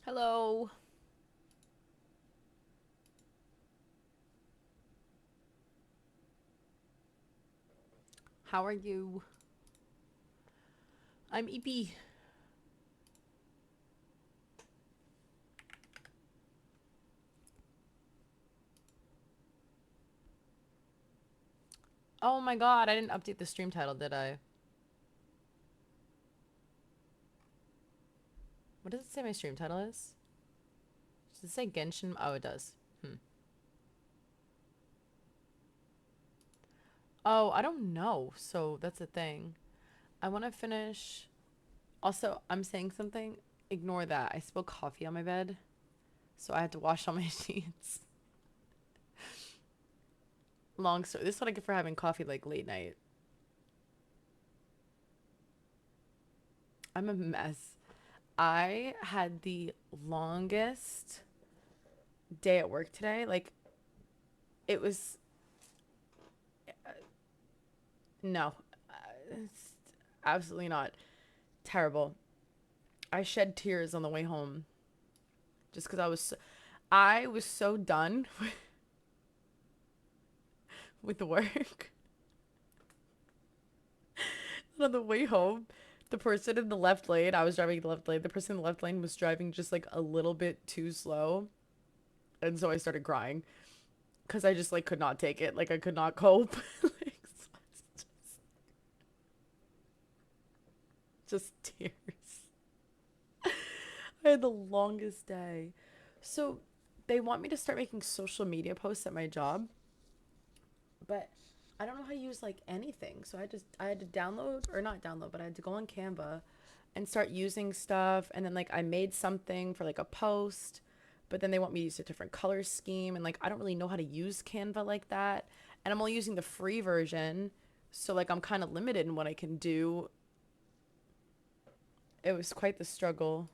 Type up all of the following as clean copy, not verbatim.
Hello. How are you? I'm EP. Oh my god, I didn't update the stream title, did I? What does it say my stream title is? Does it say Genshin? Oh, it does. Hmm. Oh, I don't know. So that's the thing. I want to finish. Also, I'm saying something. Ignore that. I spilled coffee on my bed, so I had to wash all my sheets. Long story. This is what I get for having coffee like late night. I'm a mess. I had the longest day at work today. Like, it was no, it's absolutely not. Terrible. I shed tears on the way home just because I was so done with the work. And on the way home, the person in the left lane, I was driving the left lane. The person in the left lane was driving just like a little bit too slow, and so I started crying because I just like could not take it. Like I could not cope. Like, just tears. I had the longest day. So they want me to start making social media posts at my job, but I don't know how to use like anything. So I had to download or not download, but I had to go on Canva and start using stuff. And then like I made something for like a post, but then they want me to use a different color scheme, and like I don't really know how to use Canva like that. And I'm only using the free version, so like I'm kind of limited in what I can do. It was quite the struggle.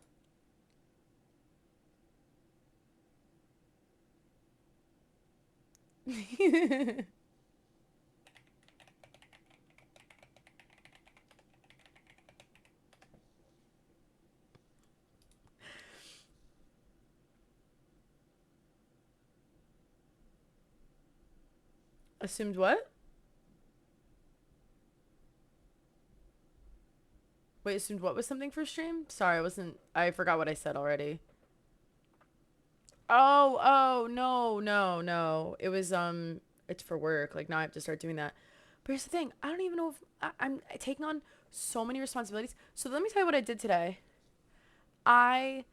Assumed what? Wait, assumed what was something for stream? Sorry, I wasn't. I forgot what I said already. Oh, no, no, no. It was it's for work. Like now I have to start doing that. But here's the thing. I don't even know if I'm taking on so many responsibilities. So let me tell you what I did today. I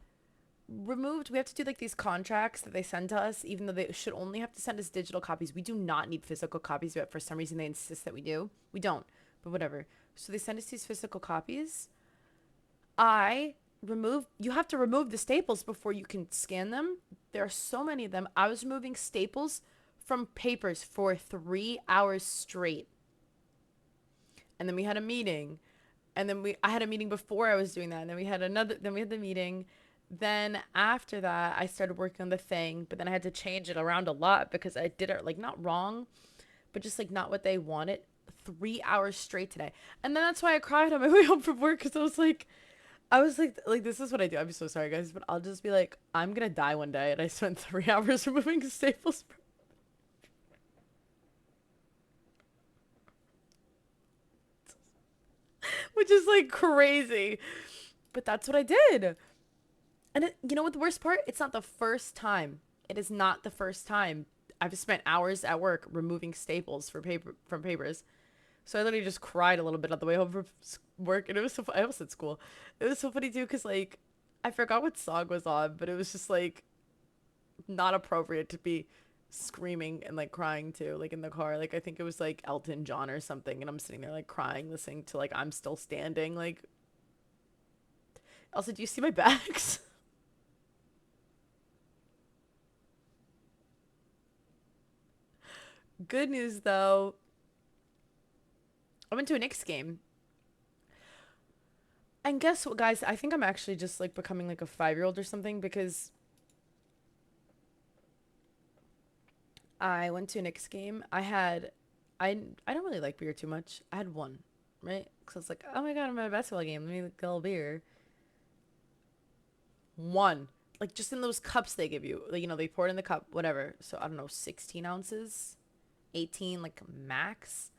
removed. We have to do like these contracts that they send to us, even though they should only have to send us digital copies. We do not need physical copies, but for some reason they insist that we do. We don't, but whatever. So they send us these physical copies. I remove you have to remove the staples before you can scan them. There are so many of them. I was removing staples from papers for 3 hours straight. And then we had a meeting. And then I had a meeting before I was doing that. And then we had the meeting. Then after that I started working on the thing, but then I had to change it around a lot because I did it like not wrong, but just like not what they wanted. 3 hours straight today. And then that's why I cried on my way home from work because I was like, this is what I do. I'm so sorry, guys, but I'll just be like, I'm gonna die one day, and I spent 3 hours removing staples, which is like crazy. But that's what I did. And you know what the worst part? It's not the first time. It is not the first time I've spent hours at work removing staples for paper from papers. So I literally just cried a little bit on the way home from work, and it was so. I almost said school. It was so funny too, cause like I forgot what song was on, but it was just like not appropriate to be screaming and like crying too, like in the car. Like I think it was like Elton John or something, and I'm sitting there like crying, listening to like I'm Still Standing. Like, also, do you see my bags? Good news though, I went to a Knicks game, and guess what, guys? I think I'm actually just like becoming like a 5 year old or something because I went to a Knicks game. I don't really like beer too much. I had one, right? Because I was like, oh my god, I'm at a basketball game. Let me get a little beer. One. like just in those cups they give you, like, you know, they pour it in the cup, whatever. So I don't know, 16 ounces, 18 like max.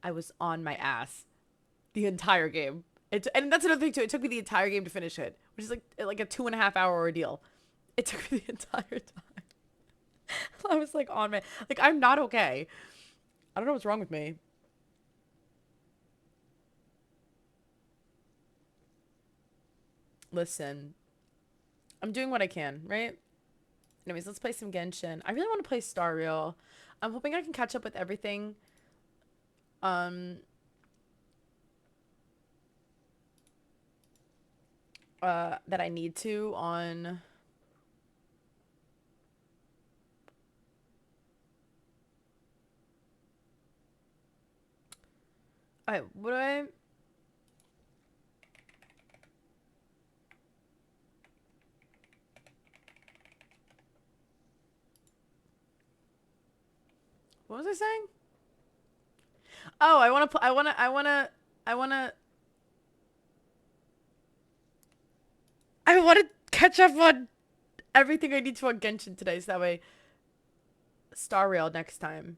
I was on my ass the entire game. And that's another thing too. It took me the entire game to finish it, which is like a 2.5 hour ordeal. It took me the entire time. I was like on my, like, I'm not okay. I don't know what's wrong with me. Listen, I'm doing what I can, right? Anyways, let's play some Genshin. I really want to play Star Rail. I'm hoping I can catch up with everything. Um. That I need to on. Alright, what do I? What was I saying? Oh, I want to. I want to catch up on everything I need to on Genshin today, so that way Star Rail next time.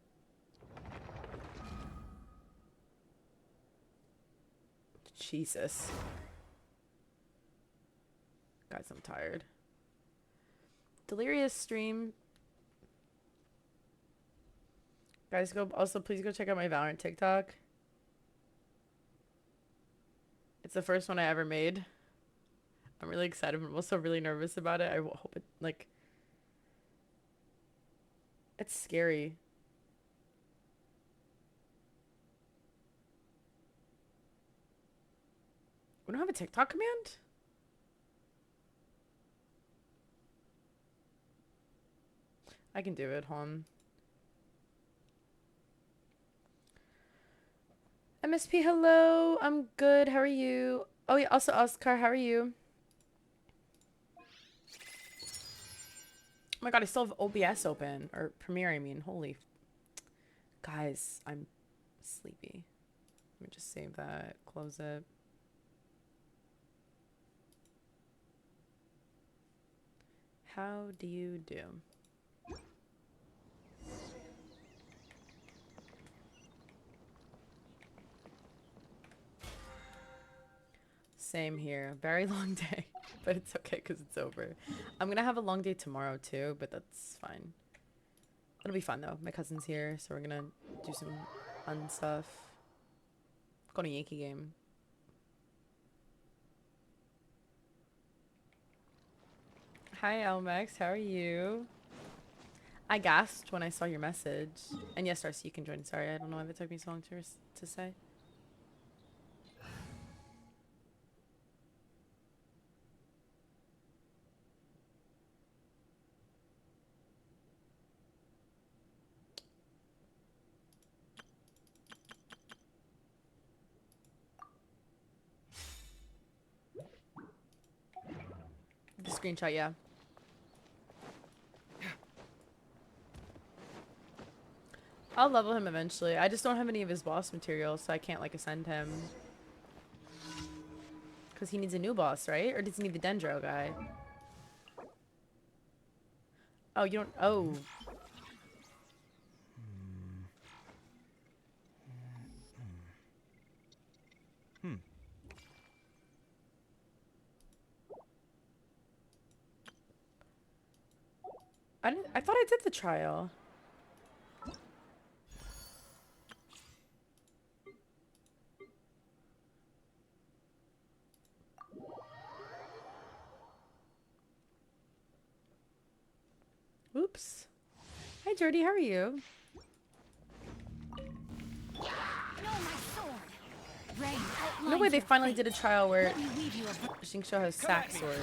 Jesus. Guys, I'm tired. Delirious stream. Guys, please go check out my Valorant TikTok. It's the first one I ever made. I'm really excited, but I'm also really nervous about it. I hope it, like, it's scary. We don't have a TikTok command? I can do it, hon. MSP, hello. I'm good. How are you? Oh, yeah. Also, Oscar, how are you? Oh my god, I still have OBS open. Or Premiere, I mean. Holy. Guys, I'm sleepy. Let me just save that. Close it. How do you do? Same here. Very long day. But it's okay because it's over. I'm going to have a long day tomorrow too, but that's fine. It'll be fun though. My cousin's here, so we're going to do some fun stuff. Go to a Yankee game. Hi, Elmex. How are you? I gasped when I saw your message. And yes, Darcy, you can join. Sorry, I don't know why that took me so long to say. The screenshot, yeah. I'll level him eventually. I just don't have any of his boss materials, so I can't, like, ascend him. Because he needs a new boss, right? Or does he need the Dendro guy? Oh, you don't... Oh. I thought I did the trial. Oops. Hi, Jordy. How are you? No way they finally did a trial where Xingqiu has sack sword.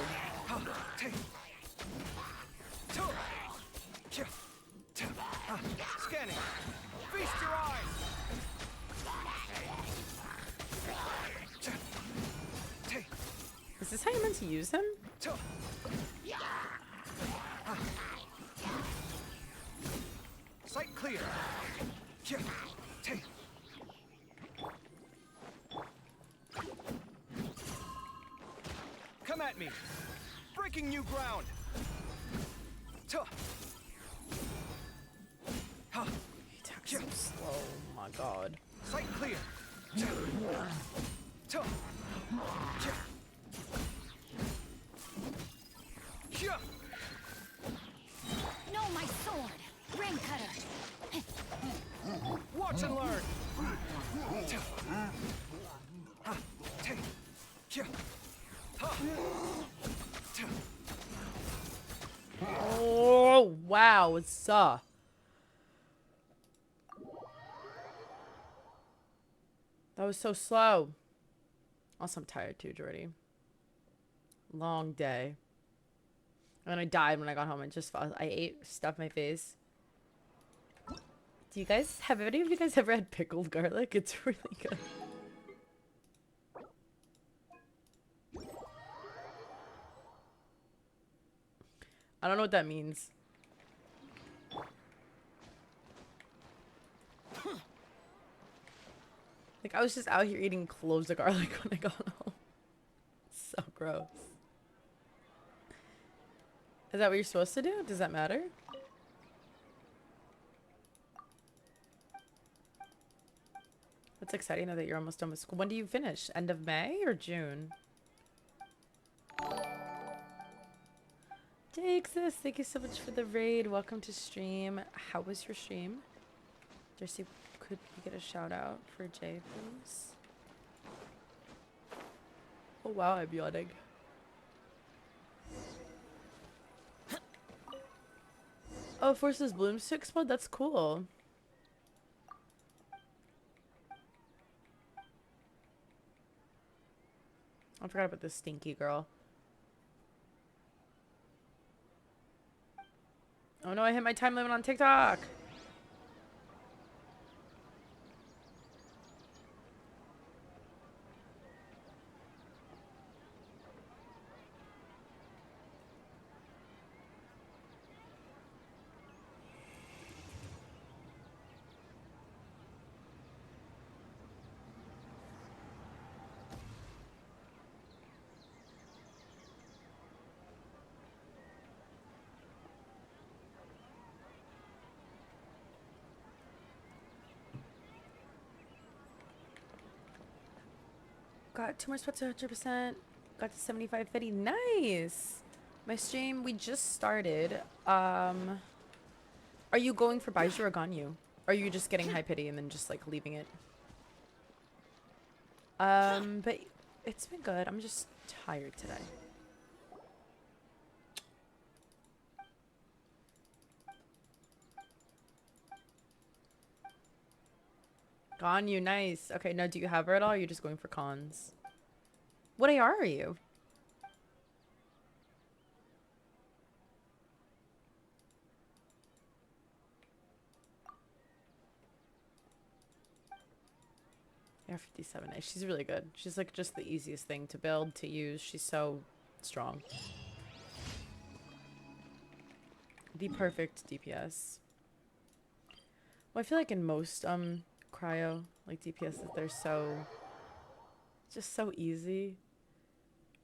Scanning. Feast your eyes. Is this how you meant to use him? Sight clear. Come at me. Breaking new ground. He attacks so slow. Oh my god. Sight clear. No, my sword! Ring cutter! Watch and learn. Oh wow, it's that was so slow. Also, I'm tired too, Jordy. Long day. And then I died when I got home. I ate, stuffed my face. Have any of you guys ever had pickled garlic? It's really good. I don't know what that means. Like, I was just out here eating cloves of garlic when I got home. So gross. Is that what you're supposed to do? Does that matter? That's exciting though that you're almost done with school. When do you finish? End of May or June? Texas, thank you so much for the raid. Welcome to stream. How was your stream? Jersey, could you get a shout out for Jay, please? Oh wow, I'm yawning. Oh, forces blooms to explode? That's cool. I forgot about this stinky girl. Oh no, I hit my time limit on TikTok. Got 2 more spots to 100%. Got to 75.50. Nice. My stream, we just started. Are you going for Baiju or Ganyu? Or are you just getting high pity and then just like leaving it? But it's been good. I'm just tired today. Ganyu, nice. Okay, now do you have her at all? Or are you just going for cons? What AR are you? AR 57. Nice. She's really good. She's like just the easiest thing to build, to use. She's so strong. The perfect DPS. Well, I feel like in most cryo like DPSs, they're just so easy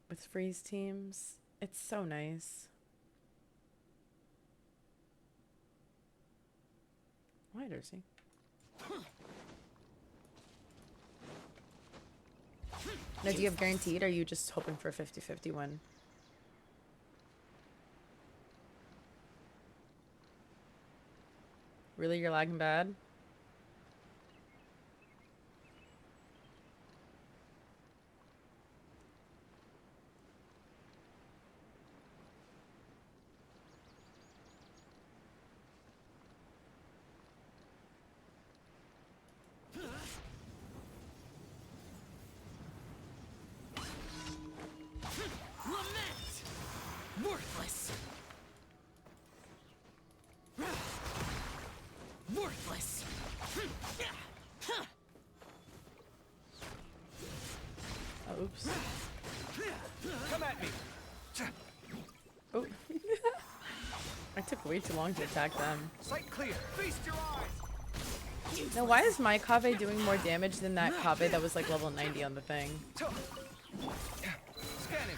with freeze teams. It's so nice. Why, Darcy? Now, do you have guaranteed, or are you just hoping for a 50-50 win? Really, you're lagging bad? Worthless! Worthless! Oh, oops. Come at me. Oh. I took way too long to attack them. Sight clear. Feast your eyes. Now, why is my Kave doing more damage than that Kave that was like level 90 on the thing? Scanning.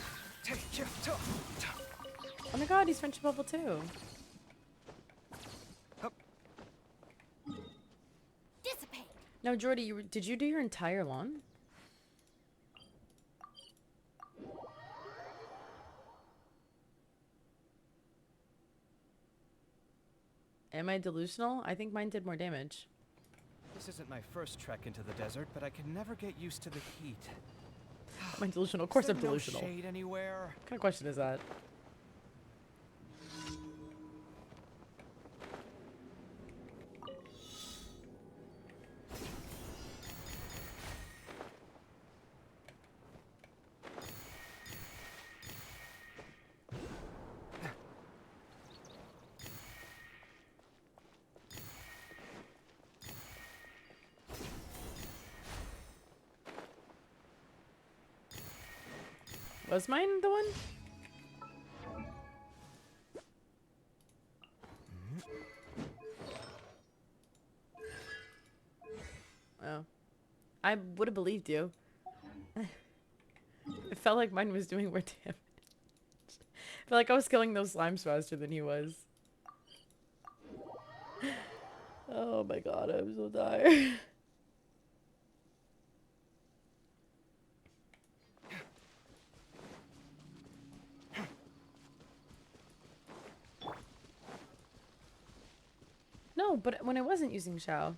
Oh my god, he's friendship level 2. Now, Jordy, did you do your entire lawn? Am I delusional? I think mine did more damage. This isn't my first trek into the desert, but I can never get used to the heat. Am I delusional? Of Is course there I'm no delusional. shade anywhere? What kind of question is that? Was mine the one? Oh. I would have believed you. It felt like mine was doing more damage. I felt like I was killing those slimes faster than he was. Oh my god, I'm so tired. No, but when I wasn't using Shao.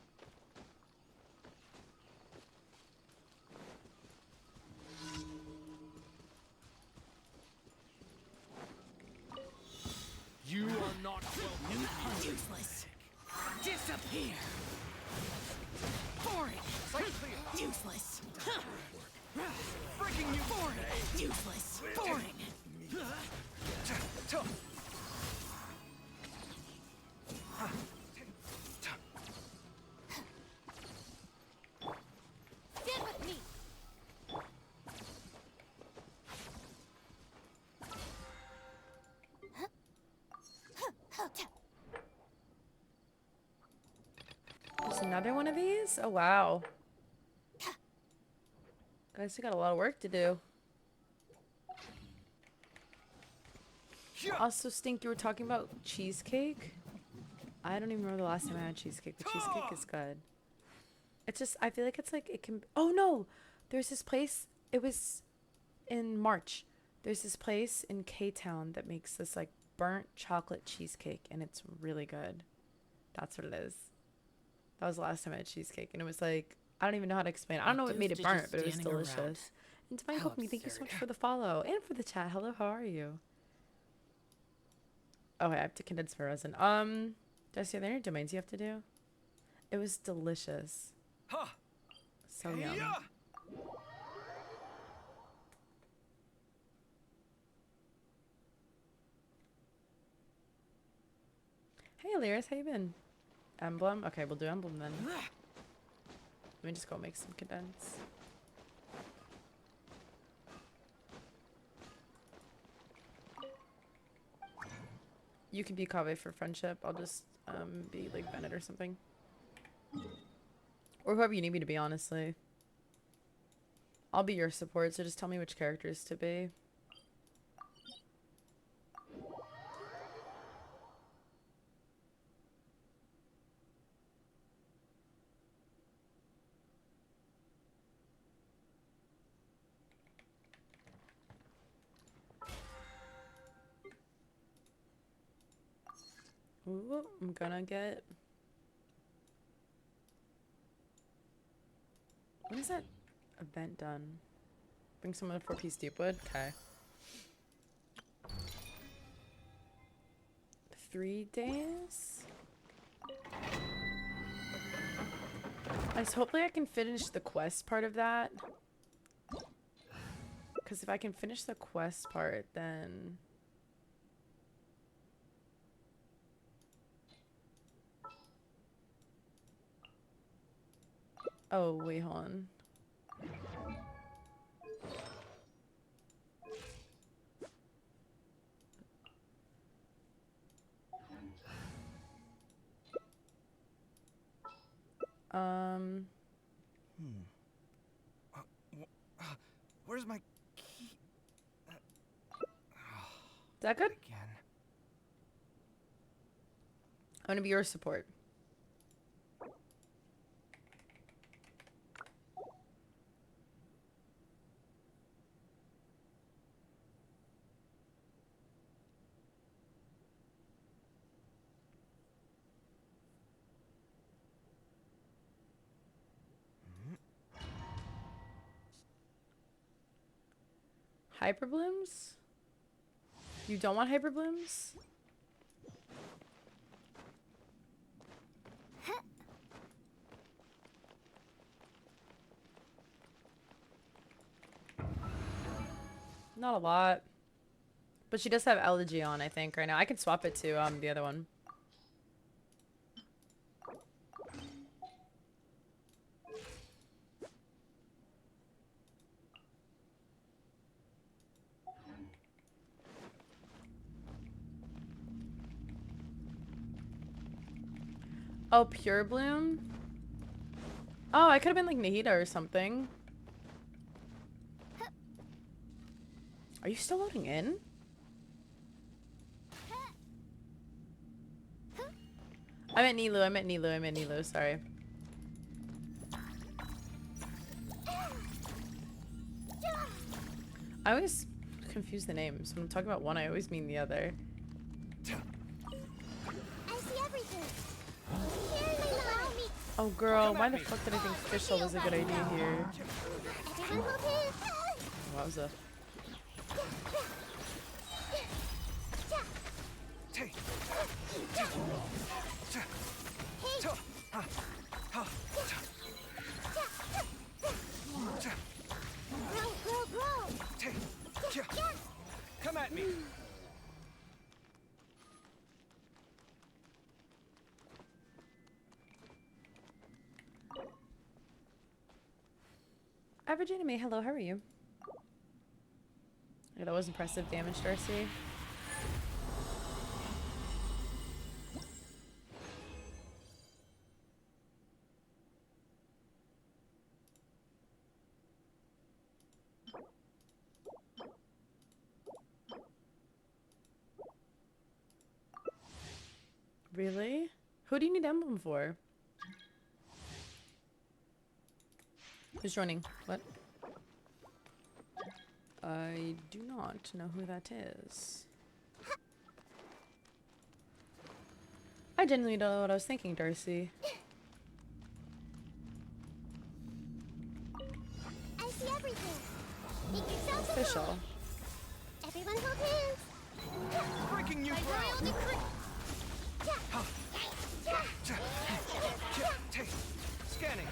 You are not welcome. Useless. Disappear. Foreign. Sight clear. Useless. Breaking you. Foreign. Useless. Foreign. Stand with me. There's another one of these? Oh, wow. Guys, we got a lot of work to do. Also, Stink, you were talking about cheesecake? I don't even remember the last time I had cheesecake, but cheesecake is good. It's just, I feel like it's like, it can... Oh, no! There's this place, it was in March. There's this place in K-Town that makes this, like, burnt chocolate cheesecake, and it's really good. That's what it is. That was the last time I had cheesecake, and it was like, I don't even know how to explain it. I don't know what made it burnt, but it was delicious. And Divine Cooking, thank you so much for the follow and for the chat. Hello, how are you? Oh, I have to condense my resin. Did I say there any domains you have to do? It was delicious. So yum. Hey, Lyris, how you been? Emblem? Okay, we'll do emblem then. Let me just go make some condense. You can be Kaveh for friendship. I'll just be like Bennett or something. Or whoever you need me to be, honestly. I'll be your support, so just tell me which characters to be. Ooh, I'm gonna get... When is that event done? Bring someone a 4-piece deepwood? Okay. 3 days? Hopefully I can finish the quest part of that. Because if I can finish the quest part, then... Oh, wait, hold on. Where's my key? Is that good? Again. I'm gonna be your support. Hyperblooms? You don't want hyperblooms? Not a lot. But she does have elegy on, I think, right now. I can swap it to the other one. Oh, Pure Bloom? Oh, I could have been like Nahida or something. Are you still loading in? I meant Nilu, sorry. I always confuse the names. When I'm talking about one, I always mean the other. I see everything. Allow me. Oh girl, why the fuck did I think Fischl was a good idea here? Everyone hold hands. Wowza. Grow. Come at me. Average Anime, hello, how are you? Yeah, that was impressive damage, Darcy. Really? Who do you need emblem for? Who's joining? What? I do not know who that is. I genuinely don't know what I was thinking, Darcy. I see everything. Make yourself Official. Everyone hold hands. Breaking new My ground. royal decree. Scanning.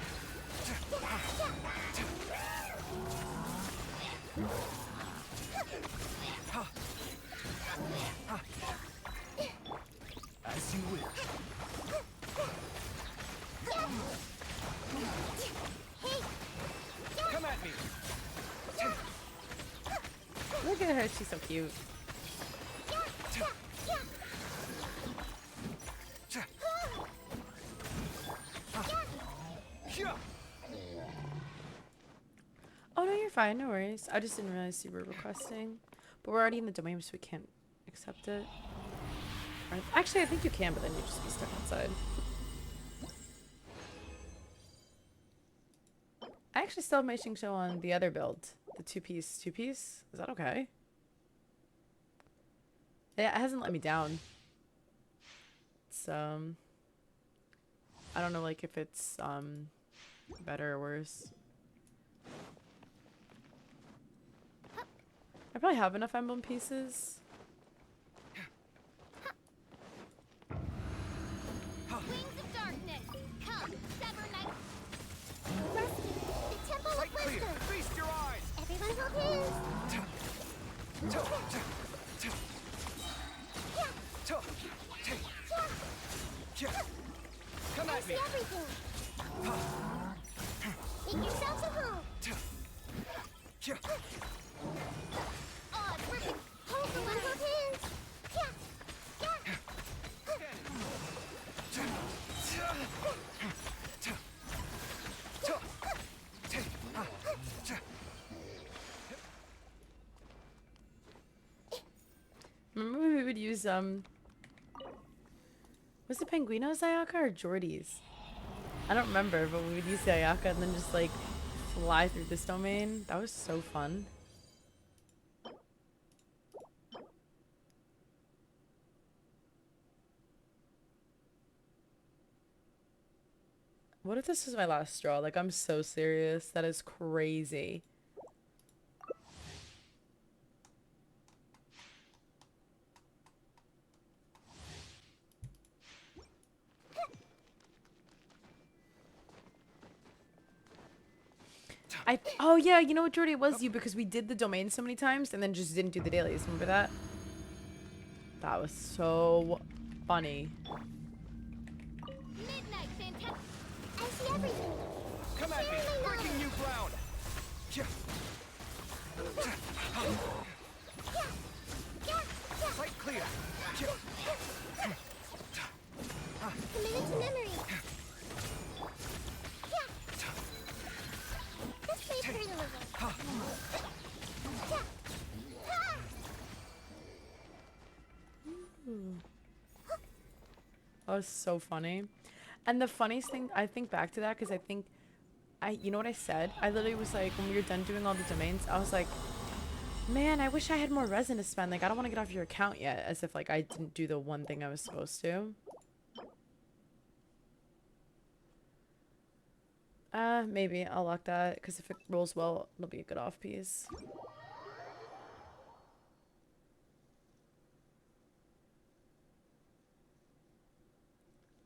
As you wish. Come at me. Look at her, she's so cute. Oh no, you're fine, no worries. I just didn't realize you were requesting. But we're already in the domain, so we can't accept it. Or, actually, I think you can, but then you'd just be stuck outside. I actually still have my Xingqiu on the other build. The two-piece. Is that okay? Yeah, it hasn't let me down. It's, I don't know, like, if it's, better or worse. I probably have enough emblem pieces. Wings of darkness. Come, sever night. Rescue. The temple Sight of clear. wisdom. Feast your eyes. Everyone hold hands. Come I at see me. everything. Make yourselves at home. Odd, ripping. Hold the one hold hands. Remember when we would use, was it Penguino Zayaka or Jordy's? I don't remember, but we would use Zayaka and then just, like, fly through this domain. That was so fun. What if this is my last straw? Like, I'm so serious. That is crazy. Oh yeah, you know what, Jordy? It was you because we did the domain so many times and then just didn't do the dailies. Remember that? That was so funny. Midnight, fantastic. I see everything. Come at me! Share my Breaking knowledge. new ground! Yeah, yeah. Sight clear! Committed to memory. Yeah. This way hurt a little. Yeah. That was so funny. And the funniest thing, I think back to that because I think you know what I said? I literally was like, when we were done doing all the domains, I was like, man, I wish I had more resin to spend. Like, I don't want to get off your account yet. As if, like, I didn't do the one thing I was supposed to. Maybe I'll lock that. Because if it rolls well, it'll be a good off piece.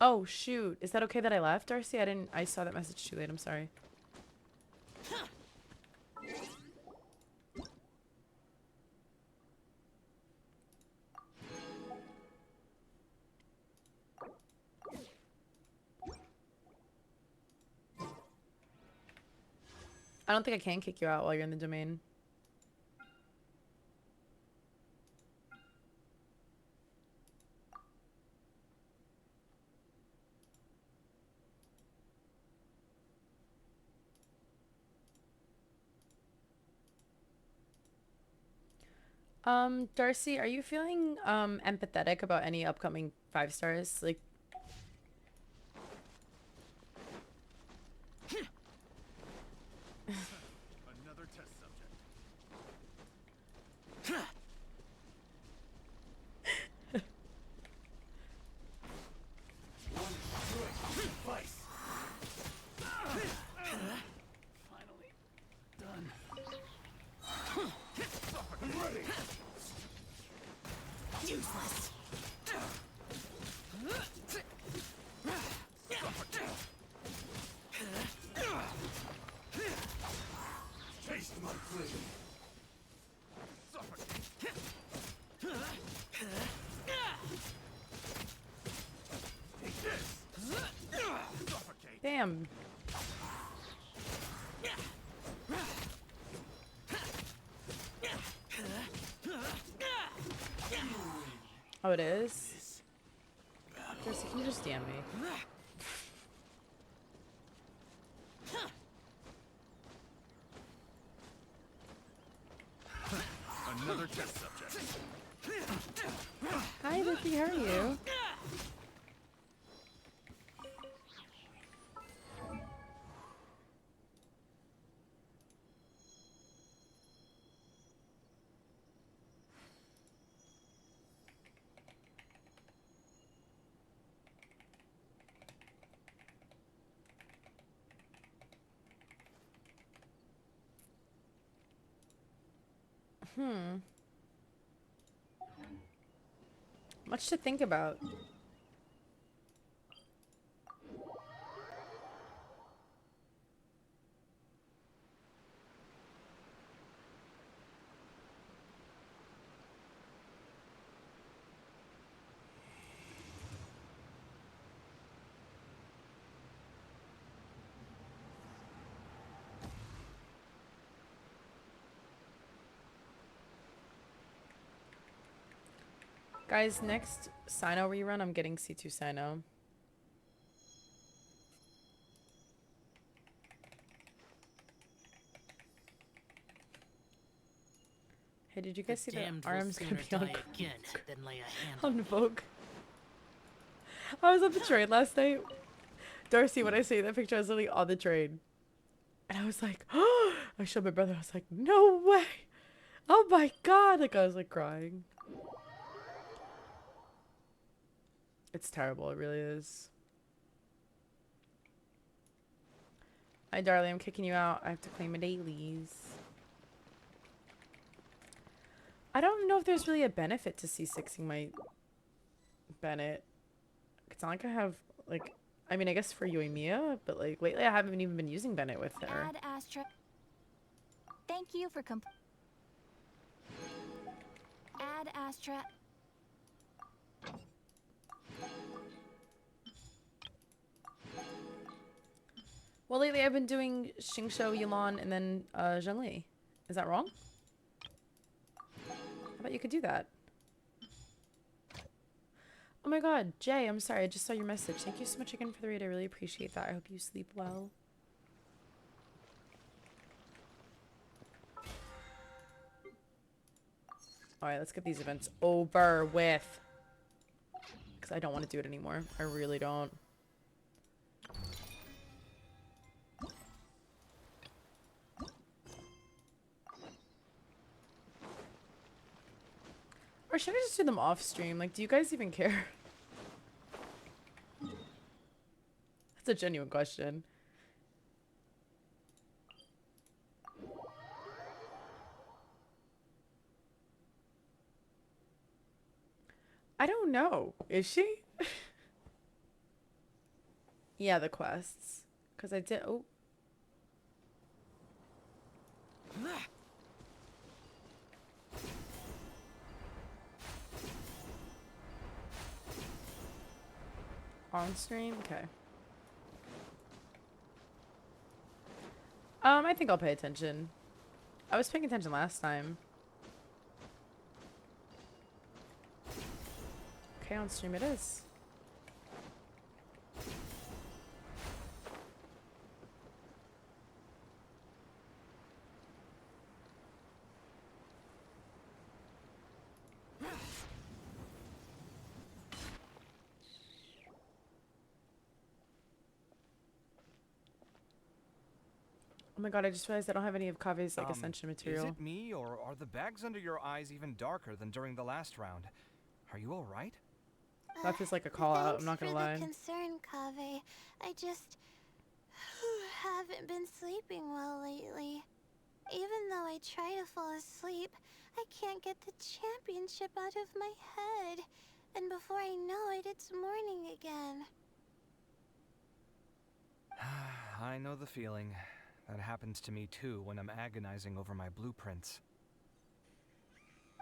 Oh, shoot. Is that okay that I left, Darcy? I saw that message too late. I'm sorry. I don't think I can kick you out while you're in the domain. Darcy, are you feeling empathetic about any upcoming 5 stars? Like, Another test subject. Vice. Finally done. I'm ready. Useless. Taste my flame. Take this. Suffocate. damn. Oh, it is? Darcy, can you just damn me? Another test subject. Hi, Ricky, how are you? Much to think about. Guys, next Sino rerun, I'm getting C2 Sino. Hey, did you guys see that arm's gonna be on, again than lay a hand on Vogue? I was on the train last night. Darcy, when I say that picture, I was literally on the train. And I was like, oh, I showed my brother. I was like, no way. Oh my God. Like, I was like crying. It's terrible. It really is. Hi, darling. I'm kicking you out. I have to claim my dailies. I don't know if there's really a benefit to C6ing my Bennett. It's not like I have, like, I mean, I guess for Yoimiya, but, like, lately I haven't even been using Bennett with her. Add asterisk. Thank you for Add Astra. Well, lately I've been doing Xingqiu, Yilan, and then Zhongli. Is that wrong? I bet you could do that. Oh my god, Jay, I'm sorry. I just saw your message. Thank you so much again for the read. I really appreciate that. I hope you sleep well. Alright, let's get these events over with. Because I don't want to do it anymore. I really don't. Or should I just do them off stream? Like, do you guys even care? That's a genuine question. I don't know. Is she? Yeah, the quests. Because I did... Oh. On stream? Okay. I think I'll pay attention. I was paying attention last time. Okay, on stream it is. Oh my god, I just realized I don't have any of Kave's like ascension material. Is it me, or are the bags under your eyes even darker than during the last round? Are you all right? That feels like a call out, I'm not gonna lie. Thanks for the concern, Kaveh. I just haven't been sleeping well lately. Even though I try to fall asleep, I can't get the championship out of my head. And before I know it, it's morning again. I know the feeling. That happens to me too when I'm agonizing over my blueprints.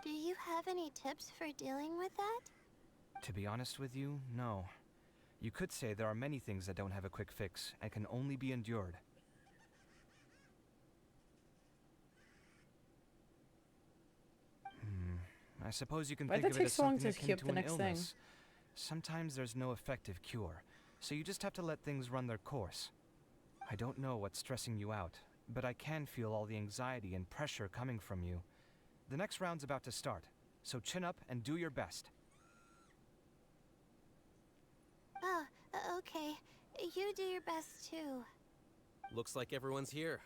Do you have any tips for dealing with that? To be honest with you, no. You could say there are many things that don't have a quick fix and can only be endured. I suppose you can think of it as something akin to an illness. Sometimes there's no effective cure, so you just have to let things run their course. I don't know what's stressing you out, but I can feel all the anxiety and pressure coming from you. The next round's about to start, so chin up and do your best. Oh, okay. You do your best too. Looks like everyone's here.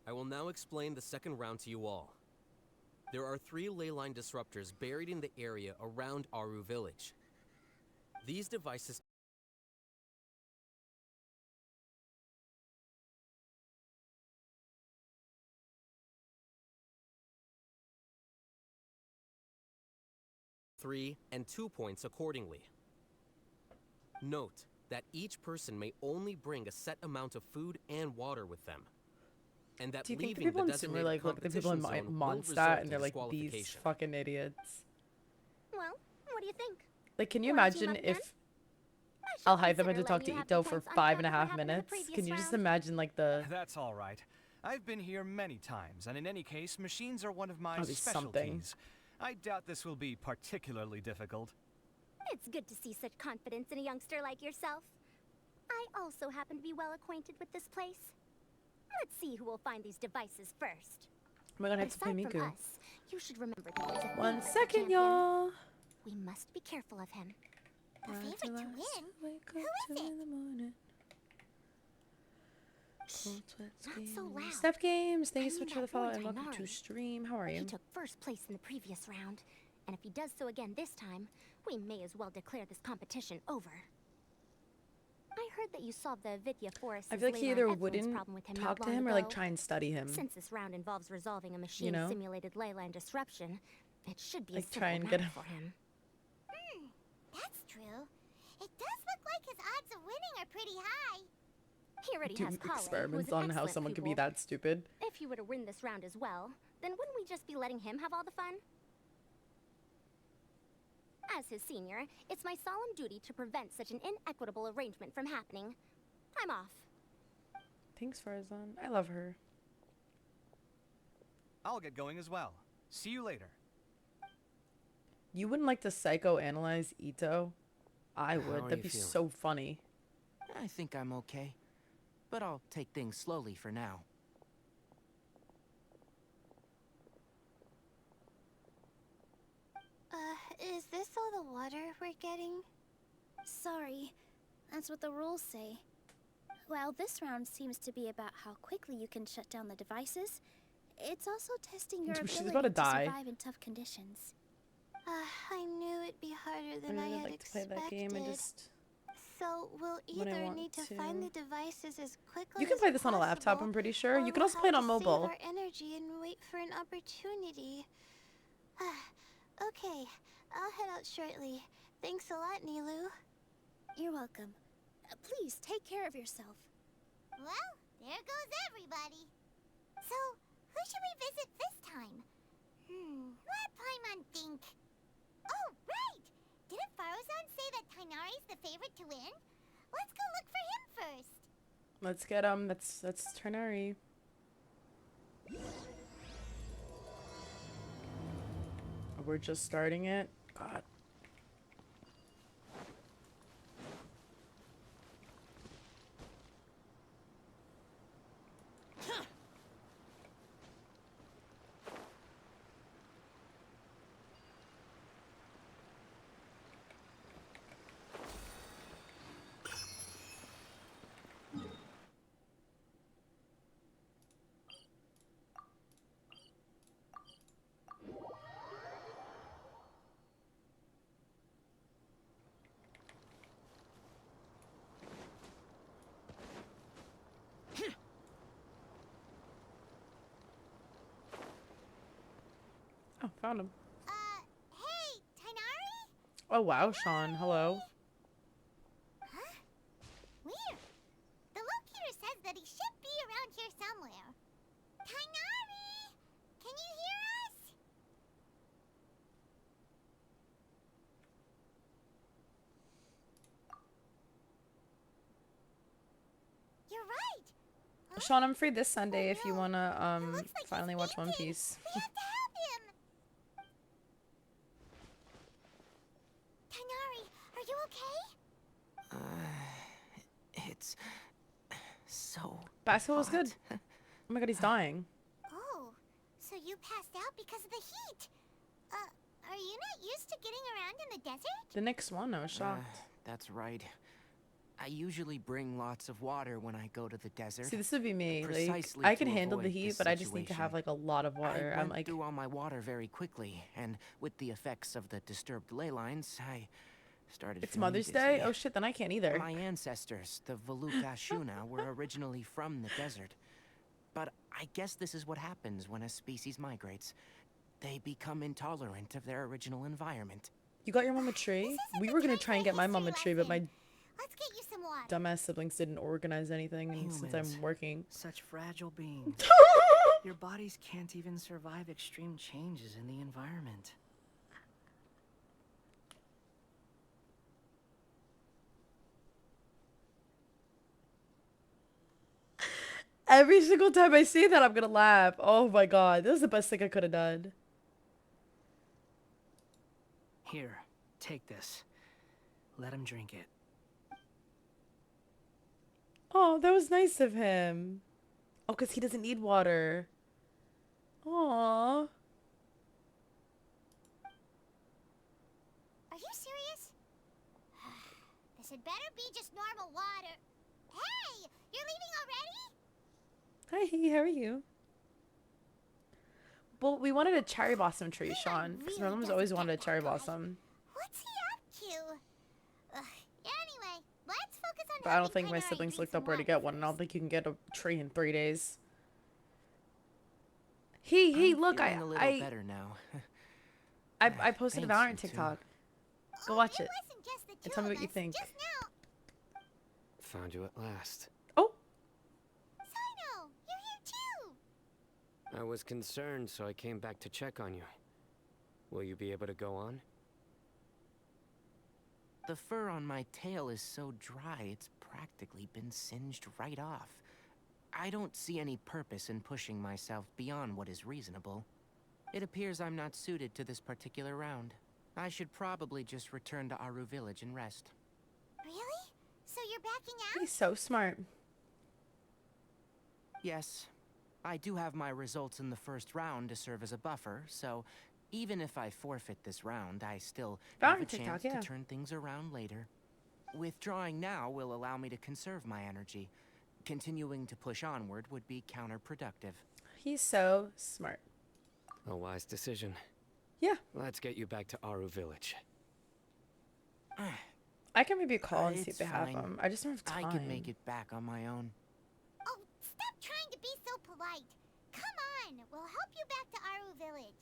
I will now explain the second round to you all. There are 3 ley line disruptors buried in the area around Aru village. These devices and 2 points accordingly. Note that each person may only bring a set amount of food and water with them. And that Do you think the leaving people the in Sim designated are like, look at the people in competition zone will Mondstadt result and they're in like, these disqualification. fucking idiots. Well, what do you think? Like, can you Wanna team imagine up again? if I should I'll hide them consider had to talk to letting you have Ito the for points on top of what 5.5 happened in the minutes? previous Can you just round. imagine like the... That's all right. I've been here many times, and in any case, machines are one of my That'll be something. specialties. I doubt this will be particularly difficult. It's good to see such confidence in a youngster like yourself. I also happen to be well acquainted with this place. Let's see who will find these devices first. Oh my god, I But have to play aside from Miku. us, you should remember that there's a 1 favorite second, champion. y'all. We must be careful of him. A favorite to win? Wake Who up is 2 it? in the morning. Not so loud. Step Games, thank you so I mean much for the that follow boy and welcome to Tainari. stream. How are He you? took first place in the previous round, and if he does so again this time, we may as well declare this competition over. I heard that you solved the Vidya Forest's I feel like he Leyline either effluence wouldn't problem with him talk not to long him or like ago. try and study him. Since this round involves resolving a know? machine-simulated leyline disruption, it should be Like, a simple try and matter get him. for him. That's true. It does look like his odds of winning are pretty high. He already Do has Kale, who is experiments an on how excellent someone could be pupil. that stupid. If you were to win this round as well, then wouldn't we just be letting him have all the fun? As his senior, it's my solemn duty to prevent such an inequitable arrangement from happening. I'm off. Thanks, Farzan. I love her. I'll get going as well. See you later. You wouldn't like to psychoanalyze Ito? I would. How are That'd you be feeling? so funny. I think I'm okay. But I'll take things slowly for now. Is this all the water we're getting? Sorry, that's what the rules say. While this round seems to be about how quickly you can shut down the devices, it's also testing your She's ability about to to die. survive in tough conditions. I knew it'd be harder I than I really had like to play expected. that game. I just So we'll when I either want need to to. find the devices as quickly You can as play this on a laptop, possible, I'm pretty sure. or You can we'll also play it have on to mobile. Save our energy and wait for an opportunity. Okay, I'll head out shortly. Thanks a lot, Nilu. You're welcome. Please take care of yourself. Well, there goes everybody. So, who should we visit this time? Let Paimon think. Oh, right! Didn't Farozan say that Tainari's the favorite to win? Let's go look for him first. Let's get that's Ternari. We're just starting it. God. Oh, found him. Hey, Tainari? Oh wow, Sean. Hello. Huh? Weird. The locator says that he should be around here somewhere. Tainari! Can you hear us? You're right. Sean, I'm free this Sunday if you no. wanna It looks like he's finally watch One fainting. Piece. We have to help him. Tainari, are you okay? It's so Basketball was good. hot. Oh my god, he's dying. Oh, so you passed out because of the heat. Are you not used to getting around in the desert? The next one, I was shocked. That's right. I usually bring lots of water when I go to the desert. See, this would be me. Like, Precisely I can to handle the avoid heat, this but I just need to have situation. like a lot of water. I I'm went like, through all my water very quickly, and with the effects of the disturbed ley lines, I started it's feeling Mother's dizzy. Day? Oh shit, then I can't either. My ancestors, the Valukashuna, were originally from the desert. But I guess this is what happens when a species migrates. They become intolerant of their original environment. You got your mom a tree? We were gonna try and get my mom a tree, but my Let's get you some water. dumbass siblings didn't organize anything, and since Humans. I'm working. Such fragile beings. Your bodies can't even survive extreme changes in the environment. Every single time I see that, I'm gonna laugh. Oh my god, this is the best thing I could have done. Here, take this. Let him drink it. Oh, that was nice of him. Oh, because he doesn't need water. Aww. Are you serious? This had better be just normal water. Hey, you're leaving already? Hi, how are you? Well, we wanted a cherry blossom tree, Levi Sean. Because my really mom's doesn't always get wanted a that cherry guy. blossom. What's he up to? Anyway, let's focus on But I don't helping think my Tainari siblings drink looked some up where to water get one, and I don't first. think you can get a tree in 3 days. Hey, I'm look, feeling a little better now. I posted a Thanks, Valorant you two. TikTok. Go It watch it. wasn't just the And two tell me of what you us, think. Just now. Found you at last. Oh, I was concerned, so I came back to check on you. Will you be able to go on? The fur on my tail is so dry, it's practically been singed right off. I don't see any purpose in pushing myself beyond what is reasonable. It appears I'm not suited to this particular round. I should probably just return to Aru Village and rest. Really? So you're backing out? He's so smart. Yes. I do have my results in the first round to serve as a buffer, so even if I forfeit this round, I still have a chance to turn things around later. Withdrawing now will allow me to conserve my energy. Continuing to push onward would be counterproductive. He's so smart. A wise decision. Yeah. Let's get you back to Aru Village. I can maybe call and see if they have fine. them. I just don't have time. I can make it back on my own. Oh, stop trying to be so polite. Come on, we'll help you back to Aru Village.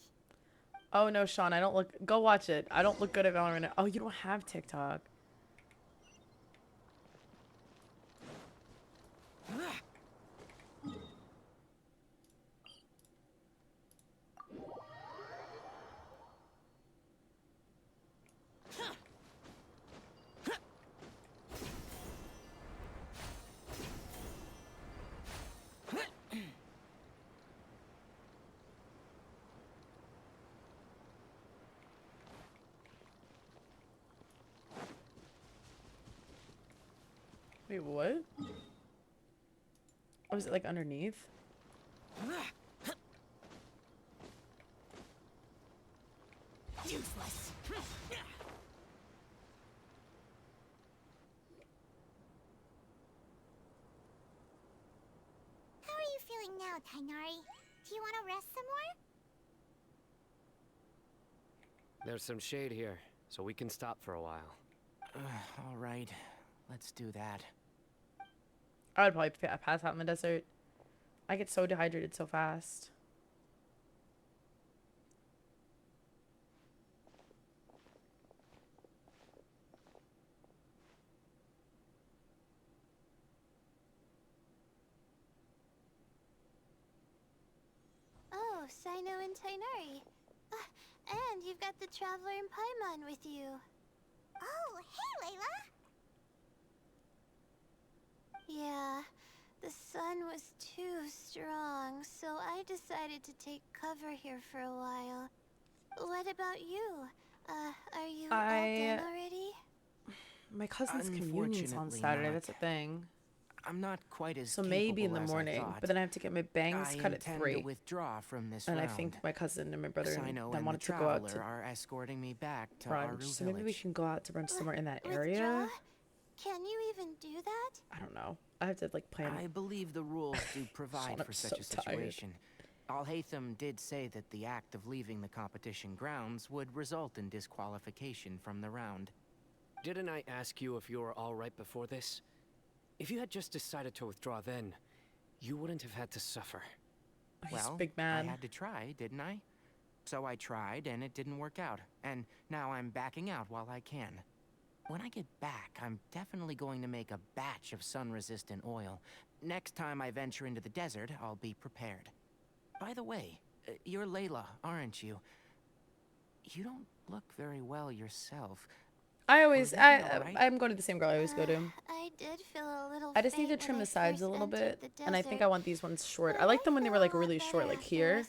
Oh no, Sean, I don't look. Go watch it. I don't look good at Valorant. Oh, you don't have TikTok. Wait, what? Oh, is it like underneath? Useless. How are you feeling now, Tainari? Do you want to rest some more? There's some shade here, so we can stop for a while. All right, let's do that. I would probably pass out in the desert. I get so dehydrated so fast. Oh, Sino and Tainari. And you've got the Traveler and Paimon with you. Oh, hey, Layla! Yeah, the sun was too strong, so I decided to take cover here for a while. What about you? Are you all done already? My cousin's communion's on Saturday. That's a thing. I'm not quite as so maybe in the morning, but then I have to get my bangs cut at 3. To withdraw from this and round. I think my cousin and my brother and them wanted the to go out to are escorting me back to brunch. So maybe we can go out to brunch somewhere in that area. Withdraw? Can you even do that? I don't know. I have to like plan. I believe the rules do provide for such a situation. Al-Haytham did say that the act of leaving the competition grounds would result in disqualification from the round. Didn't I ask you if you were all right before this? If you had just decided to withdraw then, you wouldn't have had to suffer. Well, big man. I had to try, didn't I? So I tried, and it didn't work out. And now I'm backing out while I can. When I get back, I'm definitely going to make a batch of sun-resistant oil. Next time I venture into the desert, I'll be prepared. By the way, you're Layla, aren't you? You don't look very well yourself. I'm going to the same girl I always go to. I did feel a little I just need to trim the sides a little bit, and I think I want these ones short. I like them when they were like really short, like here,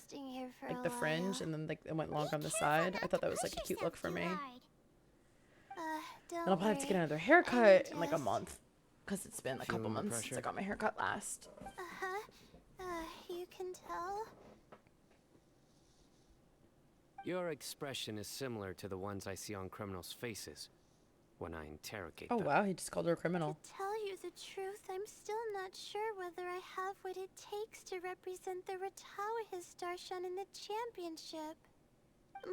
like the fringe, and then like it went long on the side. I thought that was like a cute look for me. And I'll probably have to get another haircut in like a month, because it's been a couple months since I got my haircut last. You can tell. Your expression is similar to the ones I see on criminals' faces when I interrogate them. Oh wow, he just called her a criminal. To tell you the truth, I'm still not sure whether I have what it takes to represent the Ratawa Darshan in the championship.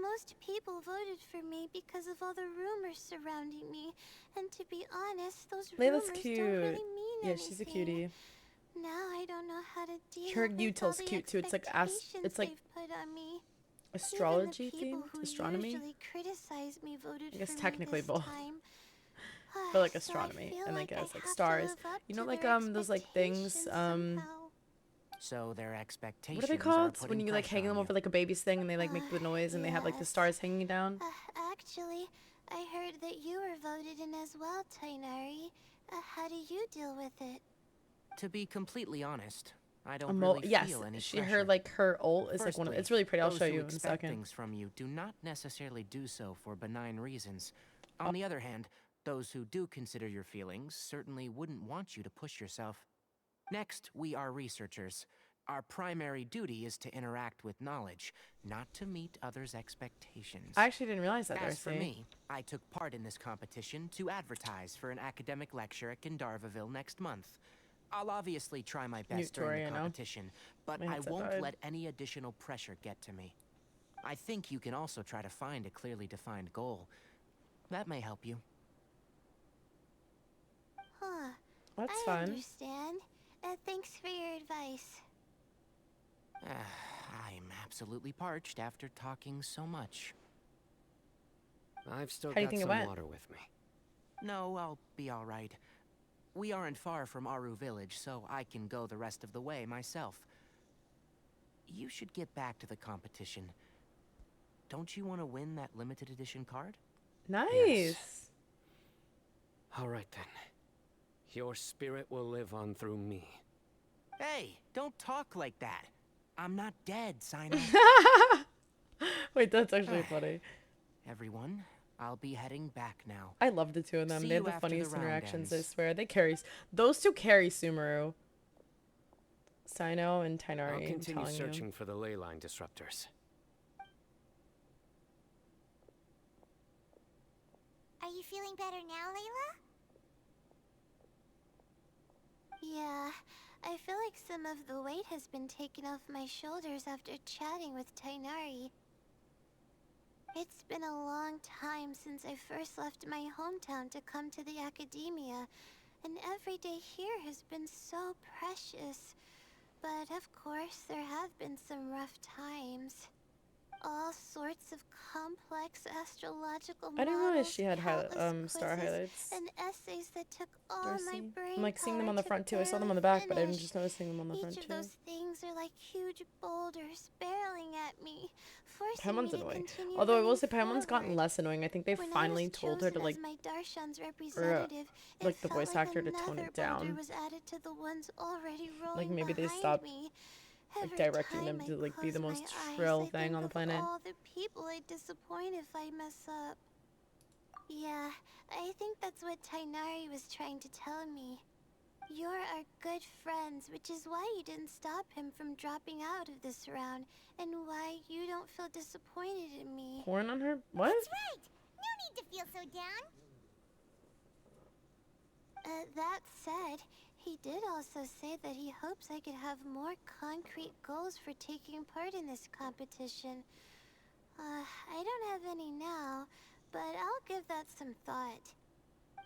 Most people voted for me because of all the rumors surrounding me, and to be honest, those rumors don't really mean anything. Yeah, she's a cutie. Now I don't know how to deal her with util's all the cute too. It's like expectations they've put on me. Astrology themed, astronomy. I guess technically both, but like astronomy, and I guess like stars. You know, like those like things so their expectations What are they are called? putting When you like pressure hang on them you. over like a baby's thing and they like make the noise and they have like the Yes. stars hanging down? Actually, I heard that you were voted in as well, Tainari. How do you deal with it? To be completely honest, I don't really Yes, feel any she pressure. her ult is like one of, Firstly, it's really pretty. I'll those show who you in a expect second. things from you do not necessarily do so for benign reasons. On the other hand, those who do consider your feelings certainly wouldn't want you to push yourself. Next, we are researchers. Our primary duty is to interact with knowledge, not to meet others' expectations. I actually didn't realize that, As for Darcy. me, I took part in this competition to advertise for an academic lecture at Gandharvaville next month. I'll obviously try my best during the competition, but My I headset won't died. let any additional pressure get to me. I think you can also try to find a clearly defined goal. That may help you. Huh. That's I fun. understand. Thanks for your advice. I'm absolutely parched after talking so much. I've still How do you got think it some went? water with me. No, I'll be all right. We aren't far from Aru Village, so I can go the rest of the way myself. You should get back to the competition. Don't you want to win that limited edition card? Nice. Yes. All right then. Your spirit will live on through me. Hey, don't talk like that. I'm not dead, Sino. Wait, that's actually funny. Everyone, I'll be heading back now. I love the two of them. See They have you the after the funniest round interactions, I ends. swear. They carry, those two carry Sumeru. Sino and Tainari. I'll I'm continue telling searching you. for the ley line disruptors. Are you feeling better now, Layla? Yeah, I feel like some of the weight has been taken off my shoulders after chatting with Tainari. It's been a long time since I first left my hometown to come to the academia, and every day here has been so precious. But of course, there have been some rough times. All sorts of complex astrological I didn't realize she had countless star quizzes, highlights. and essays that took all my Darcy. brain I'm like seeing them power on the to front too. I saw them on the barely back, but I didn't finish. just notice seeing them on the front Each of too. those things are like huge boulders barreling at me, forcing Paimon's me to annoying. continue Although I will running say Paimon's gotten forward. less annoying. I think they When finally I was told her to chosen like, as my Darshan's representative, it like the felt voice like actor to tone another it down. boulder was added to the ones already rolling Like maybe they behind stopped me. like Every directing them time to I like be the close most my eyes, shrill I thing think on the of planet. all the people I'd disappoint if I mess up. Yeah, I think that's what Tainari was trying to tell me. You're our good friends, which is why you didn't stop him from dropping out of this round, and why you don't feel disappointed in me. Porn on her? What? That's right. No need to feel so down. That said, he did also say that he hopes I could have more concrete goals for taking part in this competition. I don't have any now, but I'll give that some thought.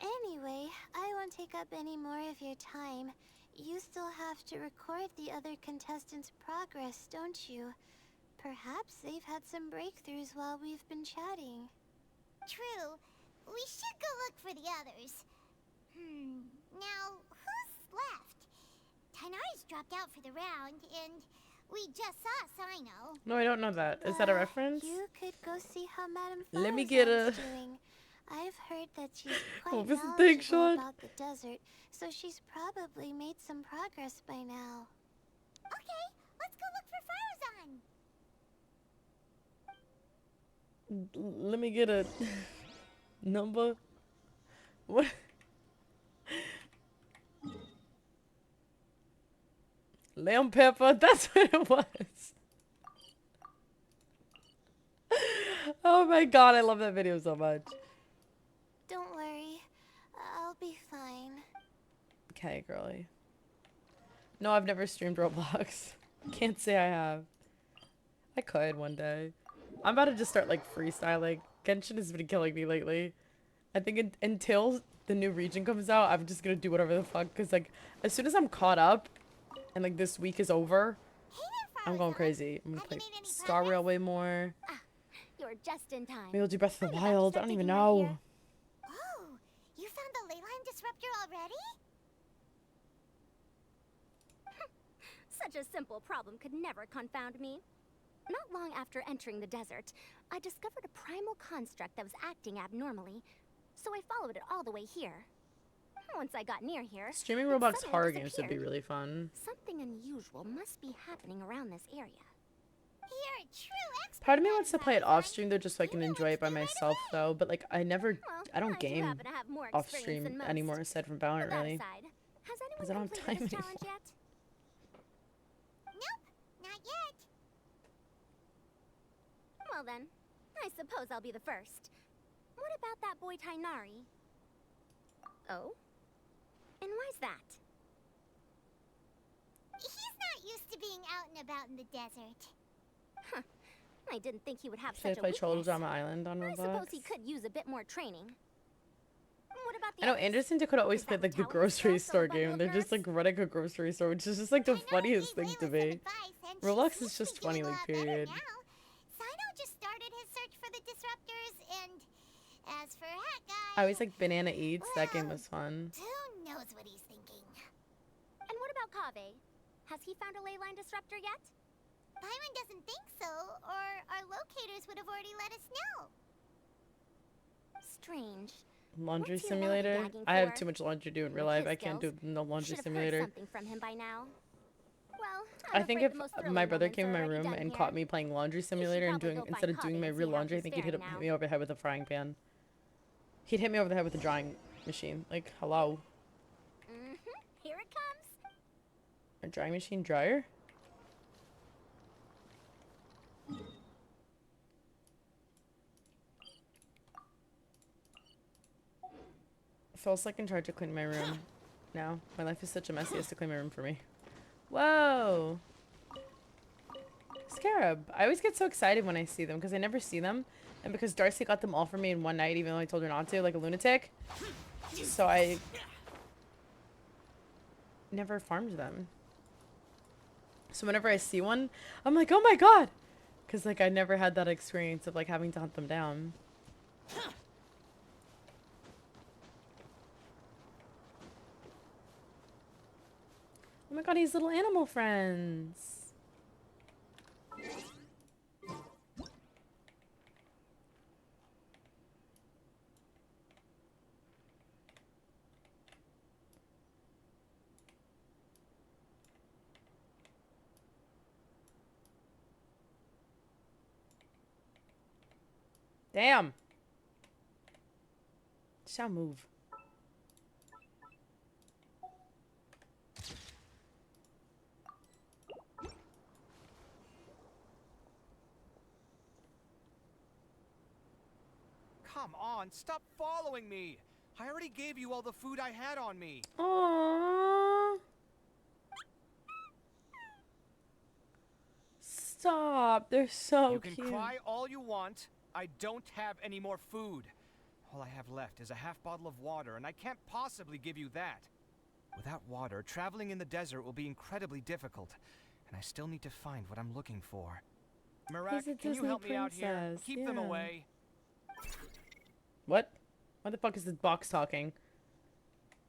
Anyway, I won't take up any more of your time. You still have to record the other contestants' progress, don't you? Perhaps they've had some breakthroughs while we've been chatting. True. We should go look for the others. Now, who's left? Tainari's dropped out for the round, and we just saw Sino. No, I don't know that. Is that a reference? You could go see how Madame Let me get Farazan's a- doing. I've heard that she's What quite was the thing, knowledgeable Sean? about the desert, so she's probably made some progress by now. Okay, let's go look for Farazan. Let me get a number. What? Lamb pepper. That's what it was. Oh my god, I love that video so much. Don't worry, I'll be fine. Okay, girly. No, I've never streamed Roblox. Can't say I have. I could one day. I'm about to just start like freestyling. Genshin has been killing me lately. I think until the new region comes out, I'm just gonna do whatever the fuck. Cause like, as soon as I'm caught up, and like this week is over, Hey there, I'm going Farazan. crazy. I'm gonna Have play you made any Star progress? Railway more. You're just in time. Maybe I'll do Breath of the I'm about to Wild. I start don't even digging right know. here. Oh, you found the ley line disruptor already? Such a simple problem could never confound me. Not long after entering the desert, I discovered a primal construct that was acting abnormally, so I followed it all the way here. Once I got near here, Streaming it Roblox suddenly horror games would be disappeared. really fun. Something unusual must be happening around this area. You're a true expert. Part of me wants to play it off stream though, just so I can enjoy it by myself though. But like, I Well, don't do game happen to have more off experience stream than most. anymore aside from But Valorant, that really. aside, has Because I anyone don't have completed time this challenge yet? Nope, not yet. Well then, I suppose I'll be the first. What about that boy Tainari? Oh? And why's that? He's not used to being out and about in the desert. Huh. I didn't think he would have Should I such a play Troll weakness. Drama Island on I Roblox? suppose he could use a bit more training. What about the I know others? Anderson Dakota always Is that played like the what Talon grocery does, or store a bundle game. of They're just like nerds? running a grocery store, which is just like the I know I funniest gave thing to Layla some be. advice, and she Roblox seems is to just be funny, doing a like, lot better period. now. Sino just started his search for the disruptors, and as for Hat Guy, I always like Banana Eats. That game was fun. who knows what he's thinking? And what about Kaveh? Has he found a ley line disruptor yet? Byron doesn't think so, or our locators would have already let us know. Strange. Laundry What's your wallet simulator. gagging I have for? too much laundry to do in real With life. his I can't do skills, no laundry Should have heard simulator. something from him by now. Well, I I'm think afraid if the most my thrilling brother moments came in are my already room done and here. caught me playing laundry simulator and probably doing go instead find of doing Kaveh my and real see how laundry, I he's think he'd hit faring now. me over the head with a frying pan. He'd hit me over the head with a drying machine. Like, hello. Here it comes. A drying machine dryer? Feels like in charge of cleaning my room now. My life is such a mess, he has to clean my room for me. Whoa! Scarab. I always get so excited when I see them because I never see them. And because Darcy got them all for me in one night even though I told her not to, like a lunatic. So I never farmed them. So whenever I see one, I'm like, oh my god! Because like I never had that experience of like having to hunt them down. Oh my god, he's little animal friends. Damn. Shall move. Come on, stop following me. I already gave you all the food I had on me. Aww. Stop. They're so You can cute. cry all you want. I don't have any more food. All I have left is a half bottle of water, and I can't possibly give you that. Without water, traveling in the desert will be incredibly difficult, and I still need to find what I'm looking for. Marak, He's a can you Disney help me out here? princess, Keep them yeah. away. What? Why the fuck is this box talking?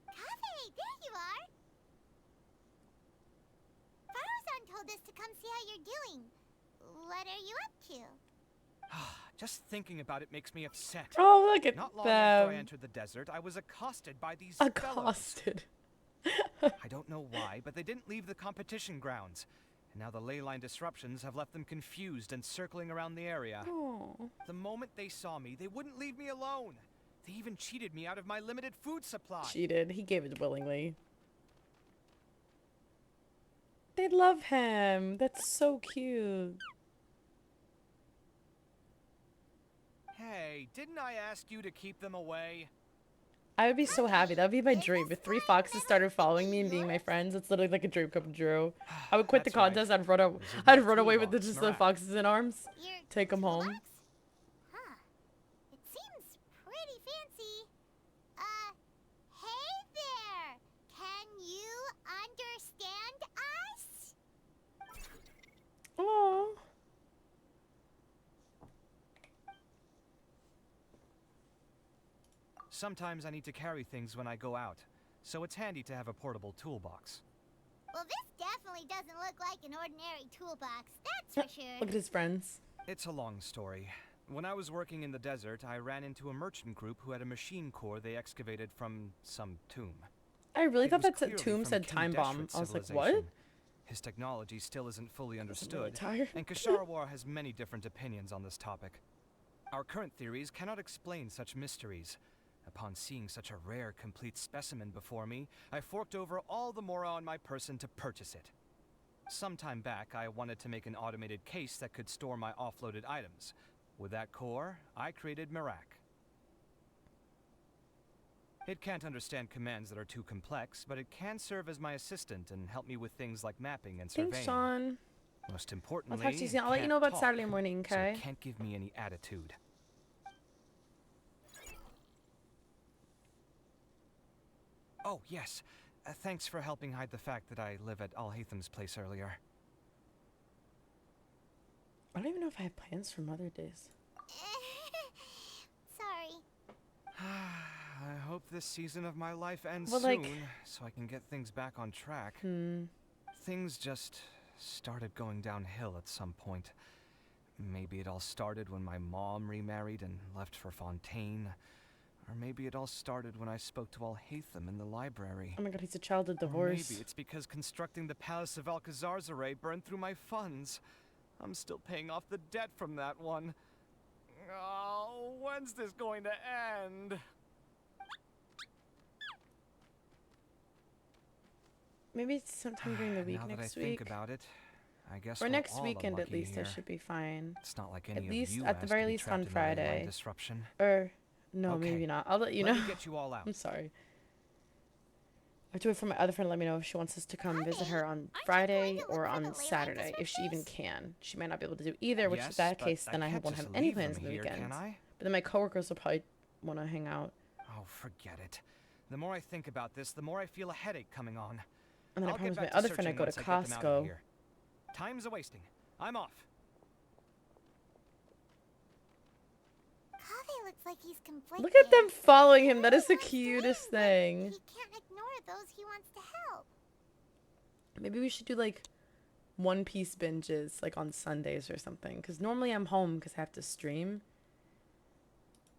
Kaveh, there you are. Faruzan told us to come see how you're doing. What are you up to? Just thinking about it makes me upset. Oh, look at Not long after I them. entered the desert, I was accosted by these fellows. Accosted. I don't know why, but they didn't leave the competition grounds. And now the ley line disruptions have left them confused and circling around the area. Oh. The moment they saw me, they wouldn't leave me alone. They even cheated me out of my limited food supply. Cheated. He gave it willingly. They love him. That's so cute. Hey, didn't I ask you to keep them away? I would be so happy. That would be my dream. If 3 foxes started following me and being my friends, it's literally like a dream come true. I would quit the That's right. contest. I'd my run away with toolbox, just the Marak. foxes in arms. Your Take them home. toolbox? Huh. It seems pretty fancy. Hey there! Can you understand us? Aww. Sometimes I need to carry things when I go out, so it's handy to have a portable toolbox. Well, this definitely doesn't look like an ordinary toolbox, that's for sure. Look at his friends. It's a long story. When I was working in the desert, I ran into a merchant group who had a machine core they excavated from some tomb. I really It thought was that clearly tomb from said King time bomb. Deshret's I was like, what? civilization. His technology still isn't fully understood, tired. and Kasharawar has many different opinions on this topic. Our current theories cannot explain such mysteries. Upon seeing such a rare, complete specimen before me, I forked over all the mora on my person to purchase it. Some time back, I wanted to make an automated case that could store my offloaded items. With that core, I created Mirak. It can't understand commands that are too complex, but it can serve as my assistant and help me with things like mapping and surveying. Thanks, Sean. Most importantly, I'll talk to you soon. I'll let you know about Saturday morning, okay? So it can't give me any attitude. Oh, yes. Thanks for helping hide the fact that I live at Alhatham's place earlier. I don't even know if I have plans for Mother Days. Sorry. I hope this season of my life ends Well, soon, like- so I can get things back on track. Hmm. Things just started going downhill at some point. Maybe it all started when my mom remarried and left for Fontaine. Or maybe it all started when I spoke to Alhatham in the library. Oh my god, he's a child of Or divorce. maybe it's because constructing the Palace of Alcazar's burned through my funds. I'm still paying off the debt from that one. Oh, when's this going to end? Maybe it's sometime during the week Now that next I week. think about it, I guess Or we're next all weekend at unlucky least, I here. should be fine. It's not like any At of least, you at the asked very to be least trapped on in the ley line Friday. disruption. Or, no, Okay, maybe not. I'll let you Let know. me get you all out. I'm sorry. I have to wait for my other friend to let me know if she wants us to come visit her on Friday or on Saturday, if she even can. She might not be able to do either, which Yes, is that but case, I then I can't won't just have any leave plans them on the here, weekends. can I? But then my coworkers will probably want to hang out. Oh, forget it. The more I think about this, the more I feel a headache coming on. And then I I'll get promised my back to other friend I'd searching go to once I get them out of Costco. here. Time's a-wasting. I'm off. Kaveh looks like he's conflicted. Look at them following him. That is the He wants to cutest leave, but thing. He can't ignore those he wants to help. Maybe we should do like One Piece binges like on Sundays or something. Because normally I'm home because I have to stream.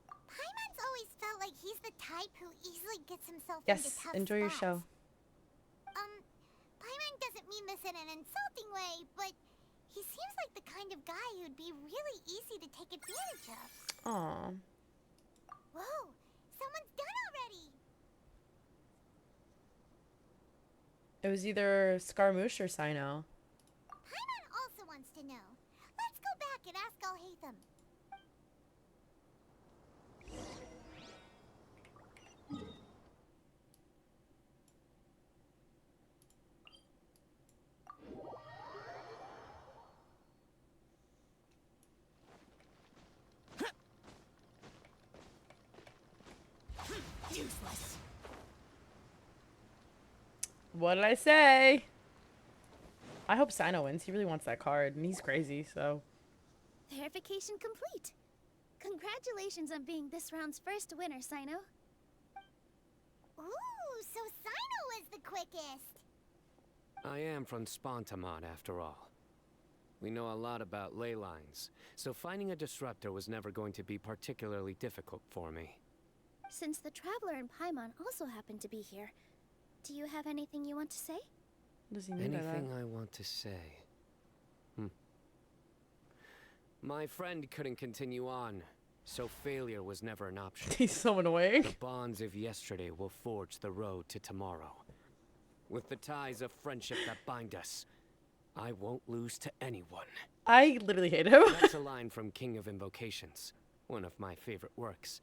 Paimon's always felt like he's the type who easily gets himself into Yes, tough enjoy your spots. show. Paimon doesn't mean this in an insulting way, but he seems like the kind of guy who'd be really easy to take advantage of. Aw. Whoa, someone's done already. It was either Scaramouche or Sino. Paimon also wants to know. Let's go back and ask Alhatham. Useless. What did I say? I hope Sino wins. He really wants that card, and he's crazy, so. Verification complete. Congratulations on being this round's first winner, Sino. Ooh, so Sino was the quickest. I am from Spontamon, after all. We know a lot about ley lines, so finding a disruptor was never going to be particularly difficult for me. Since the Traveler and Paimon also happen to be here, do you have anything you want to say? What does he mean by that? Anything I want to say? My friend couldn't continue on, so failure was never an option. He's so annoying. The bonds of yesterday will forge the road to tomorrow. With the ties of friendship that bind us, I won't lose to anyone. I literally hate him. That's a line from King of Invocations, one of my favorite works.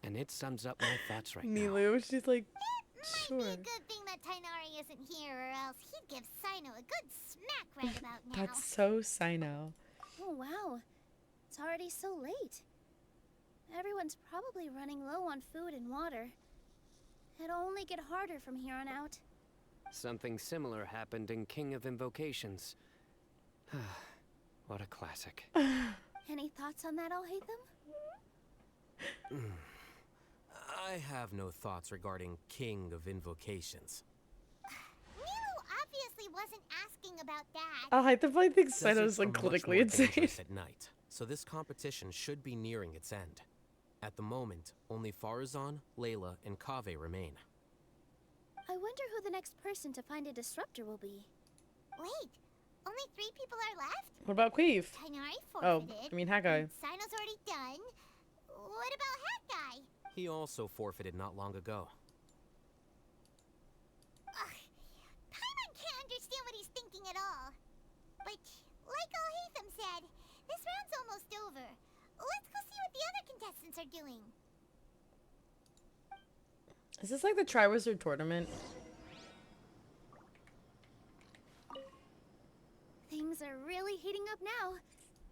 And it sums up my thoughts right now. Milu, she's like, Might sure. be a good thing that Tainari isn't here, or else he'd give Sino a good smack right about now. That's so Sino. Oh, wow. It's already so late. Everyone's probably running low on food and water. It'll only get harder from here on out. Something similar happened in King of Invocations. What a classic. Any thoughts on that, Alhatham? I have no thoughts regarding King of Invocations. Milu obviously wasn't asking about that. I like the funny thing Saino's Deserts like are much clinically more insane. dangerous at night, so this competition should be nearing its end. At the moment, only Farazan, Layla, and Kaveh remain. I wonder who the next person to find a disruptor will be. Wait, only 3 people are left? What about Queeve? Tainari Oh, forfeited. I mean Hat Guy. and Sino's already done. What about Hat Guy? He also forfeited not long ago. Ugh, Paimon can't understand what he's thinking at all. But, like Al-Haytham said, this round's almost over. Let's go see what the other contestants are doing. Is this like the Triwizard tournament? Things are really heating up now.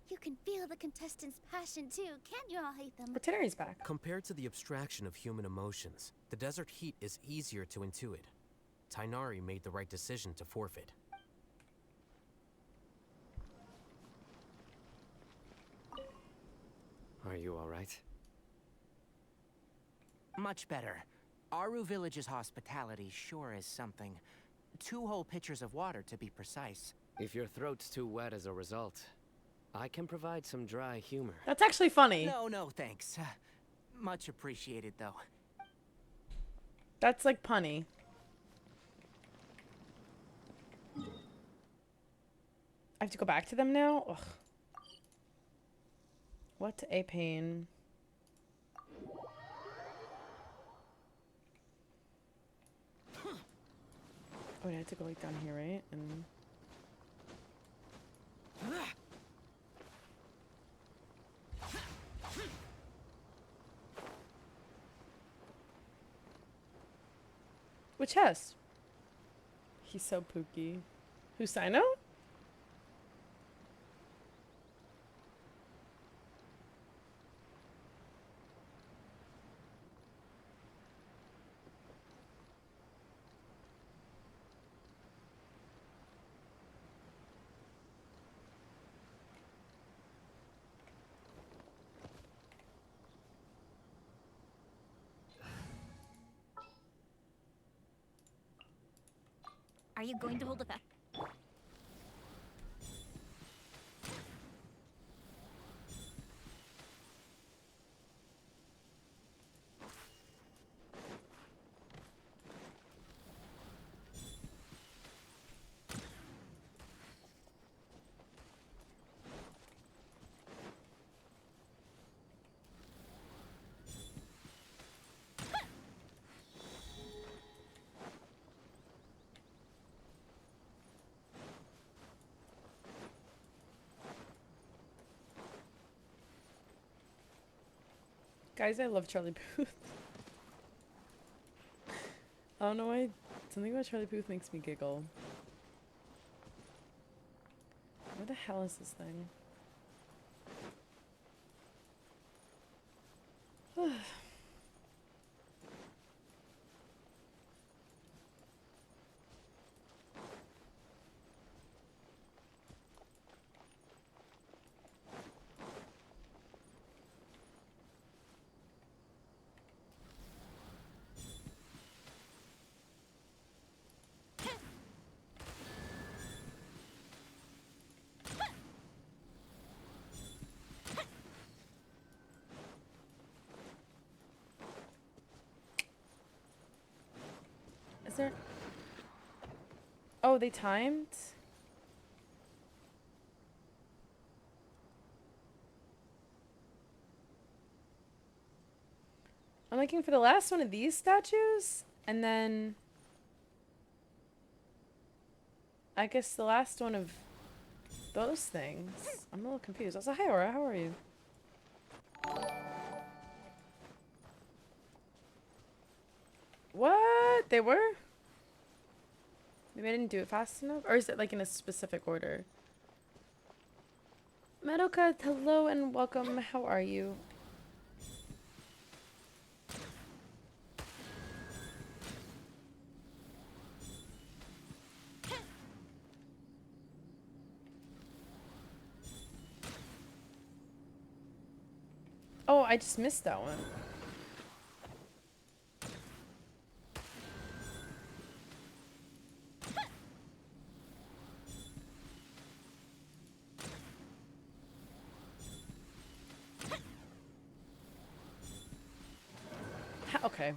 You can feel the contestants' passion too, can't you, Al-Haytham? But Teneri's back. Compared to the abstraction of human emotions, the desert heat is easier to intuit. Tainari made the right decision to forfeit. Are you all right? Much better. Aru Village's hospitality sure is something. 2 whole pitchers of water, to be precise. If your throat's too wet as a result, I can provide some dry humor. That's actually funny. No, thanks. Much appreciated, though. That's like punny. I have to go back to them now? Ugh. What a pain. Oh, I had to go like down here, right? And which chest? He's so pooky. Who's Sino? Are you going to hold a fest? Guys, I love Charlie Puth. I don't know why. Something about Charlie Puth makes me giggle. Where the hell is this thing? Is there... Oh, they timed? I'm looking for the last one of these statues, and then... I guess the last one of those things. I'm a little confused. Also, hi, Aura. How are you? What? They were? Maybe I didn't do it fast enough? Or is it like in a specific order? Madoka, hello and welcome. How are you? Oh, I just missed that one. Okay.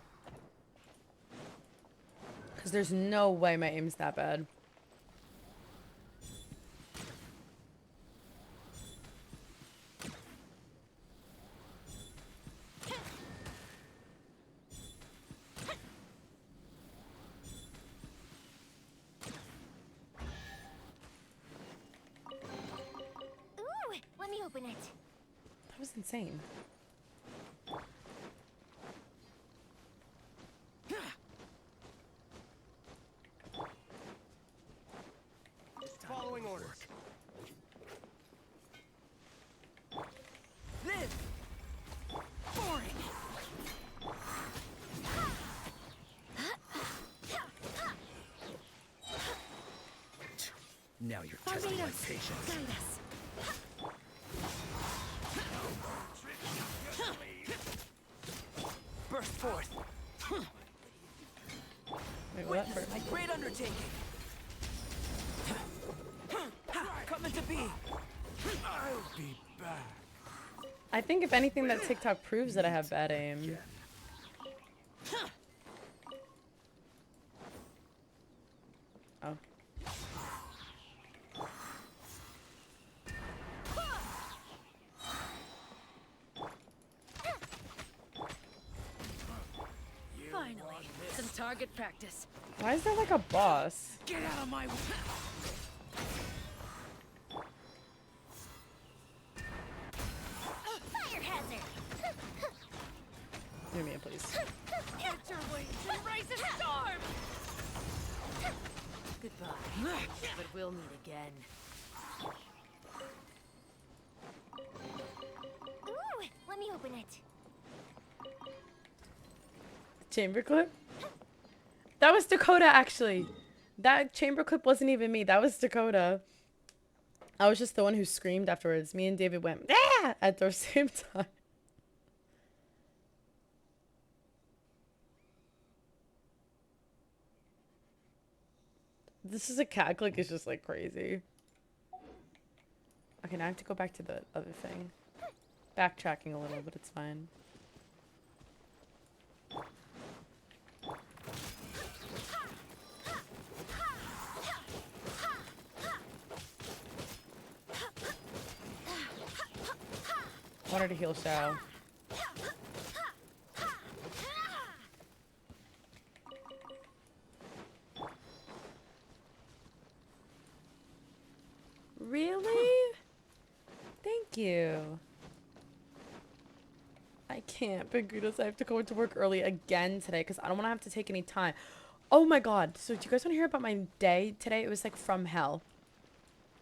Because there's no way my aim's that bad. Ooh, let me open it. That was insane. Following orders. Live! Boring! Now you're testing my patience. Guide us. Burst forth. Wait, what? Witness my great undertaking. Coming to be. I'll be back. I think if anything that TikTok proves that I have bad aim. Oh. Finally, some target practice. Why is there like a boss? Get out of my way. Fire hazard. Give me a please. Catch your wings and raise a storm! Goodbye, but we'll meet again. Ooh, let me open it. Chamber clip? That was Dakota, actually. That chamber clip wasn't even me. That was Dakota. I was just the one who screamed afterwards. Me and David went, ah! At the same time. This is a cat click. It's just like crazy. Okay, now I have to go back to the other thing. Backtracking a little, but it's fine. Want her to heal Shao. Really? Thank you. I can't, Pingudos. I have to go into work early again today because I don't want to have to take any time. Oh my god. So do you guys want to hear about my day today? It was like from hell.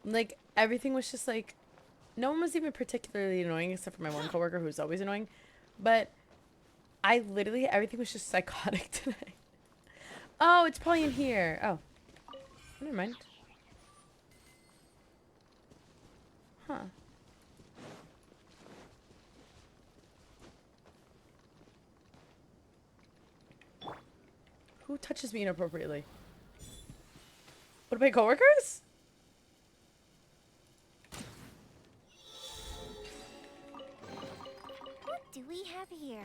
Like everything was just like, no one was even particularly annoying except for my one coworker who's always annoying. But I literally, everything was just psychotic today. Oh, it's probably in here. Oh, never mind. Huh. Who touches me inappropriately? What, my coworkers? What do we have here?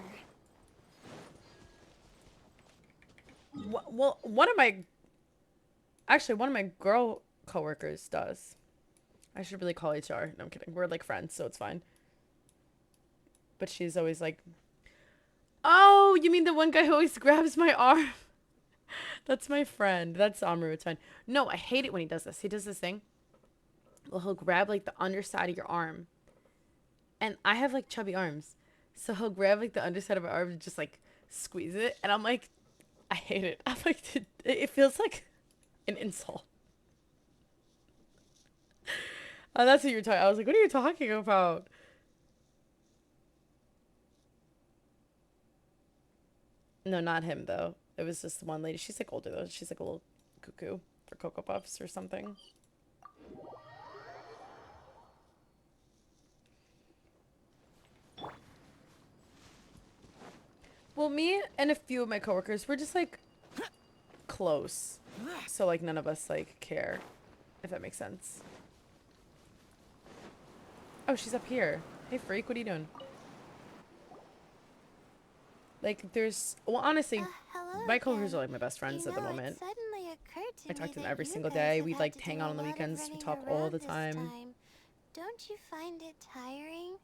Well, one of my girl coworkers does. I should really call HR. No, I'm kidding. We're like friends, so it's fine. But she's always like, oh, you mean the one guy who always grabs my arm? That's my friend. That's Amru. It's fine. No, I hate it when he does this. He does this thing. Well, he'll grab like the underside of your arm. And I have like chubby arms. So he'll grab like the underside of my arm and just like squeeze it. And I'm like, I hate it. I'm like, it feels like an insult. Oh, that's what you're talking. I was like, what are you talking about? No, not him though. It was just one lady. She's like older though. She's like a little cuckoo for Cocoa Puffs or something. Well, me and a few of my coworkers were just like close. So like none of us like care, if that makes sense. Oh, she's up here. Hey freak, what are you doing? Like, there's... Well, honestly, Hello my coworkers again. are, like, my best friends at the moment. It suddenly occurred to I me talk to them that every you single guys day. have We, had like, to hang do out a on the lot of weekends. We running talk all around the this time. Don't you find it tiring?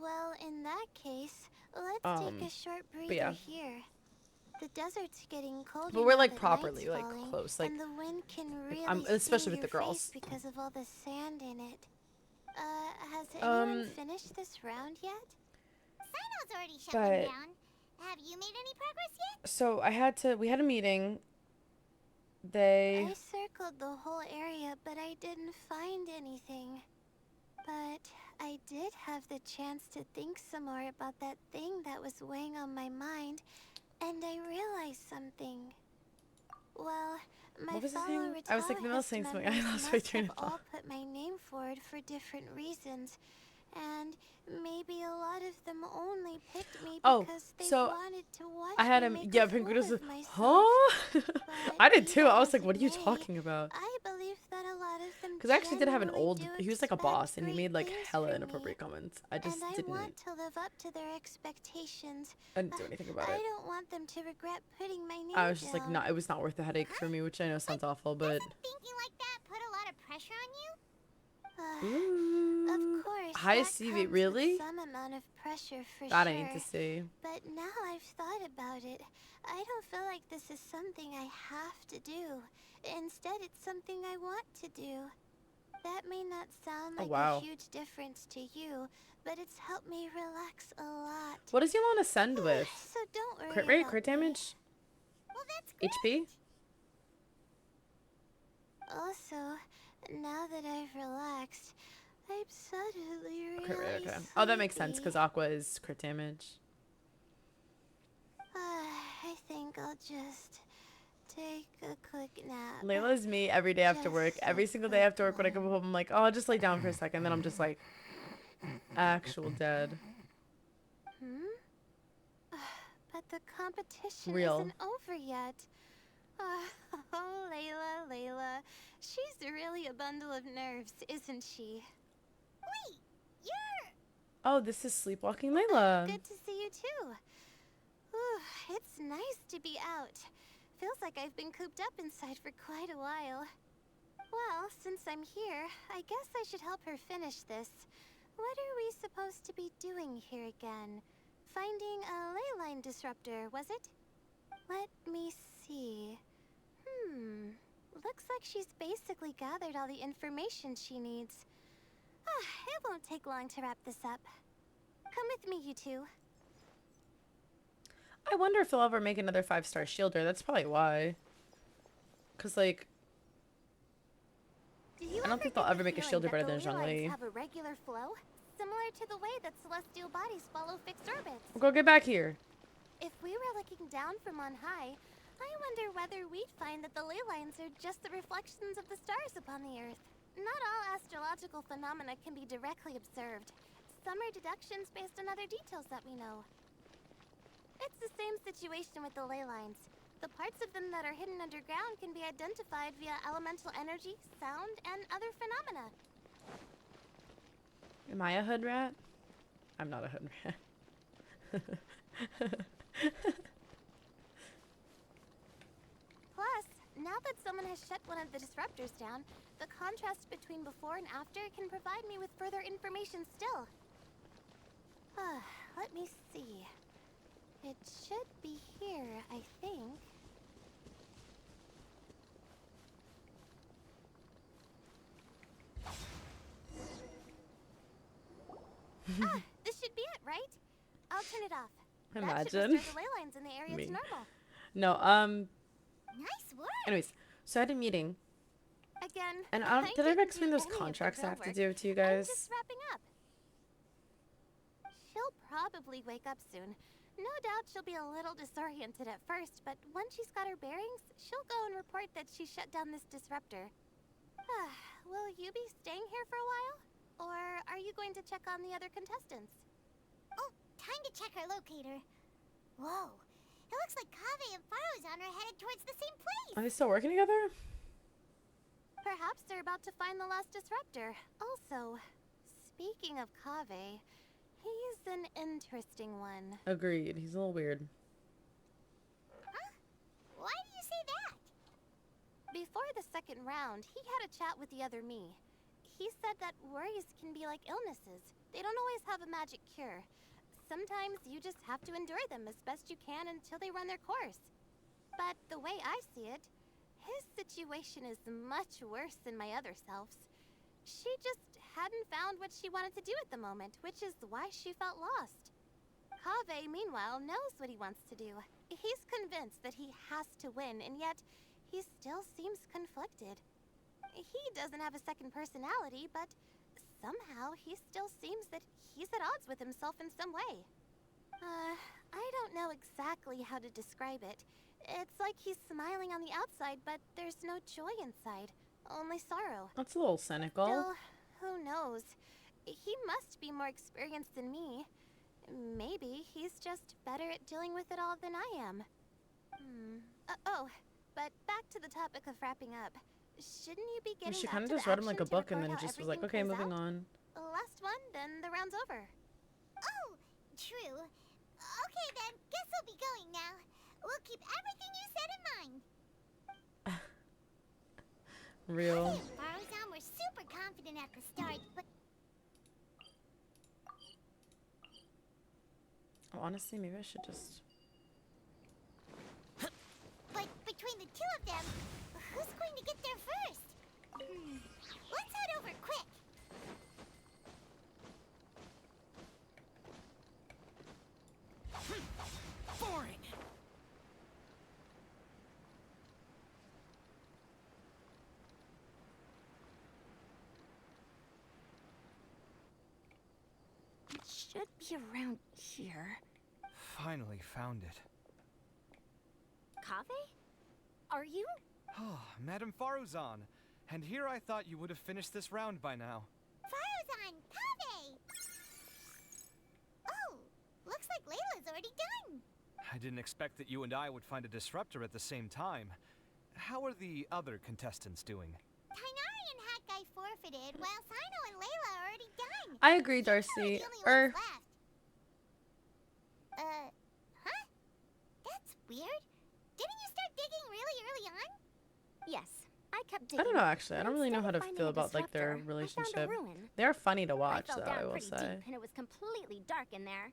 Well, in that case, let's take a short But breather yeah. here. The desert's getting colder But we're, now like, that properly, night's like, falling, close. Like, and the wind can like, really especially sting with the your girls. face because of all the sand in it. Has anyone finished this round yet? Sino's already shut but... one down. Have you made any progress yet? So, we had a meeting. They... I circled the whole area, but I didn't find anything. But I did have the chance to think some more about that thing that was weighing on my mind, and I realized something. Well, my fellow I was like, Noelle saying something. I lost my train of thought. all put my name forward for different reasons, and maybe a lot of them only picked me because they wanted to watch I had me him. make Yeah, a fool Pinguino's of like, myself. huh? I did too. I was like, what are you May, talking about? I believe that a lot of them Because I actually did have an genuinely old. do He was like a expect boss, and he great made like things hella from inappropriate me. comments. I just And I didn't. want to live up to their expectations. I didn't do anything about I it. don't want them to regret putting my name I was just like, down. not. It was not worth the headache for me, which I know sounds awful, but. Doesn't thinking like that put a lot of pressure on you? Ooh. Of course, Highest that CV, comes really? with some amount of pressure for That sure. I need to see. But now I've thought about it. I don't feel like this is something I have to do. Instead, it's something I want to do. That may not sound like a huge difference to you, but it's helped me relax a lot. What does Yolanda send with? So don't worry Crit rate, about crit me. damage, Well, that's HP. Also, now that I've relaxed, I'm suddenly really Crit rate, okay. Oh, that makes sense because Aqua is crit damage. I think I'll just take a quick nap. Layla is me every day after work. Every single day after work when I come home, I'm like, oh, I'll just lay down for a second. Then I'm just like, actual dead. But the competition Real. isn't over yet. Oh, Layla. She's really a bundle of nerves, isn't she? Wait, you're... Oh, this is Sleepwalking Layla. Good to see you too. It's nice to be out. Feels like I've been cooped up inside for quite a while. Well, since I'm here, I guess I should help her finish this. What are we supposed to be doing here again? Finding a ley line disruptor, was it? Let me see. Looks like she's basically gathered all the information she needs. It won't take long to wrap this up. Come with me, you two. I wonder if they'll ever make another 5-star shielder. That's probably why. Because, like, I don't think they'll ever make a shielder better than Zhongli. Have a regular flow, similar to the way that celestial bodies follow fixed orbits. We'll go get back here. If we were looking down from on high, I wonder whether we'd find that the ley lines are just the reflections of the stars upon the Earth. Not all astrological phenomena can be directly observed. Some are deductions based on other details that we know. It's the same situation with the ley lines. The parts of them that are hidden underground can be identified via elemental energy, sound, and other phenomena. Am I a hood rat? I'm not a hood rat. Plus, now that someone has shut one of the disruptors down, the contrast between before and after can provide me with further information still. Let me see. It should be here, I think. This should be it, right? I'll turn it off. Imagine. That should restore the ley lines in the area to normal. No, Nice work. anyways, so I had a meeting. Again, And did I ever explain those contracts I have to do to you I'm guys? just wrapping up. She'll probably wake up soon. No doubt she'll be a little disoriented at first, but once she's got her bearings, she'll go and report that she shut down this disruptor. Will you be staying here for a while? Or are you going to check on the other contestants? Oh, time to check our locator. Whoa, it looks like Kaveh and Faruzan are headed towards the same place. Are they still working together? Perhaps they're about to find the last disruptor. Also, speaking of Kaveh, he He's an interesting one. Agreed. He's a little weird. Huh? Why do you say that? Before the second round, he had a chat with the other me. He said that worries can be like illnesses. They don't always have a magic cure. Sometimes you just have to endure them as best you can until they run their course. But the way I see it, his situation is much worse than my other self's. She just hadn't found what she wanted to do at the moment, which is why she felt lost. Kaveh, meanwhile, knows what he wants to do. He's convinced that he has to win, and yet he still seems conflicted. He doesn't have a second personality, but somehow he still seems that he's at odds with himself in some way. I don't know exactly how to describe it. It's like he's smiling on the outside, but there's no joy inside. Only sorrow. That's a little cynical. Still, who knows? He must be more experienced than me. Maybe he's just better at dealing with it all than I am. Oh, but back to the topic of wrapping up. Shouldn't you be getting She back kind of to the just read him like a action to book and record then how just was like, everything okay, plays moving out? on. Last one, then the round's over. Oh, true. Okay then, guess we'll be going now. We'll keep everything you said in mind. Real. Kaveh and Farazan were super confident at the start, but Oh, honestly, maybe I should just... between the two of them, who's going to get there first? Let's head over quick. Boring! It should be around here. Finally found it. Kaveh? Are you? Oh, Madame Faruzan. And here I thought you would have finished this round by now. Farazan, Kaveh! Oh, looks like Layla's already done. I didn't expect that you and I would find a disruptor at the same time. How are the other contestants doing? Tainari and Hat Guy forfeited, while Sino and Layla are already done. I agree, They're Darcy. the only ones left. Huh? That's weird. Didn't you start digging really early on? Yes. I kept digging. I don't know, actually. I don't really know how Instead to of feel finding a about, like, their disruptor, I relationship. found a ruin. They are funny to watch, I fell though, down I will pretty say. deep, and it was completely dark in there.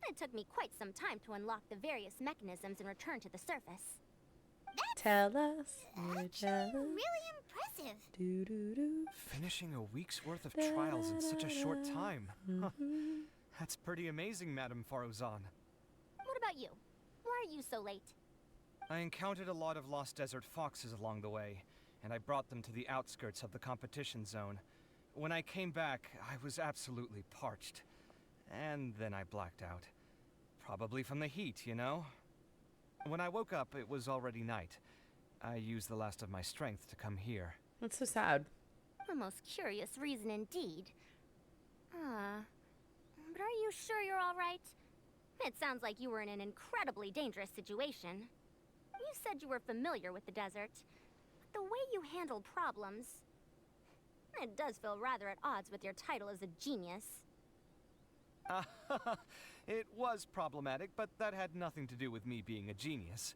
It took me quite some time to unlock the various mechanisms and return to the surface. Tell us. Actually, really impressive. Do, do, do. Finishing a week's worth of trials in such a short time. Huh. That's pretty amazing, Madame Faruzan. What about you? Why are you so late? I encountered a lot of lost desert foxes along the way, and I brought them to the outskirts of the competition zone. When I came back, I was absolutely parched. And then I blacked out. Probably from the heat, you know? When I woke up, it was already night. I used the last of my strength to come here. That's so sad. A most curious reason indeed. But are you sure you're all right? It sounds like you were in an incredibly dangerous situation. You said you were familiar with the desert. But the way you handled problems... It does feel rather at odds with your title as a genius. It was problematic, but that had nothing to do with me being a genius.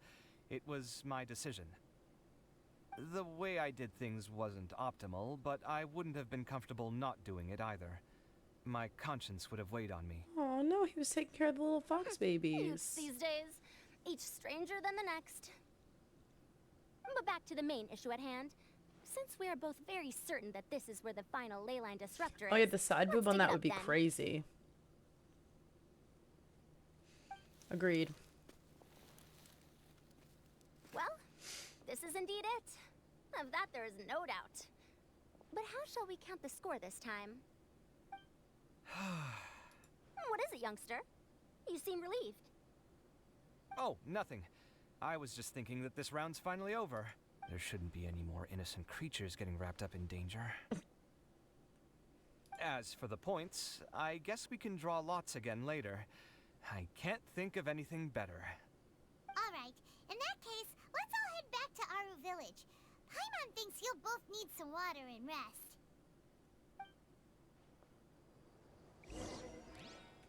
It was my decision. The way I did things wasn't optimal, but I wouldn't have been comfortable not doing it either. My conscience would have weighed on me. Oh no, he was taking care of the little fox Youths babies. these days, each stranger than the next. But back to the main issue at hand. Since we are both very certain that this is where the final leyline disruptor Oh yeah, is, the side let's boob on dig it that up would be then. crazy. Agreed. Well, this is indeed it. Of that there is no doubt. But how shall we count the score this time? What is it, youngster? You seem relieved. Oh, nothing. I was just thinking that this round's finally over. There shouldn't be any more innocent creatures getting wrapped up in danger. As for the points, I guess we can draw lots again later. I can't think of anything better. Alright, in that case, let's all head back to Aru Village. Paimon thinks you'll both need some water and rest.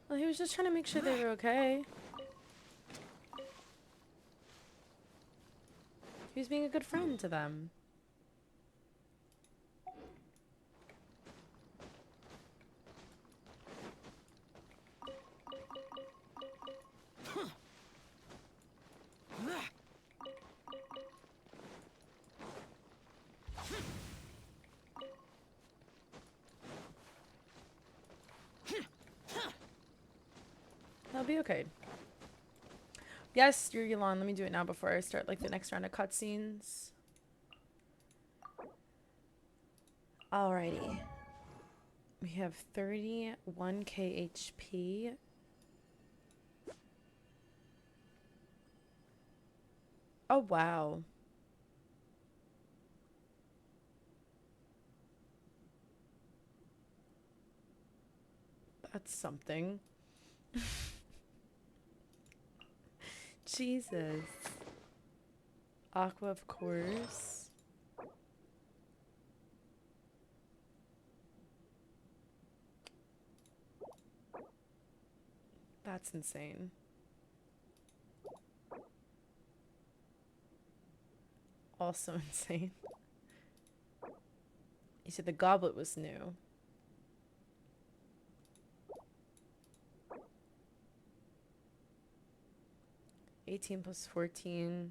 Well, he was just trying to make sure they were okay. He was being a good friend to them. That'll be okay. Yes, you're Yulon. Let me do it now before I start like the next round of cutscenes. Alrighty. We have 31k HP. Oh, wow. That's something. Jesus. Aqua, of course. That's insane. Also insane. You said the goblet was new. +18 +14.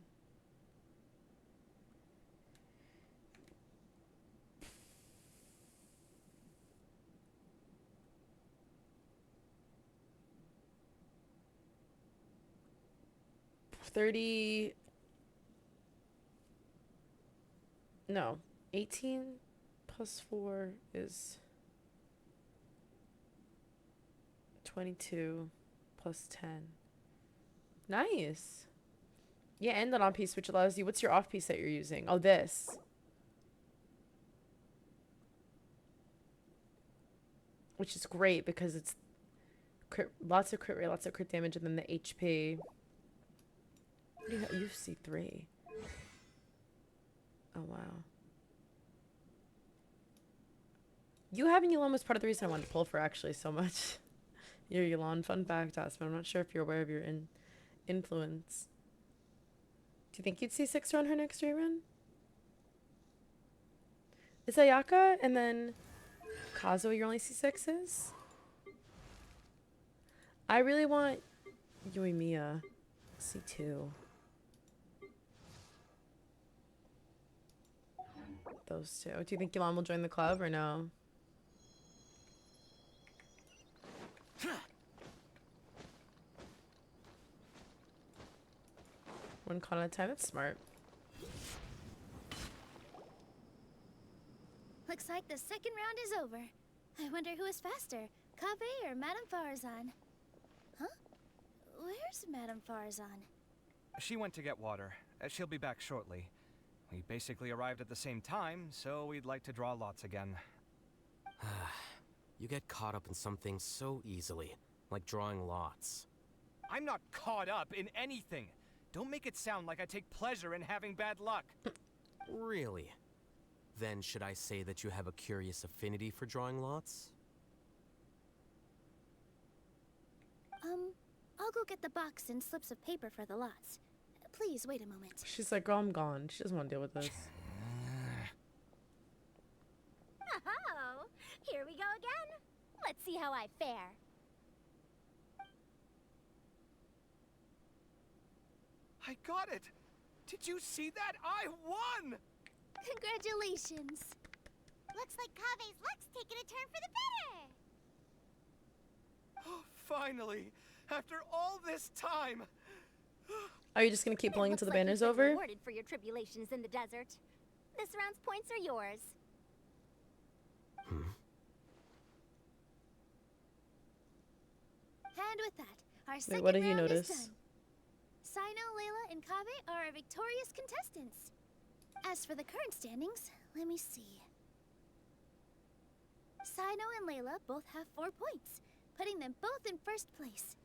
No, 18 +4 is 22 +10. Nice. Yeah, and the on-piece, which allows you... What's your off-piece that you're using? Oh, this. Which is great because it's lots of crit rate, lots of crit damage, and then the HP. What do you have? You see 3. Oh, wow. You having Yulon was part of the reason I wanted to pull for actually so much. Your Yulon, fun fact, Aspen. I'm not sure if you're aware of your influence. Do you think you'd see 6 around her next rerun? Is Ayaka and then Kazuo your only C6s? I really want Yoimiya C2. Those two. Do you think Yulon will join the club or no? One con at a time. That's smart. Looks like the second round is over. I wonder who is faster, Kaveh or Madame Farazan? Huh? Where's Madame Farazan? She went to get water. She'll be back shortly. We basically arrived at the same time, so we'd like to draw lots again. You get caught up in some things so easily, like drawing lots. I'm not caught up in anything. Don't make it sound like I take pleasure in having bad luck. Really? Then should I say that you have a curious affinity for drawing lots? I'll go get the box and slips of paper for the lots. Please wait a moment. She's like, girl, I'm gone. She doesn't want to deal with this. Oh, here we go again. Let's see how I fare. I got it! Did you see that? I won! Congratulations. Looks like Kaveh's luck's taking a turn for the better. Oh, finally! After all this time! Are you just gonna keep pulling It until the looks like banner's you've been over? rewarded for your tribulations in the desert. This round's points are yours. And with that, our Wait, second what did you round notice? is done. Sino, Layla, and Kaveh are our victorious contestants. As for the current standings, let me see. Sino and Layla both have 4 points, putting them both in first place.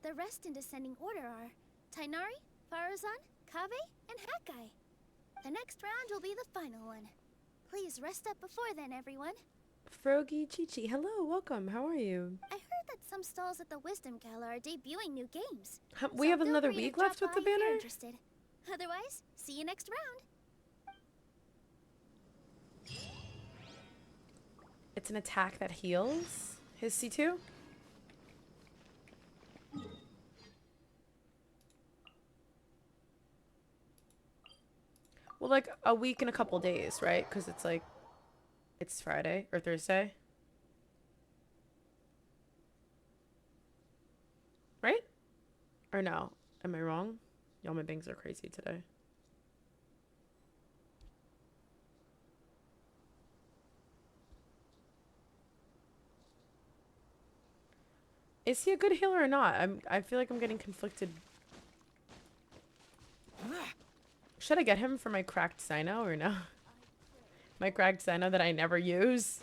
The rest in descending order are Tainari, Farazan, Kaveh, and Hakai. The next round will be the final one. Please rest up before then, everyone. Frogy Chichi, hello, welcome. How are you? I heard that Some stalls at the Wisdom Gala are debuting new games. We So have feel another free to week drop left with by the if you're banner? interested. Otherwise, see you next round. It's an attack that heals his C2? Well, like a week and a couple days, right? Because it's like, it's Friday or Thursday. Right? Or no? Am I wrong? Y'all, my bangs are crazy today. Is he a good healer or not? I feel like I'm getting conflicted. Should I get him for my cracked Sino or no? My cracked Sino that I never use.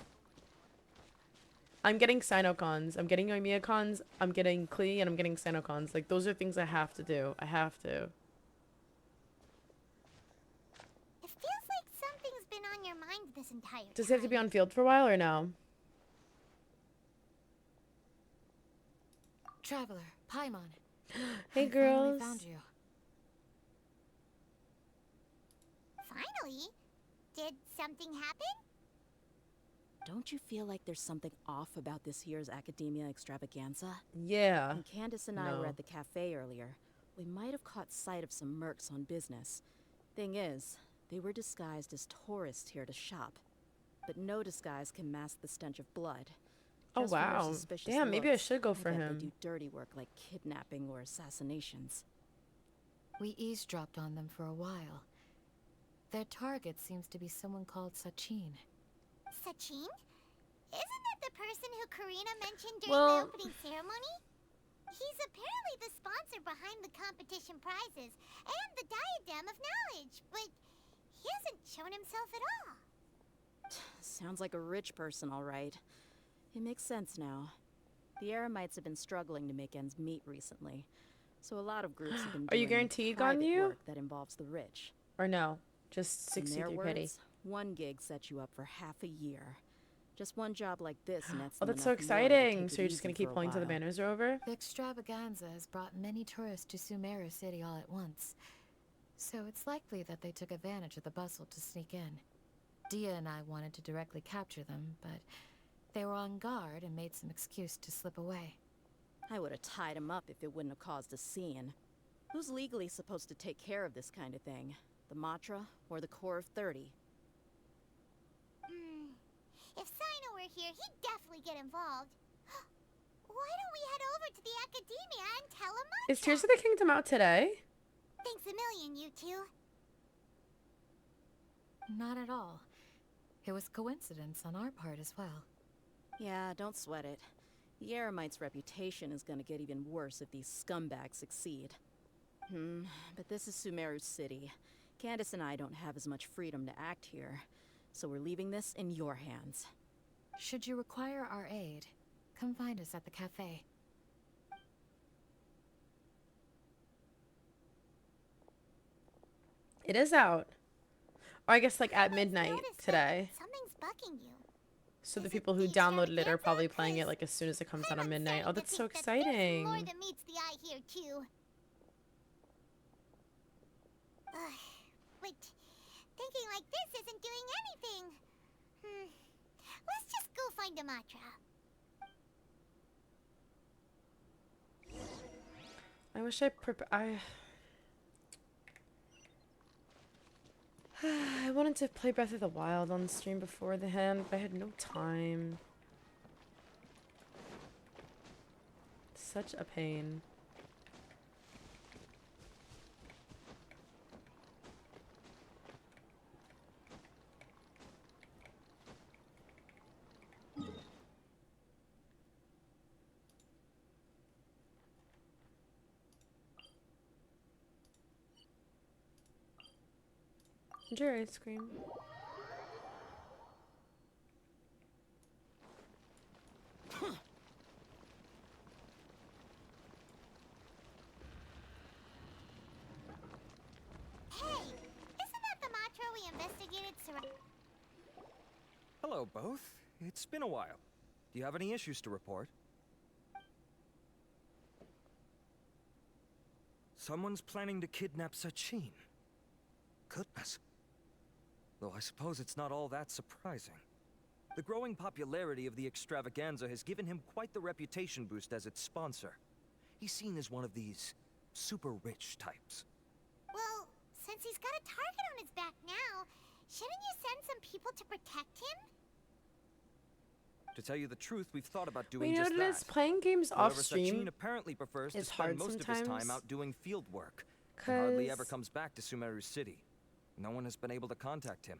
I'm getting Sinocons. I'm getting Yoimiacons. I'm getting Klee and I'm getting Sinocons. Like, those are things I have to do. I have to. It feels like something's been on your mind this entire time. Does he have to be on field for a while or no? Traveler, Paimon. Hey, I girls. finally found you. Finally? Did something happen? Don't you feel like there's something off about this year's Academia Extravaganza? Yeah. When Candace and I were at the cafe earlier, we might have caught sight of some mercs on business. Thing is, they were disguised as tourists here to shop. But no disguise can mask the stench of blood. Oh, Just from their wow. suspicious Damn, maybe I looks, should go for bet him. They do dirty work like kidnapping or assassinations. We eavesdropped on them for a while. Their target seems to be someone called Sachin. Sachin? Isn't that the person who Karina mentioned during Well- the opening ceremony? He's apparently the sponsor behind the competition prizes and the Diadem of Knowledge, but he hasn't shown himself at all. Sounds like a rich person, all right. It makes sense now. The Eremites have been struggling to make ends meet recently, so a lot of groups have been Are you doing guaranteed private on you? work that involves the rich. Or no? Just In their 63 pity. words, one gig sets you up for half a year. Just one job like this nets Oh, them that's so enough more to exciting. take So it you're just easy gonna keep for a pulling till the while. banners are over? The extravaganza has brought many tourists to Sumeru City all at once. So it's likely that they took advantage of the bustle to sneak in. Dia and I wanted to directly capture them, but they were on guard and made some excuse to slip away. I would have tied him up if it wouldn't have caused a scene. Who's legally supposed to take care of this kind of thing? The Matra or the Core of 30? If Sino were here, he'd definitely get involved. Why don't we head over to the Academia and tell him? Is Tears of the Kingdom out today? Thanks a million, you two. Not at all. It was coincidence on our part as well. Yeah, don't sweat it. The Eremites' reputation is gonna get even worse if these scumbags succeed. But this is Sumeru City. Candace and I don't have as much freedom to act here, so we're leaving this in your hands. Should you require our aid, come find us at the cafe. It is out. Or I guess like at midnight Noticed that today. Something's bugging you. So the Is it people who the downloaded it are extravaganza? probably playing it 'Cause like as soon as it comes out on I'm midnight. Oh, starting to that's so think that there's exciting. more than meets the eye here too. But thinking like this isn't doing anything. Let's just go find a Matra. I wish I wanted to play Breath of the Wild on stream before the hand, but I had no time. Such a pain. Enjoy ice cream. Hey, isn't that the Matra we investigated Hello, both. It's been a while. Do you have any issues to report? Someone's planning to kidnap Sachin. Goodness. Though I suppose it's not all that surprising. The growing popularity of the extravaganza has given him quite the reputation boost as its sponsor. He's seen as one of these super rich types. Well, since he's got a target on his back now, shouldn't you send some people to protect him? To tell you the truth, we've thought about doing you know just what it that. is? Playing games off However, stream Sachin apparently prefers to is spend hard most of his sometimes. time out doing field work, and hardly ever comes back to Sumeru City. No one has been able to contact him.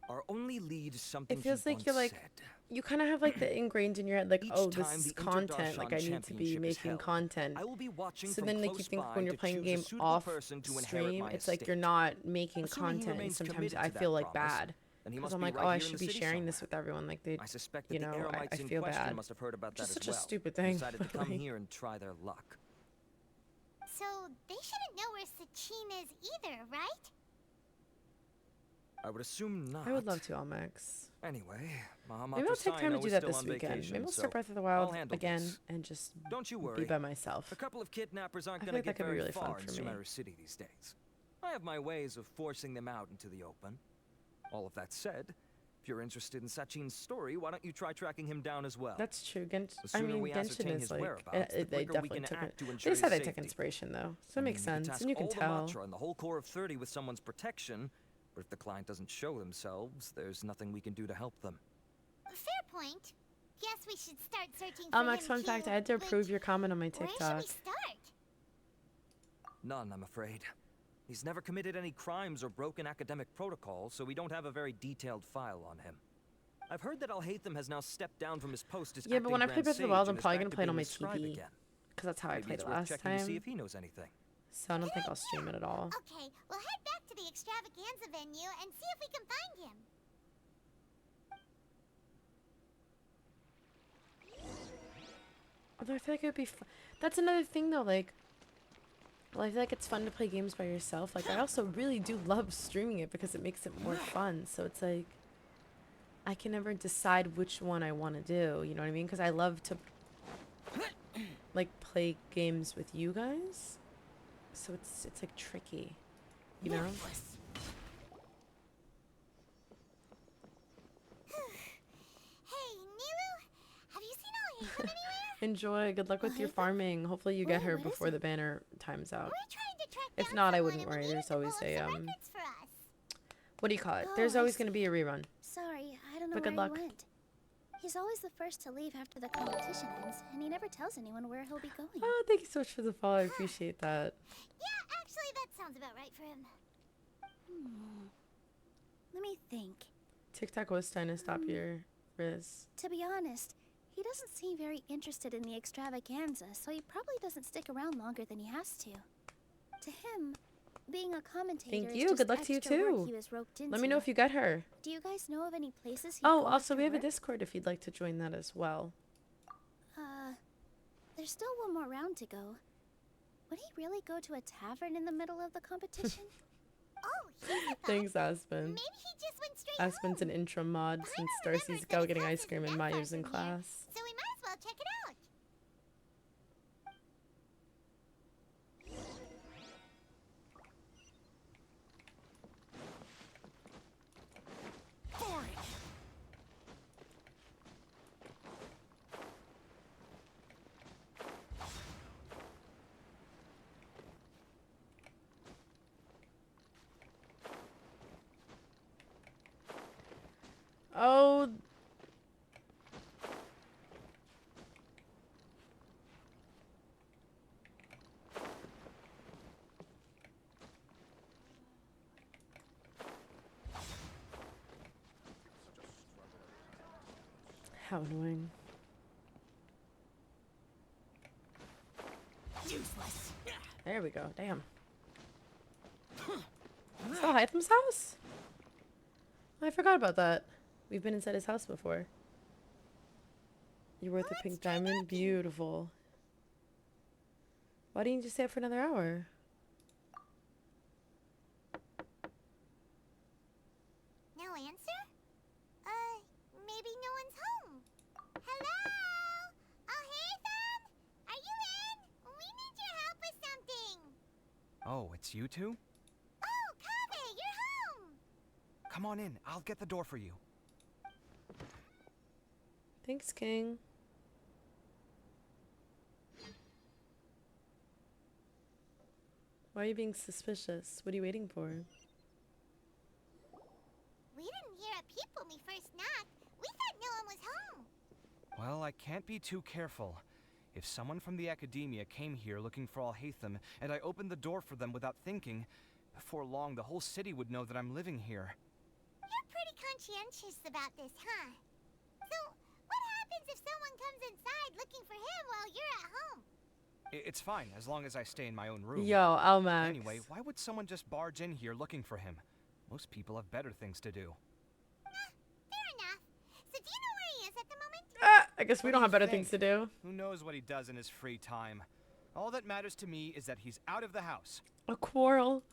Our only lead is something It feels he like you're once like, said. you kind of have like the ingrained in your head, like, Each oh, this time is the content, like I Inter-Darshan need to be Championship is making held, content. I will be watching So from then like you close think by when you're to playing a choose a game suitable off person to inherit stream, my it's like estate. you're not making Assuming he content, and remains sometimes committed I to feel that like promise, bad. then he Because must I'm be like, right oh, I here in should the be city sharing this somewhere. with everyone. Like they, I suspect that you the know, I Eremites in feel question bad. must have heard about Just that such as well. a stupid and thing. decided to but, come like, here and try their luck. So they shouldn't know where Sachin is either, right? I would assume not. I would love to, Almex. Anyway, Maybe I'll take time to do that this weekend. Vacation, Maybe I'll so start Breath of the I'll Wild handle again this. and just Don't you be worry. by myself. A couple of kidnappers aren't I feel going like to that get could be very really fun far in for me. Sumeru City these days. I have my ways of forcing them out into the open. All of that said, if you're interested in Sachin's story, why don't you try tracking him down as well? That's true. The I sooner mean, we Genshin ascertain is his like, whereabouts, the they quicker we definitely can took it. act to ensure They his said I took safety. inspiration though, so I it mean, makes you could sense, task and you can all the tell. mantra and the whole core of 30 with someone's protection, but if the client doesn't show themselves, there's nothing we can do to help them. Fair point. Guess we should start searching for him Max, fun fact, too, I had to but approve your comment on my where TikTok. should we start? None, I'm afraid. He's never committed any crimes or broken academic protocol, so we don't have a very detailed file on him. I've heard that Alhaitham has now stepped down from his post as Yeah, but when I play acting Breath of the Grand Wild, Sage I'm and is probably back gonna to play it on being my a scribe TV. again. Because that's how I Maybe played it's it worth last checking to see time. if he knows anything. So I don't think I'll stream it at all. Okay, we'll head back to the extravaganza venue and see if we can find him. Although I feel like it would be fun. That's another thing though, like, well, I feel like it's fun to play games by yourself. Like, I also really do love streaming it because it makes it more fun. So it's like, I can never decide which one I want to do. You know what I mean? Because I love to, like, play games with you guys. So it's like tricky, you know? Hey, Nilu, have you seen Alhaitham anywhere? Enjoy. Good luck with your farming. Hopefully you get her before the banner times out. We're trying to track If down not, I someone wouldn't and we worry. needed There's to always pull up a some records for us. what do you call it? Oh, There's I always see. going to be a rerun. Sorry, I don't know But where good luck. he went. He's always the first to leave after the competition ends, and he never tells anyone where he'll be going. Oh, thank you so much for the follow. I appreciate that. Yeah, actually, that sounds about right for him. Let me think. TikTok was trying to stop your Riz. To be honest, he doesn't seem very interested in the extravaganza, so he probably doesn't stick around longer than he has to. To him, being a commentator Thank is you. just Good luck to you extra work too. he was roped Let me know into. if you get her. Do you guys know of any places he'd Oh, go also after we have a work? Discord if you'd like to join that as well. There's still one more round to go. Would he really go to a tavern in the middle of the competition? Oh, here's a thought. Thanks, Aspen. Maybe he just went straight Aspen's home. an intro mod since remembered Darcy's that go his getting house ice isn't cream and that far Maya's in from here, class. So we might as well check it out. Oh. How annoying. Useless. There we go. Damn. Is that Hytham's house? I forgot about that. We've been inside his house before. You're worth a pink diamond? Beautiful. Why didn't you stay up for another hour? No answer? Maybe no one's home. Hello? Alhaitham? Are you in? We need your help with something. Oh, it's you two? Oh, Kaveh, you're home! Come on in. I'll get the door for you. Thanks, King. Why are you being suspicious? What are you waiting for? We didn't hear a peep when we first knocked. We thought no one was home. Well, I can't be too careful. If someone from the academia came here looking for Alhaitham, and I opened the door for them without thinking, before long the whole city would know that I'm living here. You're pretty conscientious about this, huh? So, what happens if someone comes inside looking for him while you're at home? It's fine, as long as I stay in my own room. Yo, Almax. Anyway, why would someone just barge in here looking for him? Most people have better things to do. Fair enough. So do you know where he is at the moment? I guess we don't have better things to do. Who knows what he does in his free time? All that matters to me is that he's out of the house. A quarrel?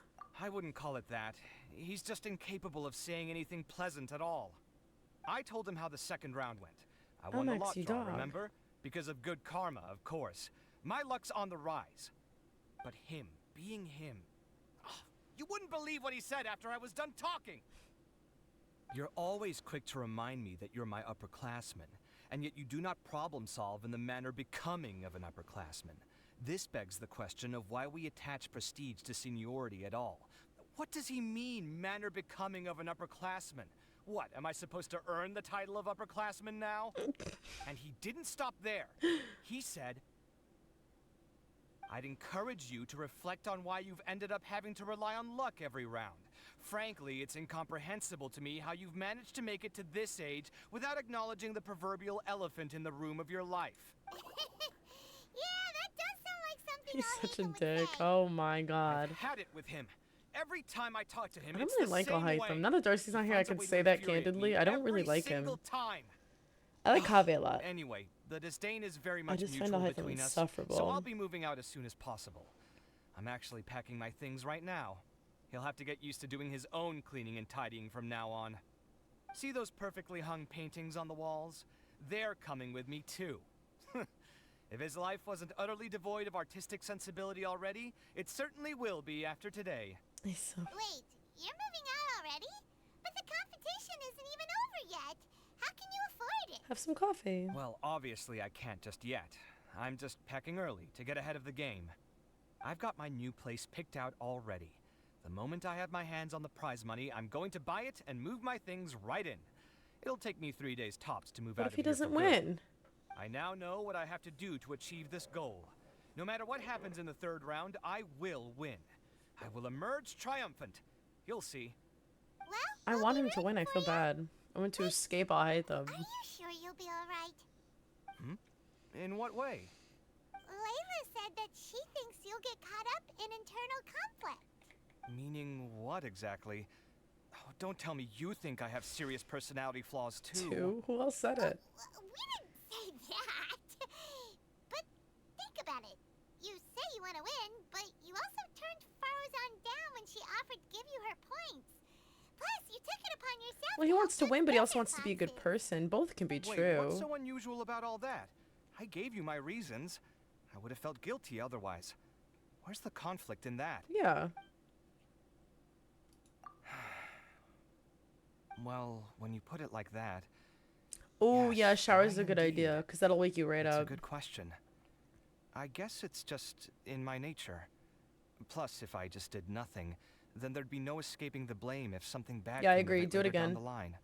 I wouldn't call it that. He's just incapable of saying anything pleasant at all. I told him how the second round went. I won the lot draw, remember? Because of good karma, of course. My luck's on the rise. But him, being him... Oh, you wouldn't believe what he said after I was done talking! You're always quick to remind me that you're my upperclassman, and yet you do not problem solve in the manner becoming of an upperclassman. This begs the question of why we attach prestige to seniority at all. What does he mean, manner becoming of an upperclassman? What, am I supposed to earn the title of upperclassman now? And he didn't stop there. He said, I'd encourage you to reflect on why you've ended up having to rely on luck every round. Frankly, it's incomprehensible to me how you've managed to make it to this age without acknowledging the proverbial elephant in the room of your life. Yeah, that does sound like something He's such a Alhaitham would dick. say. Oh my god. I've had it with him. Every time I talk to him, I don't it's really the like same way. Alhaitham. Now that Darcy's not He here, I finds a can way to say that infuriate candidly. me I don't really every like him. single time. I like Kaveh a lot. Anyway, the disdain is very I much just find mutual Alhaitham between us, insufferable. so I'll be moving out as soon as possible. I'm actually packing my things right now. He'll have to get used to doing his own cleaning and tidying from now on. See those perfectly hung paintings on the walls? They're coming with me too. If his life wasn't utterly devoid of artistic sensibility already, it certainly will be after today. He's so... Wait, you're moving out already? But the competition isn't even over yet. How can you afford it? Have some coffee. Well, obviously I can't just yet. I'm just packing early to get ahead of the game. I've got my new place picked out already. The moment I have my hands on the prize money, I'm going to buy it and move my things right in. It'll take me 3 days tops to move What out if of he here doesn't for good. win? I now know what I have to do to achieve this goal. No matter what happens in the third round, I will win. I will emerge triumphant. You'll see. Well, I want him to win. I feel bad. I want to escape Alhaitham. are you sure you'll be alright? In what way? Layla said that she thinks you'll get caught up in internal conflict. Meaning what exactly? Oh, don't tell me you think I have serious personality flaws too. Two? Who else said it? We didn't say that. But think about it. You say you want to win, but you also turned Faruzan down when she offered to give you her points. Plus, you took it upon yourself. Well, he wants to help win, with but he also business wants to be a good classes. person. Both can be Wait, true. what's so unusual about all that? I gave you my reasons. I would have felt guilty otherwise. Where's the conflict in that? Yeah. Well, when you put it like that... Oh, yes, yeah, shower's why a good indeed? idea, because that'll wake you right It's up. a good question. I guess it's just in my nature. Plus, if I just did nothing, then there'd be no escaping the blame if something bad Yeah, I came of agree. Do it later down again. the line.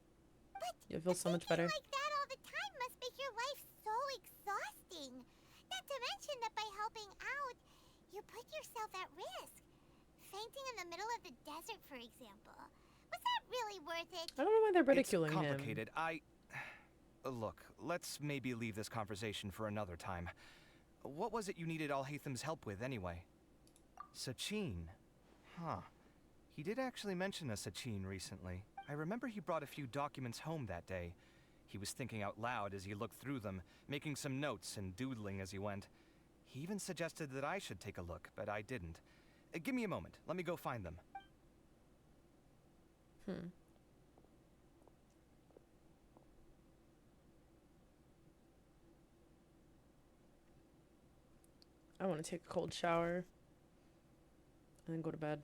You'll feel so much better. Like that all the time must make your life so exhausting. Not to mention that by helping out, you put yourself at risk. Fainting in the middle of the desert, for example. Was that really worth it? I don't know why they're ridiculing It's him. complicated. Look, let's maybe leave this conversation for another time. What was it you needed Alhaitham's help with, anyway? Sachin. Huh. He did actually mention a Sachin recently. I remember he brought a few documents home that day. He was thinking out loud as he looked through them, making some notes and doodling as he went. He even suggested that I should take a look, but I didn't. Give me a moment. Let me go find them. I want to take a cold shower. and then go to bed.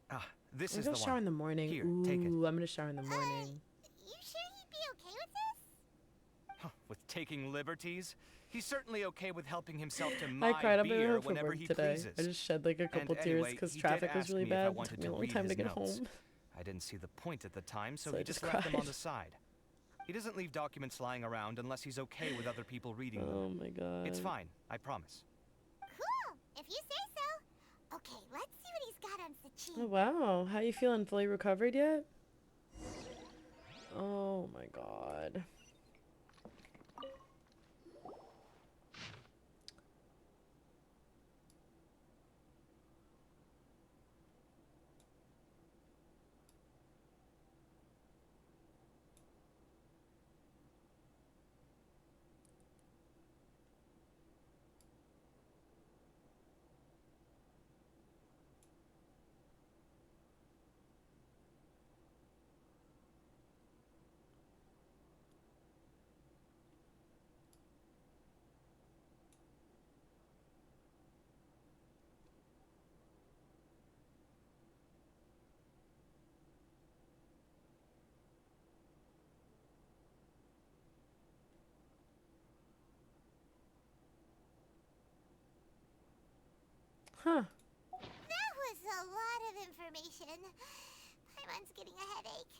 Ah, this I'm is gonna the shower one. in the morning. Here, Ooh, take it. I'm gonna shower in the morning. You sure he'd be okay with this? Huh, with taking liberties? He's certainly okay with helping himself to I my cried on my way beer home from whenever work he today. pleases. I just shed like a couple And tears anyway, because he traffic did was ask really me if I bad. It wanted took me to a long read time to his get notes. home. I didn't see the point at the time, so So I he just just left them on cried. the side. He doesn't leave documents lying around unless he's okay with other people reading them. Oh my god. It's fine, I promise. Cool, if you say so. Okay, let's see what he's got on Sachin. Oh wow. How you feeling? Fully recovered yet? Oh my god. Huh. That was a lot of information. Paimon's getting a headache.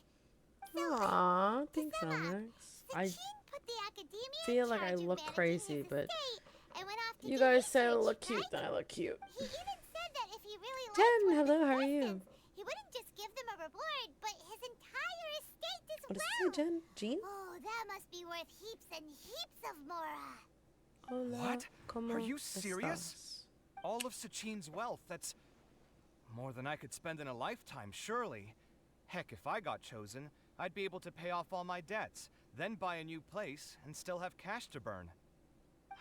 So, Aww, to thanks, sum up, Alex. I Sachin put the academia feel in like I charge of look managing crazy, his but estate and went off to you do guys say I research, look cute, right? then I look cute. He even said that if he really liked Jen, one of hello, his how are you? contestants, he wouldn't just give them a reward, but his entire estate as What does well. it say, Jen? Jean? Oh, that must be worth heaps and heaps of mora. Hola, What? ¿cómo Are you serious? estás? All of Sachin's wealth, that's more than I could spend in a lifetime, surely. Heck, if I got chosen, I'd be able to pay off all my debts, then buy a new place, and still have cash to burn.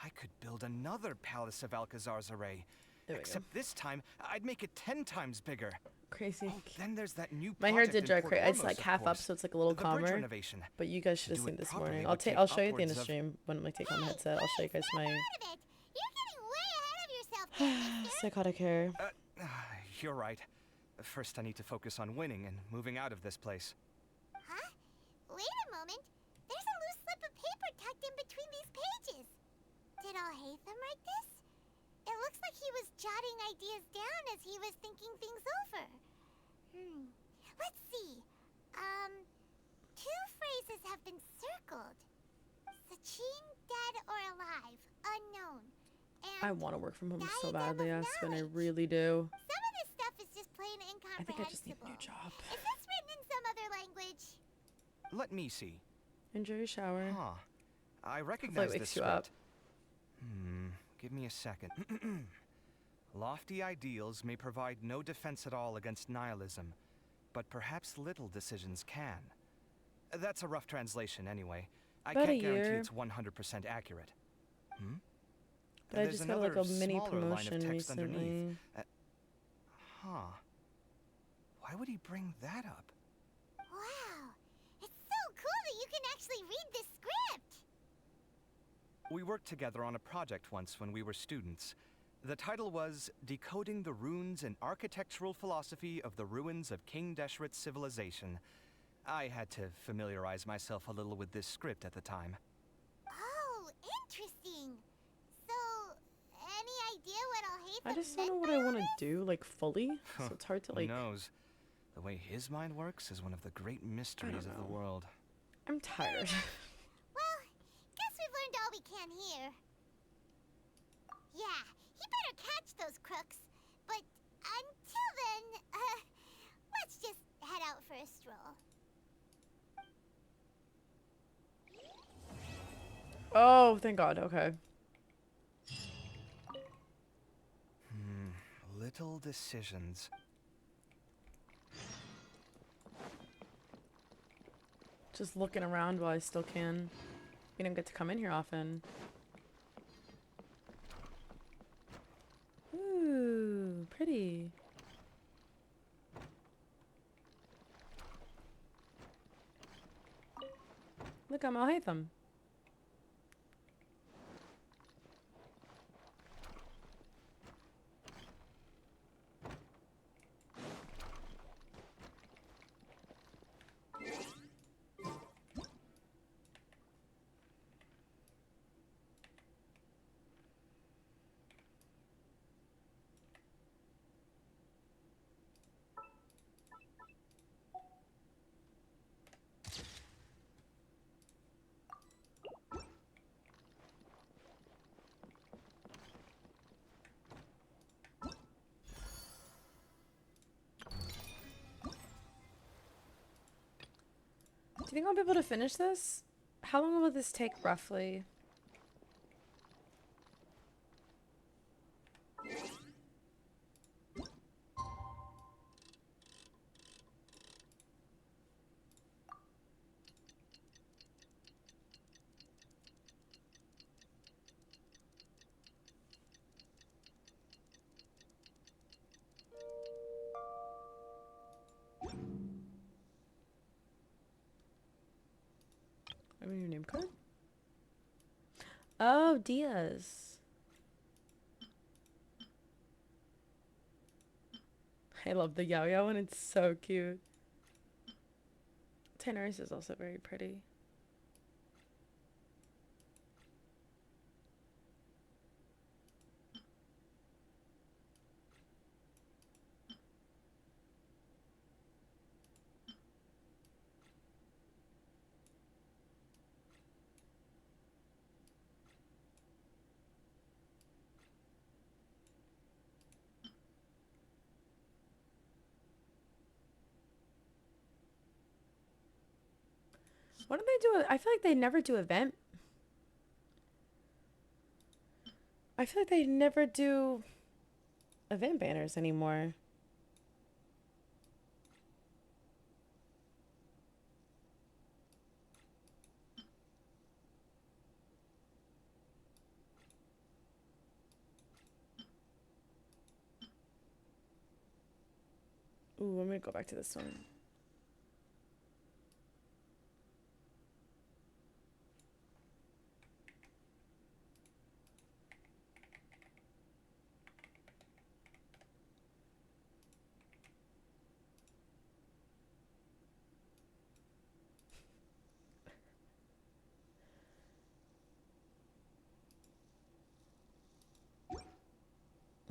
I could build another Palace of Alcazar's array. There we Except this time, I'd make it 10 times bigger. Crazy. Oh, then there's that new My hair project did in dry Port crazy. It's Ormos, like of half up, course. so it's like a little The bridge calmer. renovation. But you guys should To have do seen it this properly morning. would take I'll show you at the end of upwards of- stream when I take on the headset. I'll show you guys my Out of it. You're getting way ahead of yourself there, mister. psychotic hair. You're right. First, I need to focus on winning and moving out of this place. Huh? Wait a moment. There's a loose slip of paper tucked in between these pages. Did Alhaitham write this? It looks like he was jotting ideas down as he was thinking things over. Let's see. Two phrases have been circled. Sachin dead or alive, unknown. And I want to work from home so diadem badly, of Aspen. I knowledge. really do. Some of this stuff is just plain I think I just need incomprehensible. a new job. Is this written in some other language? Let me see. Enjoy your shower. Huh. I recognize wakes this you up. script. Give me a second. Lofty ideals may provide no defense at all against nihilism, but perhaps little decisions can. That's a rough translation anyway. I About can't a guarantee year. it's 100% accurate. But I There's just got like another a mini smaller line of promotion text recently. underneath. Huh. Why would he bring that up? Wow. It's so cool that you can actually read this script. We worked together on a project once when we were students. The title was Decoding the Runes and Architectural Philosophy of the Ruins of King Deshret's Civilization. I had to familiarize myself a little with this script at the time. Oh, interesting. So, any idea what Alhaitham I just don't know meant what by I all want to this? do, like, fully. So it's hard to, like... Who knows? The way his mind works is one of the great mysteries of the know. world. I'm tired. Well, guess we've learned all we can here. Yeah, he better catch those crooks. But until then, let's just head out for a stroll. Oh, thank God. Okay. Little decisions. Just looking around while I still can. We don't get to come in here often. Ooh, pretty. Look, I'm Alhaitham. you think I'll be able to finish this? How long will this take roughly? I mean, your name card? Oh, Diaz. I love the Yao Yao one. It's so cute. Tanaris is also very pretty. What do they do? I feel like they never do event. I feel like they never do event banners anymore. Ooh, I'm gonna go back to this one.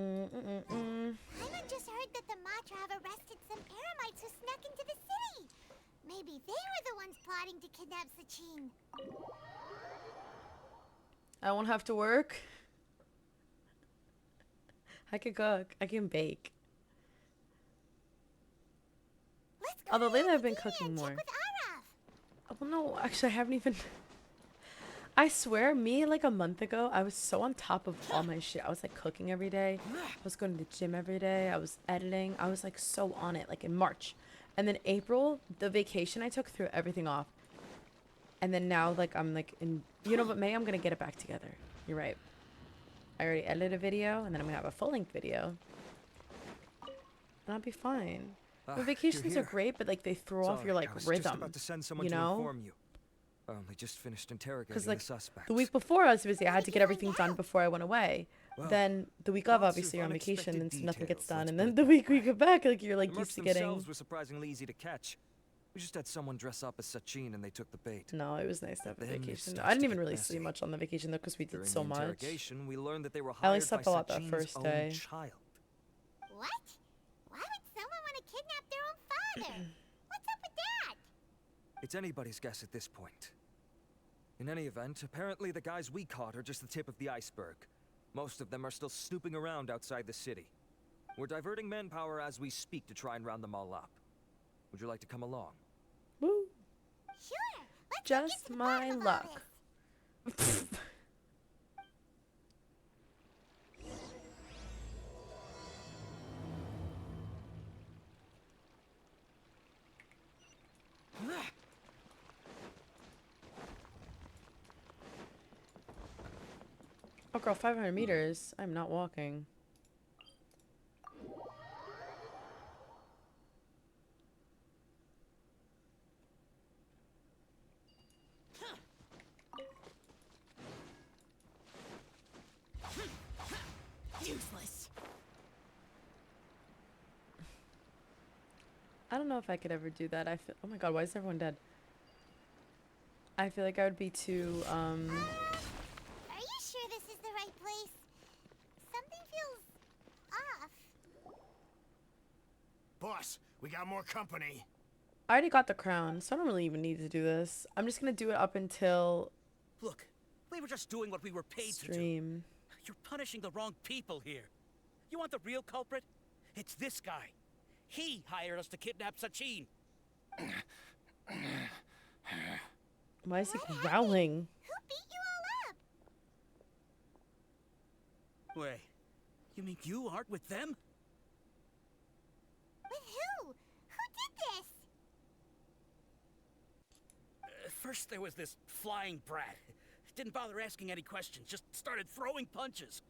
Paimon just heard that the Matra have arrested some Eremites who snuck into the city. Maybe they were the ones plotting to kidnap Sachin. I won't have to work. I can cook. I can bake. Although lately I've been cooking more. Oh no, actually I haven't even... I swear, me like a month ago, I was so on top of all my shit. I was like cooking every day. I was going to the gym every day. I was editing. I was like so on it, like in March. And then April, the vacation I took, threw everything off. And then now like I'm like in, you know, but May, I'm going to get it back together. You're right. I already edited a video and then I'm going to have a full length video. And I'll be fine. The vacations are great, but like they throw off your like rhythm, you know? I only just finished interrogating like, the suspects. The week before I was busy, I had to get everything done before I went away. Well, then the week of, obviously, you're on vacation, and so nothing gets done. And then the week we get back, like you're like used to getting. The themselves were surprisingly easy to catch. We just had someone dress up as Sachin, and they took the bait. No, it was nice to have a vacation. I didn't even really sleep much on the vacation though, because we did so much. We learned that they were I only slept a lot that first day. Child. What? Why would someone want to kidnap their own father? What's up with that? It's anybody's guess at this point. In any event, apparently the guys we caught are just the tip of the iceberg. Most of them are still snooping around outside the city. We're diverting manpower as we speak to try and round them all up. Would you like to come along? Woo! Sure! Let's just my luck. Oh girl, 500 meters. I'm not walking. Useless. I don't know if I could ever do that. I feel, oh my god, why is everyone dead? I feel like I would be too Are you sure this is the right place? Something feels off. Boss, we got more company. I already got the crown, so I don't really even need to do this. I'm just gonna do it up until Look, we were just doing what we were paid to do. You're punishing the wrong people here. You want the real culprit? It's this guy. He hired us to kidnap Sachin. Why is he growling? Who beat you all up? Wait, you mean you aren't with them? With who? Who did this? First there was this flying brat. Didn't bother asking any questions, just started throwing punches.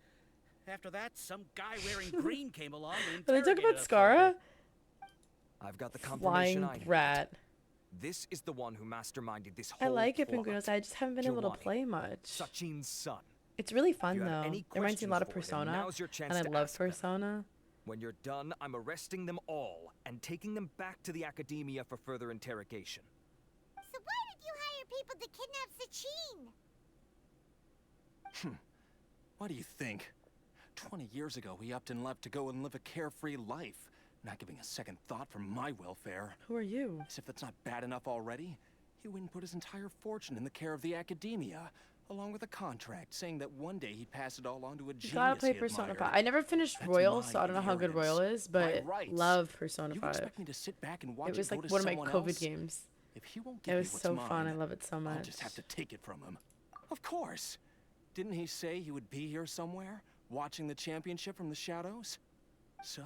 After that, some guy wearing green came along and Did I talk about interrogated us for a Skara? bit. I've got the confirmation Flying I brat. need. This is the one who masterminded this whole I like it, plot. Pinguinos. I just haven't been able to Giovanni, play much. Sachin's son. It's really If fun you have though. any It reminds me a lot of questions for him, Persona, now's your chance and I to love ask them. Persona. When you're done, I'm arresting them all and taking them back to the academia for further interrogation. So why did you hire people to kidnap Sachin? What do you think? 20 years ago, he upped and left to go and live a carefree life, not giving a second thought for my welfare. Who are you? As if that's not bad enough already, he went and put his entire fortune in the care of the academia, along with a contract saying that one day he'd pass it all on to a You genius gotta play he Persona admired. 5. I never finished That's Royal, my so I don't know how good inheritance. Royal is, My but rights. love Persona You 5. expect me to sit back and watch It was go like to one of my someone COVID else? games. If he won't It give me was what's so fun. I mine, love it so I'll much. just have to take it from him. Of course. Didn't he say he would be here somewhere, watching the championship from the shadows? So,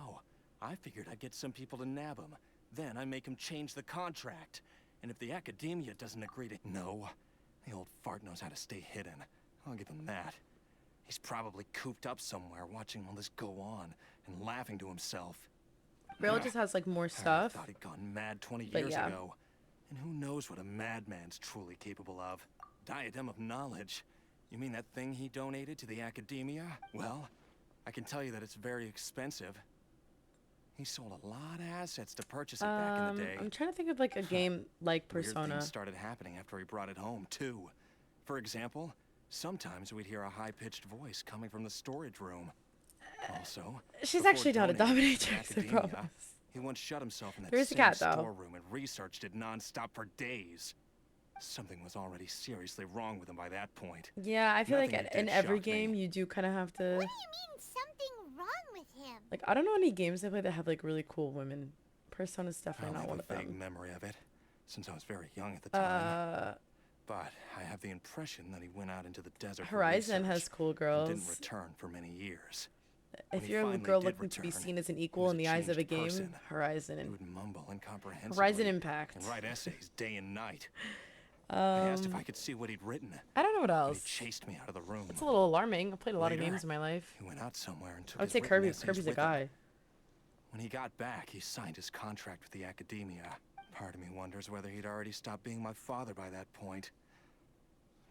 I figured I'd get some people to nab him. Then I make him change the contract. And if the academia doesn't agree to... No. The old fart knows how to stay hidden. I'll give him that. He's probably cooped up somewhere watching all this go on and laughing to himself. Royal just has like more I stuff. thought he'd gone mad 20 But years yeah. ago. And who knows what a madman's truly capable of. Diadem of knowledge. You mean that thing he donated to the academia? Well, I can tell you that it's very expensive. He sold a lot of assets to purchase it back in the day. I'm trying to think of like a game like Weird Persona. things started happening after he brought it home, too. For example, sometimes we'd hear a high-pitched voice coming from the storage room. Also, She's before actually not a donating to the dominatrix, I academia, promise. he once shut himself in that There's a same cat, though. storeroom and researched it non-stop for days. Something was already seriously wrong with him by that point. Yeah, I feel like Nothing in did every shock me. game you do kind of have to. What do you mean something wrong with him? Like, I don't know any games I play that have like really cool women. Persona's definitely I not have one a of vague them. memory of it, since I was very young at the time. Uh, But I have the impression that he went out into the desert for Horizon research has cool and girls. didn't return for many years. When If he you're a finally girl did looking to be return, seen as an he equal was in the eyes of a changed game, person. Horizon He and would mumble incomprehensibly. Horizon Impact. And write essays day and night. I asked if I could see what he'd written. I don't know what But else. he chased me out of the room. It's a little alarming. I've played a lot of Later, games in my life. He went out somewhere and took I would his say written Kirby. essays Kirby's a with him. guy. When he got back, he signed his contract with the academia. Part of me wonders whether he'd already stopped being my father by that point.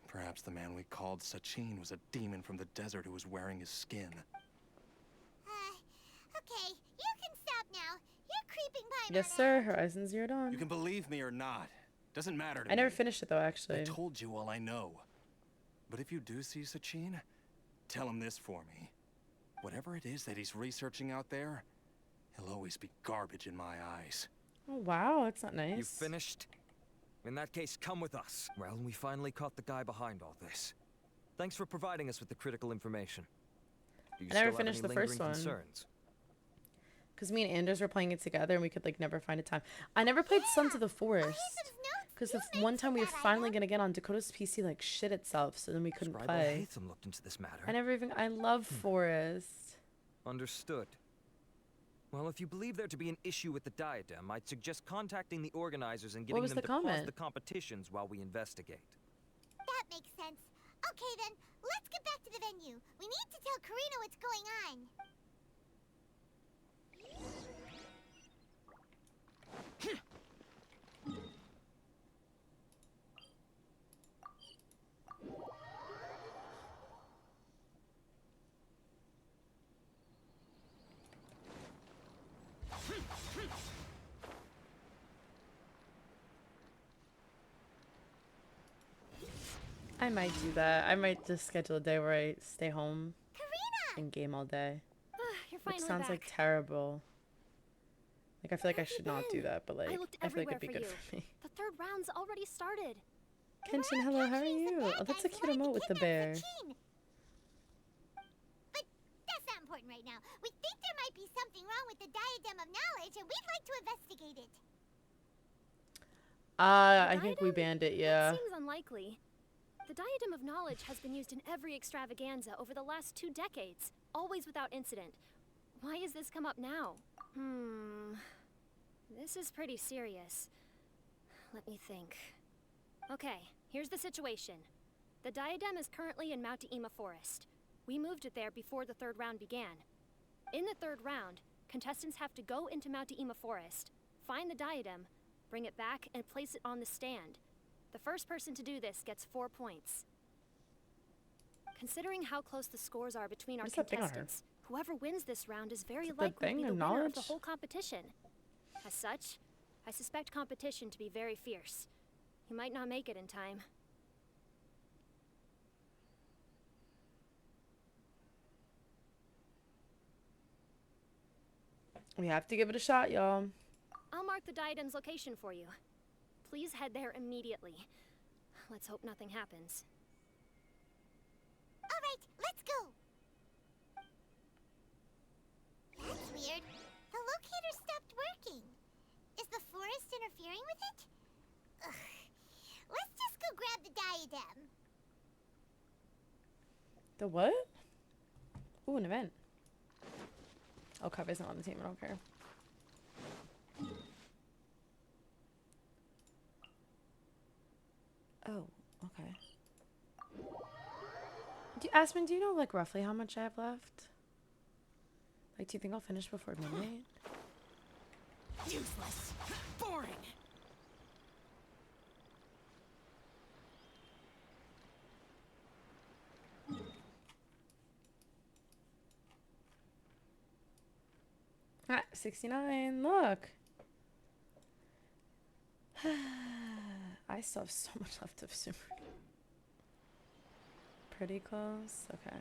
Perhaps the man we called Sachin was a demon from the desert who was wearing his skin. Okay, you can stop now. You're creeping by Yes, sir. Horizon Zero Dawn. You can believe me or not. Doesn't matter to me. I never finished it though, actually. I told you all I know. But if you do see Sachin, tell him this for me. Whatever it is that he's researching out there, he'll always be garbage in my eyes. Oh wow, that's not nice. You finished? In that case, come with us. Well, we finally caught the guy behind all this. Thanks for providing us with the critical information. Do you I never still have finished any the first lingering one. concerns? Because me and Anders were playing it together and we could like never find a time. I never played Sons of the Forest. Because the one time we were finally going to get on, Dakota's PC like shit itself, so then we couldn't Scribe play. Hatham looked into this matter. I love Forest. Understood. Well, if you believe there to be an issue with the diadem, I'd suggest contacting the organizers and getting was them the to pause comment? the competitions while we investigate. That makes sense. Okay then, let's get back to the venue. We need to tell Karina what's going on. I might do that. I might just schedule a day where I stay home and game all day. You're Which finally sounds back. like terrible. Like I feel like I should not do that, but like I looked I feel like everywhere it'd be for good you. for me. The third round's already started. Kenshin, hello, how are you? Oh, that's a cute emote with the bear. But that's not important right now. We think there might be something wrong with the diadem of knowledge, and we'd like to investigate it. I think we banned it, yeah. That seems unlikely. The Diadem of Knowledge has been used in every extravaganza over the last 2 decades, always without incident. Why has this come up now? This is pretty serious. Let me think. Okay, here's the situation. The Diadem is currently in Mount Ima Forest. We moved it there before the 3rd round began. In the 3rd round, contestants have to go into Mount Ima Forest, find the Diadem, bring it back, and place it on the stand. The first person to do this gets 4 points. Considering how close the scores are between our contestants, whoever wins this round is very likely to be the winner of the whole competition. As such, I suspect competition to be very fierce. You might not make it in time. We have to give it a shot, y'all. I'll mark the Diadem's location for you. Please head there immediately. Let's hope nothing happens. All right, let's go. That's weird. The locator stopped working. Is the forest interfering with it? Ugh. Let's just go grab the diadem. The what? Ooh, an event. Oh, Cup isn't on the team. I don't care. Oh, okay. Aspen, do you know, like, roughly how much I have left? Like, do you think I'll finish before midnight? Useless. Boring. Ah, 69. Look. I still have so much left of Sumer. Pretty close. Okay.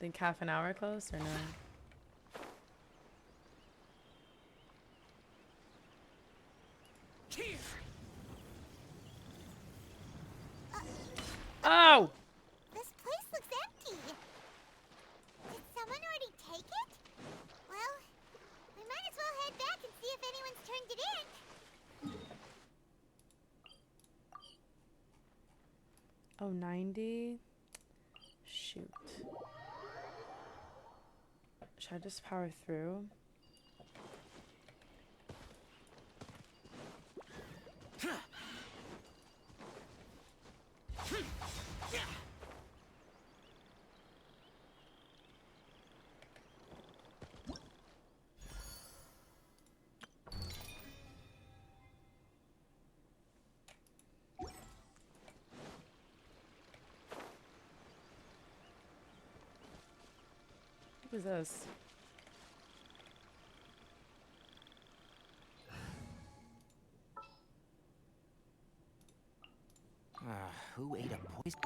Think half an hour close or no? Oh! This place looks empty. Did someone already take it? Well, we might as well head back and see if anyone's turned it in. Oh, 90. Shoot. Should I just power through? What is this? Who ate a poison?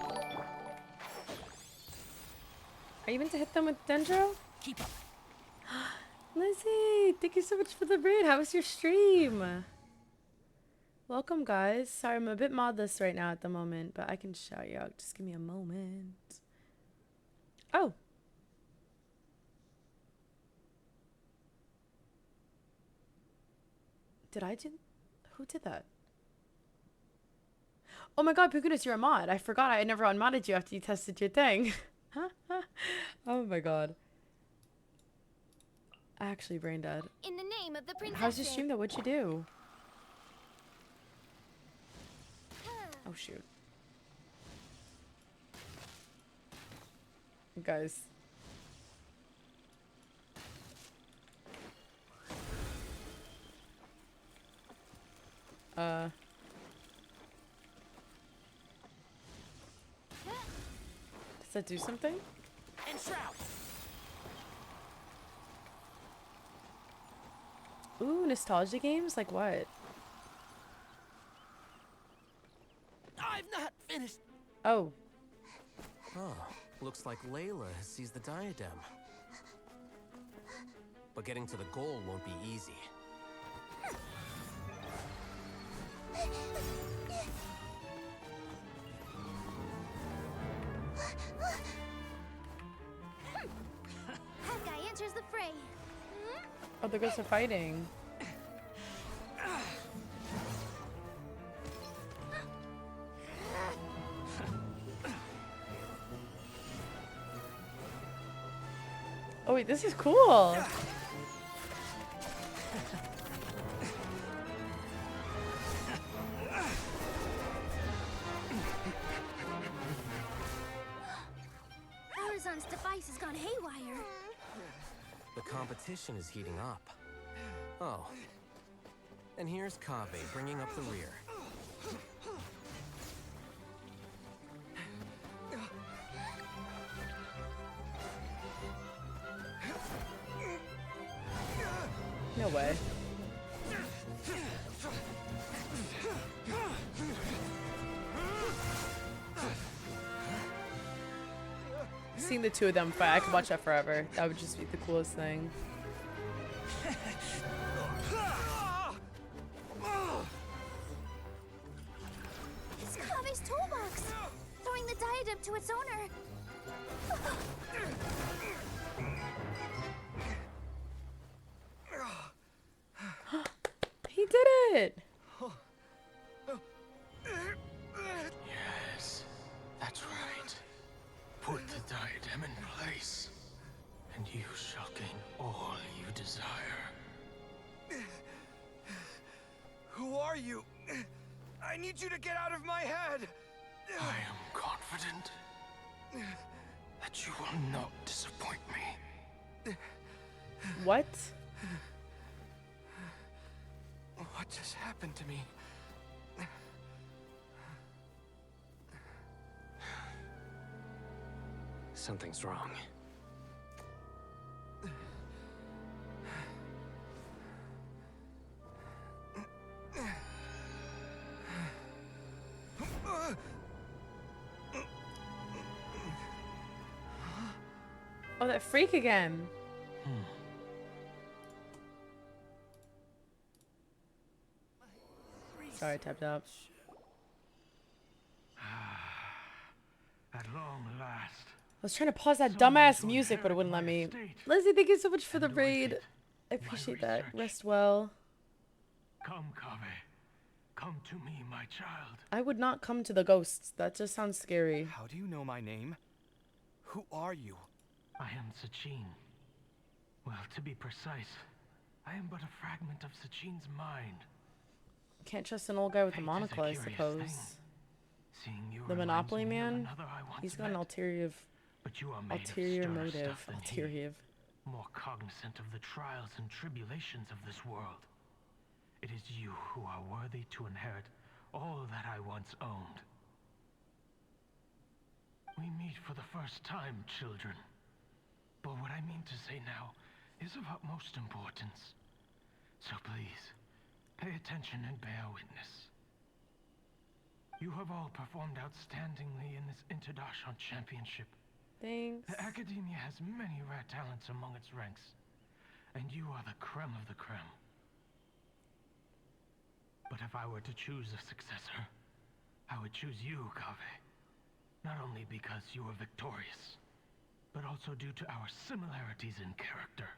Are you meant to hit them with Dendro? Keep up. Lizzie, thank you so much for the raid. How was your stream? Welcome, guys. Sorry, I'm a bit modless right now at the moment, but I can shout you out. Just give me a moment. Oh. Did I do? Who did that? Oh my god, Pukunis, you're a mod. I forgot I never unmodded you after you tested your thing. Oh my god. I actually brain dead. In the name of the princess. How's your stream though? What'd you do? Oh shoot. Guys. Does that do something? Enshroud. Ooh, nostalgia games? Like what? I've not finished. Oh. Oh, looks like Layla has seized the diadem. But getting to the goal won't be easy. Hawkeye enters the fray. Oh, the girls are fighting. wait, this is cool. Farazan's device has gone haywire. The competition is heating up. Oh. And here's Kaveh bringing up the rear. No way. Seeing the two of them fight, I could watch that forever. That would just be the coolest thing. It's Kaveh's toolbox! Throwing the diadem to its owner. He did it! Yes, that's right. Put the diadem in place, and you shall gain all you desire. Who are you? I need you to get out of my head! I am confident that you will not disappoint me. What? What just happened to me? Something's wrong. Oh, that freak again. Sorry, I tapped out. At long last. I was trying to pause that dumbass music, but it wouldn't let me. Lizzie, thank you so much for the raid. I appreciate that. Rest well. Come, Kaveh. Come to me, my child. I would not come to the ghosts. That just sounds scary. How do you know my name? Who are you? I am Sachin. Well, to be precise, I am but a fragment of Sachin's mind. Can't trust an old guy with a monocle, I suppose. The Monopoly man? He's got an ulterior motive. Ulterior. More cognizant of the trials and tribulations of this world. It is you who are worthy to inherit all that I once owned. We meet for the first time, children. But what I mean to say now is of utmost importance. So please, pay attention and bear witness. You have all performed outstandingly in this Interdarshan Championship. Thanks. The Academia has many rare talents among its ranks, and you are the creme of the creme. But if I were to choose a successor, I would choose you, Kaveh. Not only because you were victorious, but also due to our similarities in character.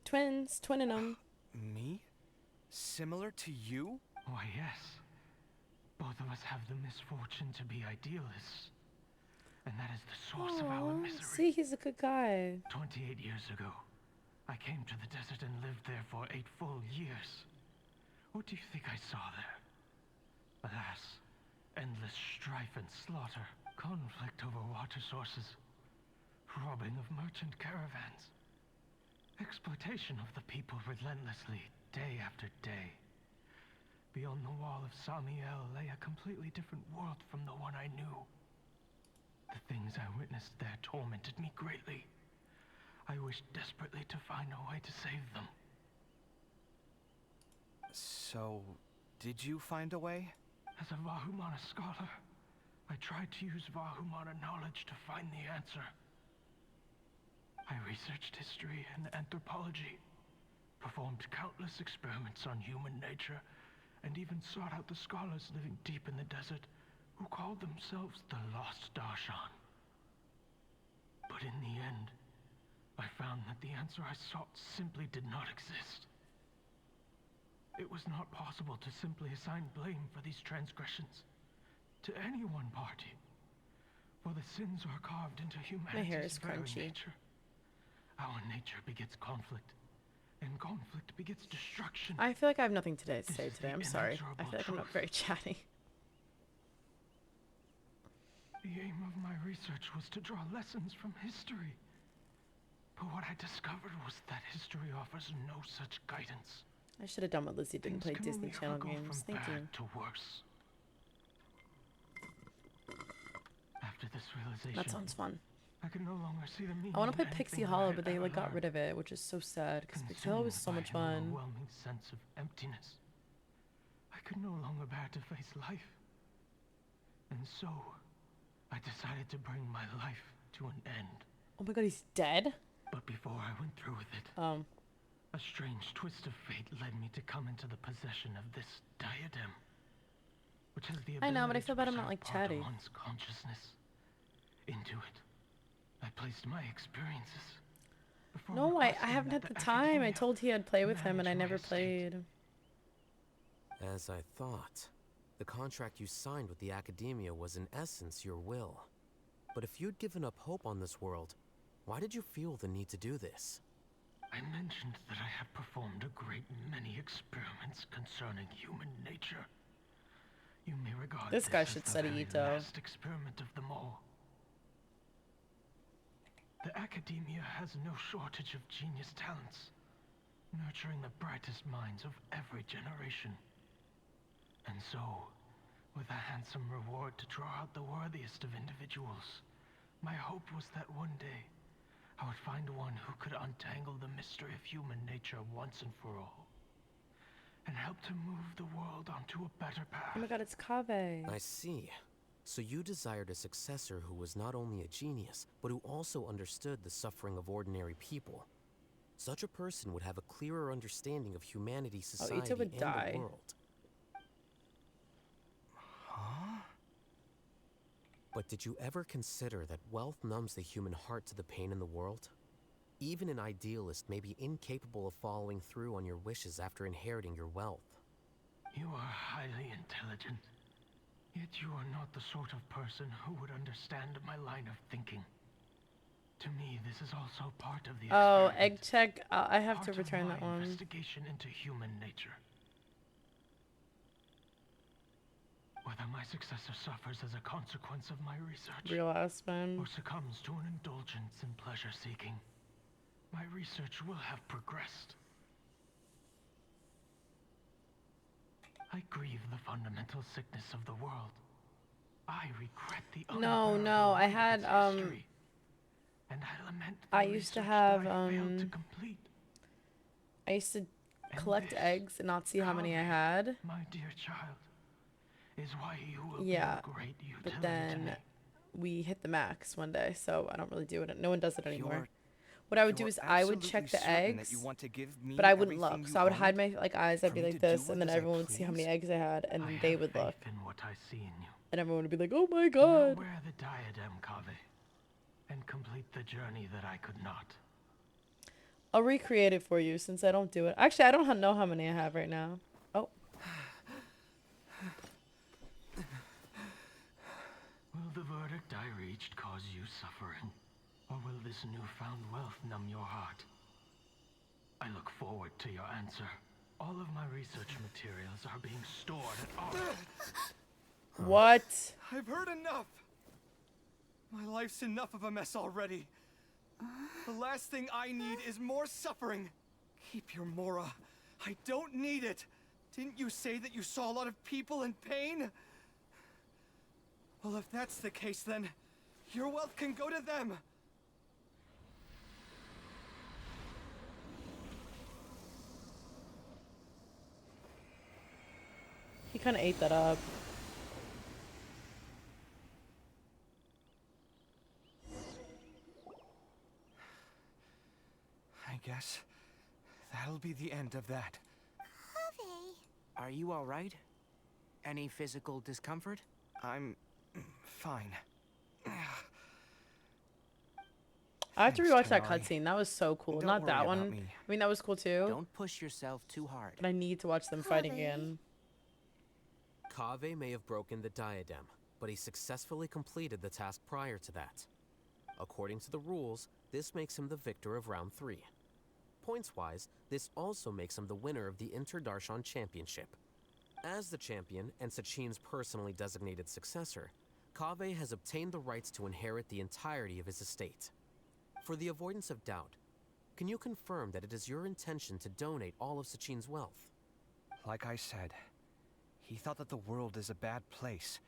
Twins, twinning them. Me? Similar to you? Why, yes. Both of us have the misfortune to be idealists. And that is the source of our misery. See, he's a good guy. 28 years ago, I came to the desert and lived there for 8 full years. What do you think I saw there? Alas, endless strife and slaughter, conflict over water sources, robbing of merchant caravans, exploitation of the people relentlessly, day after day. Beyond the wall of Samiel lay a completely different world from the one I knew. The things I witnessed there tormented me greatly. I wished desperately to find a way to save them. So, did you find a way? As a Vahumana scholar, I tried to use Vahumana knowledge to find the answer. I researched history and anthropology, performed countless experiments on human nature, and even sought out the scholars living deep in the desert who called themselves the Lost Darshan. But in the end, I found that the answer I sought simply did not exist. It was not possible to simply assign blame for these transgressions to any one party, for the sins are carved into humanity's very nature. Our nature begets conflict, and conflict begets destruction. I feel like I have nothing to say today. I'm sorry. I feel like I'm not very chatty. The aim of my research was to draw lessons from history. But what I discovered was that history offers no such guidance. I should have done what Lizzie did and played Disney Channel games. Thank you. To worse. After this realization, That sounds fun. I can no longer see the meaning. I want to play Pixie Hollow, but they like got rid of it, which is so sad because Pixie Hollow was so much fun. An overwhelming sense of emptiness. I could no longer bear to face life. And so, I decided to bring my life to an end. Oh my god, he's dead? But before I went through with it, a strange twist of fate led me to come into the possession of this diadem, which has the ability I know, but I feel bad I'm not like chatty. one's consciousness. Into it, I placed my experiences. No, I haven't had the time. I told he I'd play with him, and I never played. As I thought, the contract you signed with the Academia was in essence your will. But if you'd given up hope on this world, why did you feel the need to do this? I mentioned that I have performed a great many experiments concerning human nature. You may regard this guy as should the study very Ito. last experiment of them all. The Academia has no shortage of genius talents, nurturing the brightest minds of every generation. And so, with a handsome reward to draw out the worthiest of individuals, my hope was that one day, I would find one who could untangle the mystery of human nature once and for all, and help to move the world onto a better path. Oh my god, it's Kaveh. I see. So you desired a successor who was not only a genius, but who also understood the suffering of ordinary people. Such a person would have a clearer understanding of humanity, society, Ito would and die. the world. Huh? But did you ever consider that wealth numbs the human heart to the pain in the world? Even an idealist may be incapable of following through on your wishes after inheriting your wealth. You are highly intelligent, yet you are not the sort of person who would understand my line of thinking. To me, this is also part of the experiment. Egg check. I have to return that one. Investigation into human nature. Whether my successor suffers as a consequence of my research, Real ass man, or succumbs to an indulgence in pleasure-seeking, my research will have progressed. I grieve the fundamental sickness of the world. I regret the No, I had history, and I lament the I used to have I failed to complete. I used to collect eggs and not see how many I had. My dear child, is why you will yeah, be of great utility but then we hit the max one day, so I don't really do it. No one does it anymore. What I would do is I would check the eggs, but I wouldn't look. So I would hide my eyes. I'd be like this, and then everyone would see how many eggs I had, and then they would look. And everyone would be like, "Oh my god!" Now wear the diadem, Kaveh, and complete the journey that I could not. I'll recreate it for you since I don't do it. Actually, I don't know how many I have right now. Oh. Will the verdict I reached cause you suffering? Or will this newfound wealth numb your heart? I look forward to your answer. All of my research materials are being stored at our... What? I've heard enough. My life's enough of a mess already. The last thing I need is more suffering. Keep your Mora. I don't need it. Didn't you say that you saw a lot of people in pain? Well, if that's the case, then your wealth can go to them. He kind of ate that up. I guess that'll be the end of that. Are you all right? Any physical discomfort? I'm fine. I have to rewatch that cutscene. That was so cool. Don't Not that worry one. about me. I mean, that was cool too. Don't push yourself too hard. But I need to watch them fighting again. Kaveh may have broken the diadem, but he successfully completed the task prior to that. According to the rules, This makes him the victor of round 3. Points-wise, this also makes him the winner of the Inter-Darshan Championship. As the champion and Sachin's personally designated successor, Kaveh has obtained the rights to inherit the entirety of his estate. For the avoidance of doubt, can you confirm that it is your intention to donate all of Sachin's wealth? Like I said, he thought that the world is a bad place.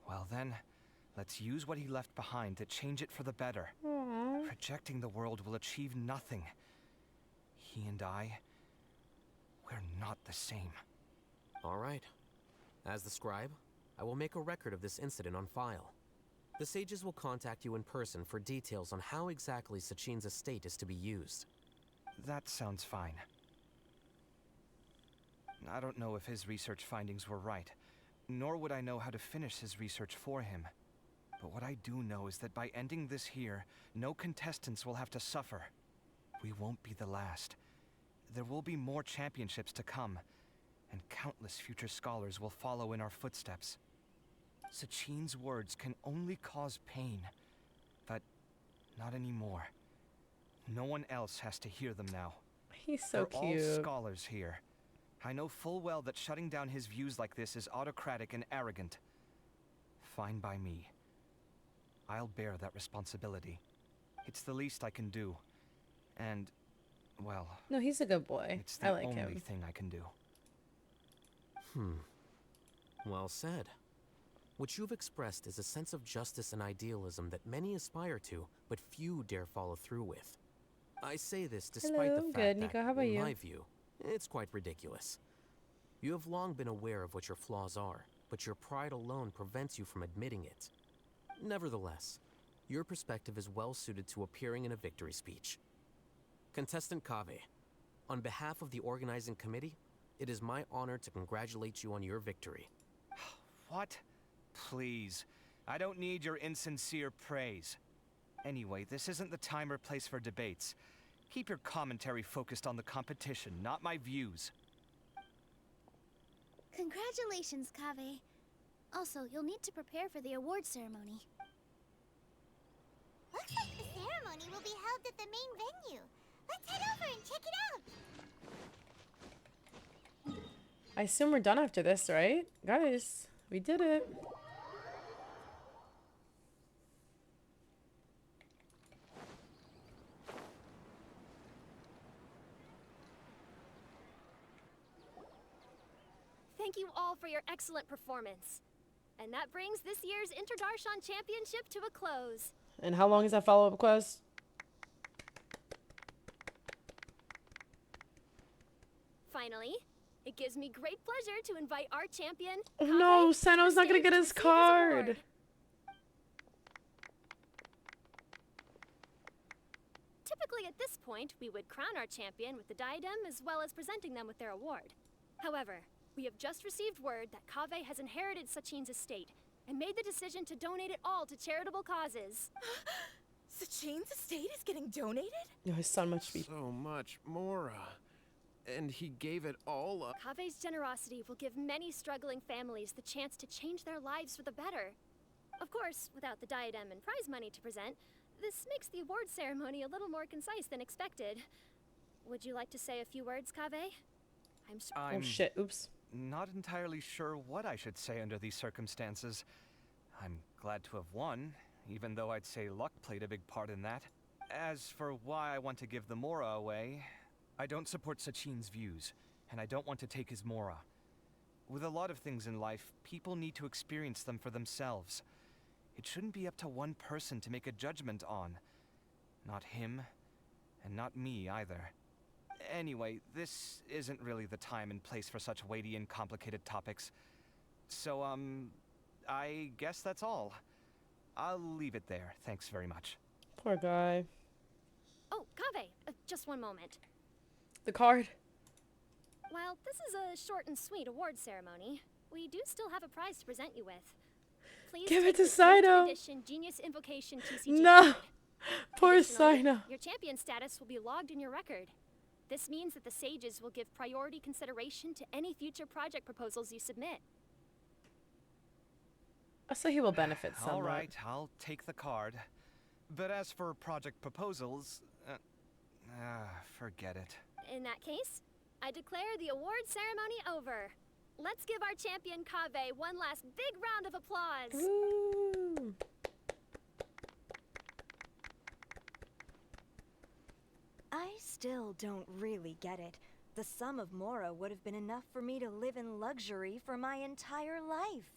Well then, let's use what he left behind to change it for the better. Aww. Rejecting the world will achieve nothing. He and I, we're not the same. All right. As the scribe, I will make a record of this incident on file. The sages will contact you in person for details on how exactly Sachin's estate is to be used. That sounds fine. I don't know if his research findings were right, nor would I know how to finish his research for him. But what I do know is that by ending this here, no contestants will have to suffer. We won't be the last. There will be more championships to come, and countless future scholars will follow in our footsteps. Sachin's words can only cause pain, but not anymore. No one else has to hear them now. He's so We're cute. all scholars here. I know full well that shutting down his views like this is autocratic and arrogant. Fine by me. I'll bear that responsibility. It's the least I can do. And, well... No, he's a good boy. It's the I like only him. thing I can do. Well said. What you've expressed is a sense of justice and idealism that many aspire to, but few dare follow through with. I say this despite Hello, the fact good, that, Nico. How about in you? my view, it's quite ridiculous. You have long been aware of what your flaws are, but your pride alone prevents you from admitting it. Nevertheless, your perspective is well suited to appearing in a victory speech. Contestant Kaveh, on behalf of the organizing committee, it is my honor to congratulate you on your victory. What? Please. I don't need your insincere praise. Anyway, this isn't the time or place for debates. Keep your commentary focused on the competition, not my views. Congratulations, Kaveh. Also, you'll need to prepare for the award ceremony. Looks like the ceremony will be held at the main venue. Let's head over and check it out. I assume we're done after this, right? Guys, we did it. Thank you all for your excellent performance. And that brings this year's Inter-Darshan Championship to a close. And how long is that follow-up quest? Finally, it gives me great pleasure to invite our champion, Oh Kaveh, no, to Sano's the not gonna stage get to his receive card. award. Typically at this point, we would crown our champion with the diadem as well as presenting them with their award. However, we have just received word that Kaveh has inherited Sachin's estate and made the decision to donate it all to charitable causes. Sachin's estate is getting donated? No, his son must be. So much, Mora. And he gave it all up. Kaveh's generosity will give many struggling families the chance to change their lives for the better. Of course, without the diadem and prize money to present, this makes the award ceremony a little more concise than expected. Would you like to say a few words, Kaveh? Oh shit, oops. Not entirely sure what I should say under these circumstances. I'm glad to have won, even though I'd say luck played a big part in that. As for why I want to give the Mora away, I don't support Sachin's views, and I don't want to take his Mora. With a lot of things in life, people need to experience them for themselves. It shouldn't be up to one person to make a judgment on. Not him, and not me either. Anyway, this isn't really the time and place for such weighty and complicated topics. So, I guess that's all. I'll leave it there. Thanks very much. Poor guy. Oh, Kaveh, just one moment. The card. While this is a short and sweet award ceremony, we do still have a prize to present you with. Please Give it take to this limited Sino. edition Genius Invocation TCG No. card. Poor Additionally, Sino. your champion status will be logged in your record. This means that the sages will give priority consideration to any future project proposals you submit. So he will benefit somewhat. All right, I'll take the card. But as for project proposals, forget it. In that case, I declare the award ceremony over. Let's give our champion Kaveh one last big round of applause. Ooh. I still don't really get it. The sum of Mora would have been enough for me to live in luxury for my entire life.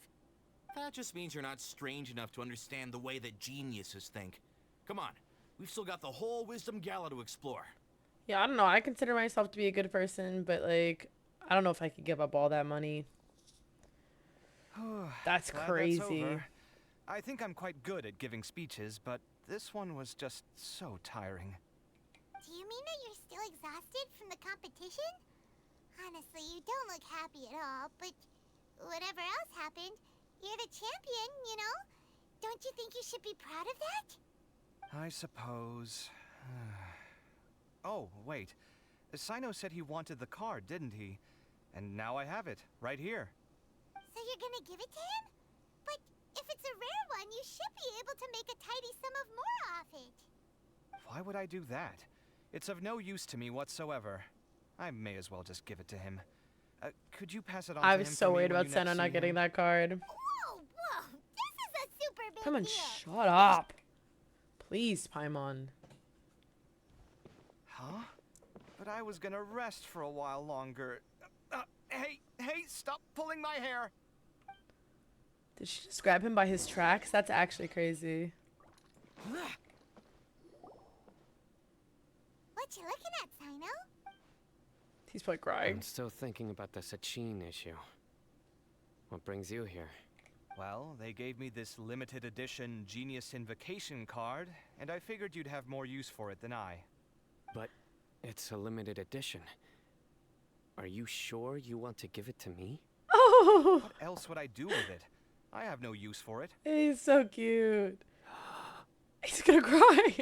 That just means you're not strange enough to understand the way that geniuses think. Come on, we've still got the whole Wisdom Gala to explore. Yeah, I don't know. I consider myself to be a good person, but like, I don't know if I could give up all that money. That's crazy. That's over. I think I'm quite good at giving speeches, but this one was just so tiring. Do you mean that you're still exhausted from the competition? Honestly, you don't look happy at all, but whatever else happened, you're the champion, you know? Don't you think you should be proud of that? I suppose. Oh, wait. Sino said he wanted the card, didn't he? And now I have it, right here. So you're gonna give it to him? But if it's a rare one, you should be able to make a tidy sum of more off it. Why would I do that? It's of no use to me whatsoever. I may as well just give it to him. Could you pass it on to him? I was so worried about Senna not getting that card. Whoa, whoa! This is a super big Paimon, deal. shut up. Please, Paimon. Huh? But I was gonna rest for a while longer. Hey, stop pulling my hair! Did she just grab him by his tracks? That's actually crazy. What you looking at, Sino? He's probably crying. I'm still thinking about the Sachin issue. What brings you here? Well, they gave me this limited edition Genius Invocation card, and I figured you'd have more use for it than I. But it's a limited edition. Are you sure you want to give it to me? Oh! What else would I do with it? I have no use for it. He's so cute. He's gonna cry.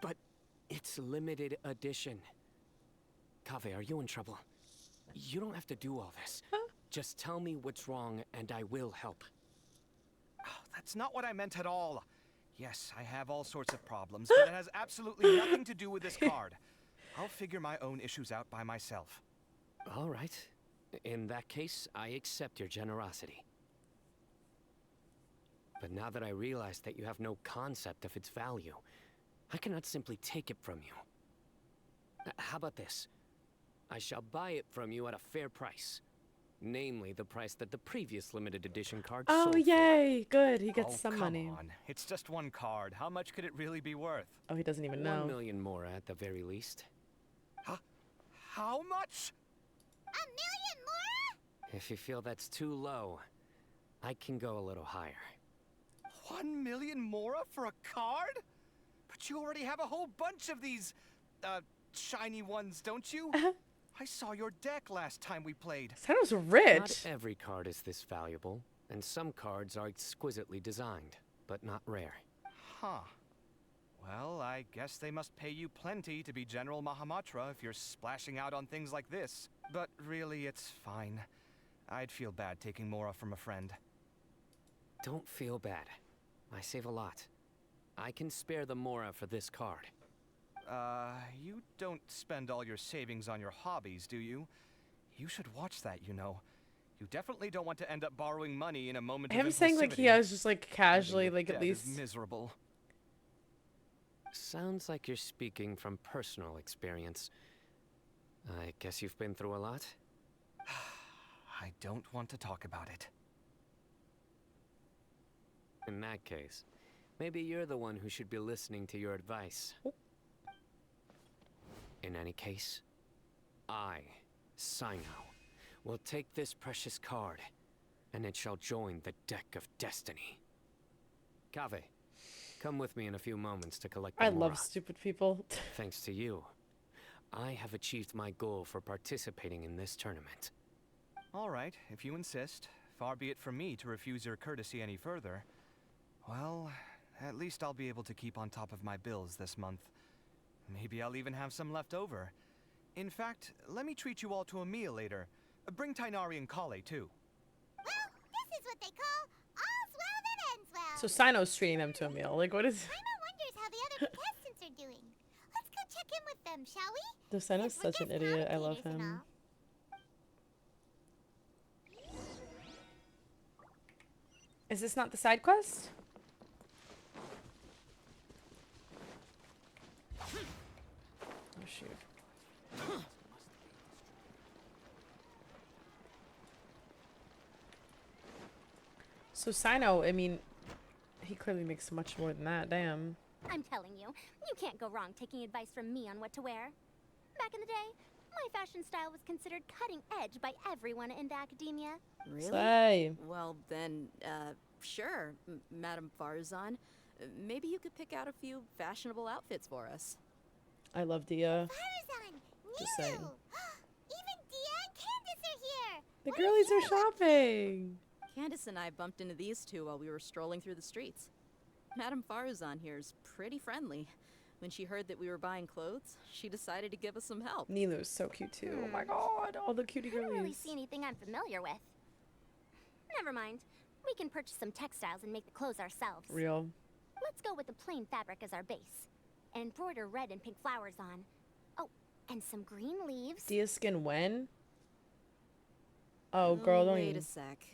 But it's limited edition. Kaveh, are you in trouble? You don't have to do all this. Just tell me what's wrong and I will help. Oh, that's not what I meant at all. Yes, I have all sorts of problems, but it has absolutely nothing to do with this card. I'll figure my own issues out by myself. All right. In that case, I accept your generosity. But now that I realize that you have no concept of its value, I cannot simply take it from you. How about this? I shall buy it from you at a fair price. Namely, the price that the previous limited edition card sold for. Yay! Good, he gets some come money. On. It's just one card. How much could it really be worth? Oh, he doesn't even know. 1 million more at the very least. How much? 1 million more? If you feel that's too low, I can go a little higher. 1 million mora for a card? But you already have a whole bunch of these, shiny ones, don't you? I saw your deck last time we played. Sounds rich. Not every card is this valuable, and some cards are exquisitely designed, but not rare. Huh. Well, I guess they must pay you plenty to be General Mahamatra if you're splashing out on things like this. But really, it's fine. I'd feel bad taking mora from a friend. Don't feel bad. I save a lot. I can spare the mora for this card. You don't spend all your savings on your hobbies, do you? You should watch that, you know. You definitely don't want to end up borrowing money in a moment of Him saying like he has just like casually like at least miserable. Sounds like you're speaking from personal experience. I guess you've been through a lot? I don't want to talk about it. In that case, maybe you're the one who should be listening to your advice. In any case, I, Sino, will take this precious card, and it shall join the deck of destiny. Kaveh, come with me in a few moments to collect the I mora. love stupid people. Thanks to you, I have achieved my goal for participating in this tournament. All right, if you insist. Far be it from me to refuse your courtesy any further. Well, at least I'll be able to keep on top of my bills this month. Maybe I'll even have some left over. In fact, let me treat you all to a meal later. Bring Tighnari and Kale, too. Well, this is what they call all's well that ends well. So Sino's treating them to a meal. Like, what is... Paimon contestants are doing. Let's go check in with them, shall we? Doceno's such an idiot. I love him. Is this not the side quest? Oh shoot. So Sino, I mean, he clearly makes much more than that. Damn. I'm telling you, you can't go wrong taking advice from me on what to wear. Back in the day, my fashion style was considered cutting edge by everyone in the academia. Really? Say. Well, then, sure, Madame Farazan. Maybe you could pick out a few fashionable outfits for us. I love Dia. Farazan, Just saying. Even Dia and Candace are here. The girlies are shopping. Candace and I bumped into these two while we were strolling through the streets. Madame Farazan here is pretty friendly. When she heard that we were buying clothes, she decided to give us some help. Nilu's so cute too. Oh my god, all the cutie I girlies. don't really see anything I'm familiar with. Never mind. We can purchase some textiles and make the clothes ourselves. Real. Let's go with the plain fabric as our base. And embroider red and pink flowers on. Oh, and some green leaves. Dia's skin when? Oh, girl, don't Wait even. a sec.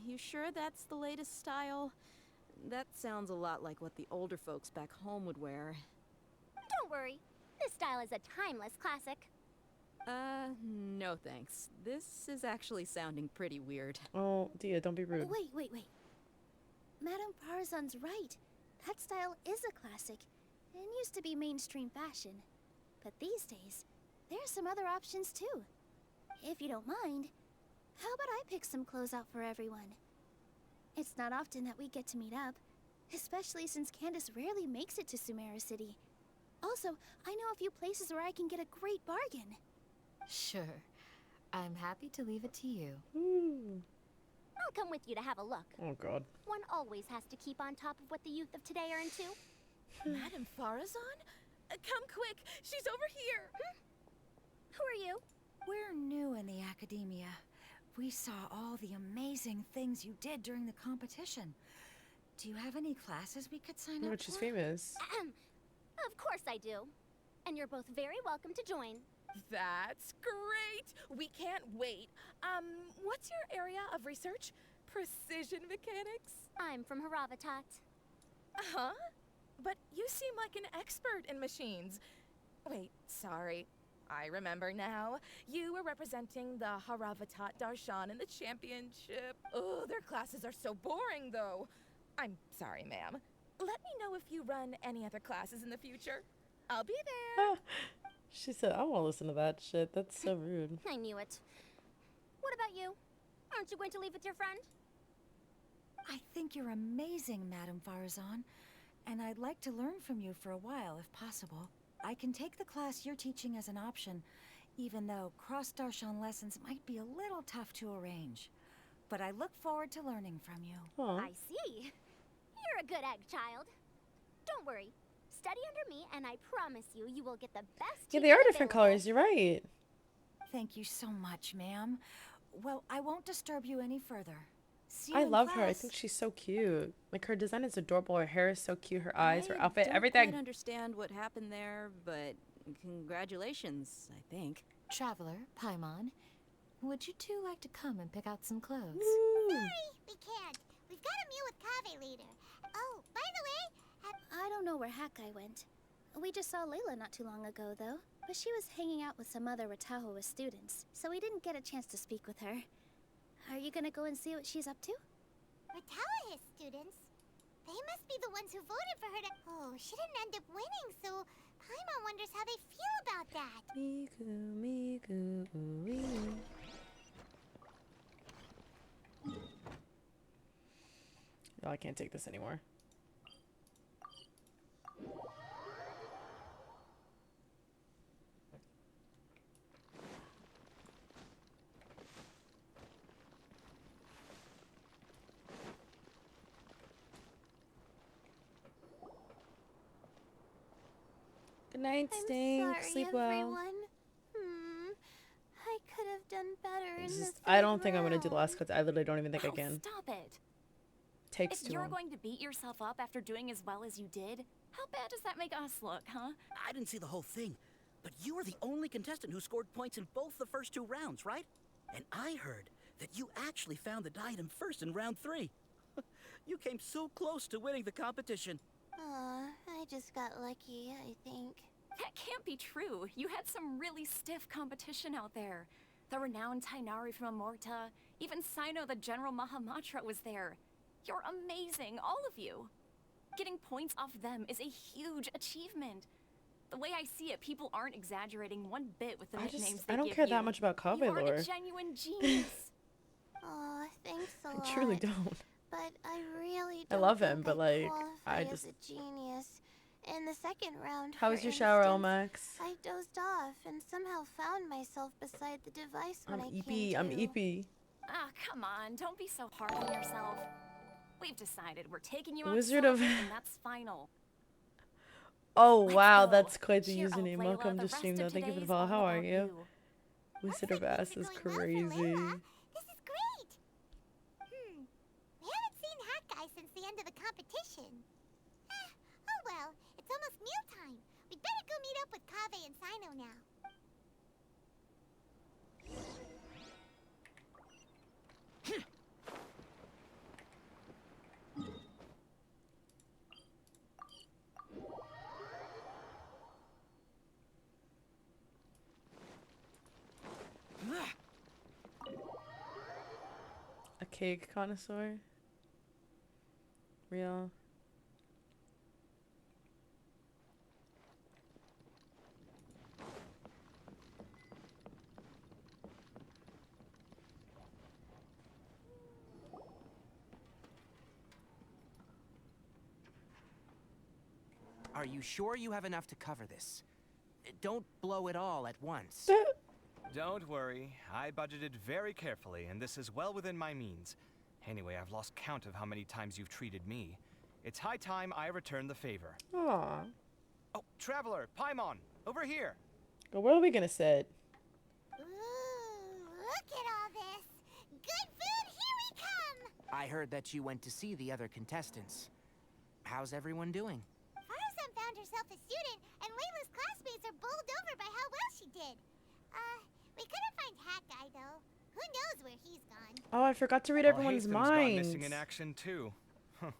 You sure that's the latest style? That sounds a lot like what the older folks back home would wear. Don't worry. This style is a timeless classic. No thanks. This is actually sounding pretty weird. Oh, Dia, don't be rude. Wait. Madame Farazan's right. That style is a classic and used to be mainstream fashion. But these days, there are some other options too. If you don't mind, how about I pick some clothes out for everyone? It's not often that we get to meet up, especially since Candace rarely makes it to Sumeru City. Also, I know a few places where I can get a great bargain. Sure. I'm happy to leave it to you. Ooh. I'll come with you to have a look. Oh god. One always has to keep on top of what the youth of today are into. Madame Farazan? Come quick, she's over here. Who are you? We're new in the academia. We saw all the amazing things you did during the competition. Do you have any classes we could sign Oh, up she's for? famous. Of course I do. And you're both very welcome to join. That's great! We can't wait. What's your area of research? Precision mechanics? I'm from Haravatat. Huh? But you seem like an expert in machines. Wait, sorry. I remember now. You were representing the Haravatat Darshan in the championship. Oh, their classes are so boring, though. I'm sorry, ma'am. Let me know if you run any other classes in the future. I'll be there. She said, I won't listen to that shit. That's so rude. I knew it. What about you? Aren't you going to leave with your friend? I think you're amazing, Madame Farazan, and I'd like to learn from you for a while, if possible. I can take the class you're teaching as an option, even though cross-Darshan lessons might be a little tough to arrange. But I look forward to learning from you. I see. You're a good egg, child. Don't worry. Study under me, and I promise you, you will get the best. Yeah, they are different colors. You're right. Thank you so much, ma'am. Well, I won't disturb you any further. See I you in love her. I class. think she's so cute. Like, her design is adorable. Her hair is so cute. Her eyes, her outfit, I don't everything. quite understand what happened there, but congratulations, I think. Traveler, Paimon, would you two like to come and pick out some clothes? Sorry, we can't. We've got a meal with Kave later. Oh, by the way, I don't know where Hakai went. We just saw Layla not too long ago, though. But she was hanging out with some other Ratahoa students, so we didn't get a chance to speak with her. Are you gonna go and see what she's up to? Ratawa his students. They must be the ones who voted for her to... Oh, she didn't end up winning, so Paimon wonders how they feel about that. Miku, ooh-wee. Oh, I can't take this anymore. Good night, Stink. I'm sorry, Sleep well. everyone. I could have done better in this. I don't think I'm gonna do the last cuts. I literally don't even think I can. Stop it. takes If to you're him. going to beat yourself up after doing as well as you did, how bad does that make us look, huh? I didn't see the whole thing, but you were the only contestant who scored points in both the first 2 rounds, right? And I heard that you actually found the diadem first in round 3. You came so close to winning the competition. Aw, I just got lucky, I think. That can't be true. You had some really stiff competition out there. The renowned Tainari from Amorta, even Sino the General Mahamatra was there. You're amazing, all of you. Getting points off them is a huge achievement. The way I see it, people aren't exaggerating one bit with the nicknames they I don't give care you. that much about Kaveh You are lore. a genuine genius. Aw, thanks a lot. I truly don't. But I really I don't love think him, but I like, qualify I as just. a genius. In the second round, How was for your shower, instance, Elmax? I dozed off and somehow found myself beside the device when I'm I EP. came I'm to. EP. Ah, come on, don't be so hard on yourself. We've decided we're taking you out Wizard to of- celebrate, and that's final. Oh Let's wow, go. that's quite the Cheer up, username. Layla. Welcome The to stream rest though. of Thank you for the today's follow. How all are about you? Wizard of Ass is crazy. This is great! We haven't seen Hat Guy since the end of the competition. Oh well, it's almost mealtime. We'd better go meet up with Kaveh and Sino now. A cake connoisseur. Real. Are you sure you have enough to cover this? Don't blow it all at once. Don't worry. I budgeted very carefully, and this is well within my means. Anyway, I've lost count of how many times you've treated me. It's high time I return the favor. Aw. Oh, Traveler, Paimon, over here. Well, where are we gonna sit? Ooh, look at all this. Good food, here we come! I heard that you went to see the other contestants. How's everyone doing? Farazan found herself a student, and Layla's classmates are bowled over by how well she did. We couldn't find Hat Guy, though. Who knows where he's gone? Oh, I forgot to read everyone's Haytham's gone minds. missing in action too. Huh.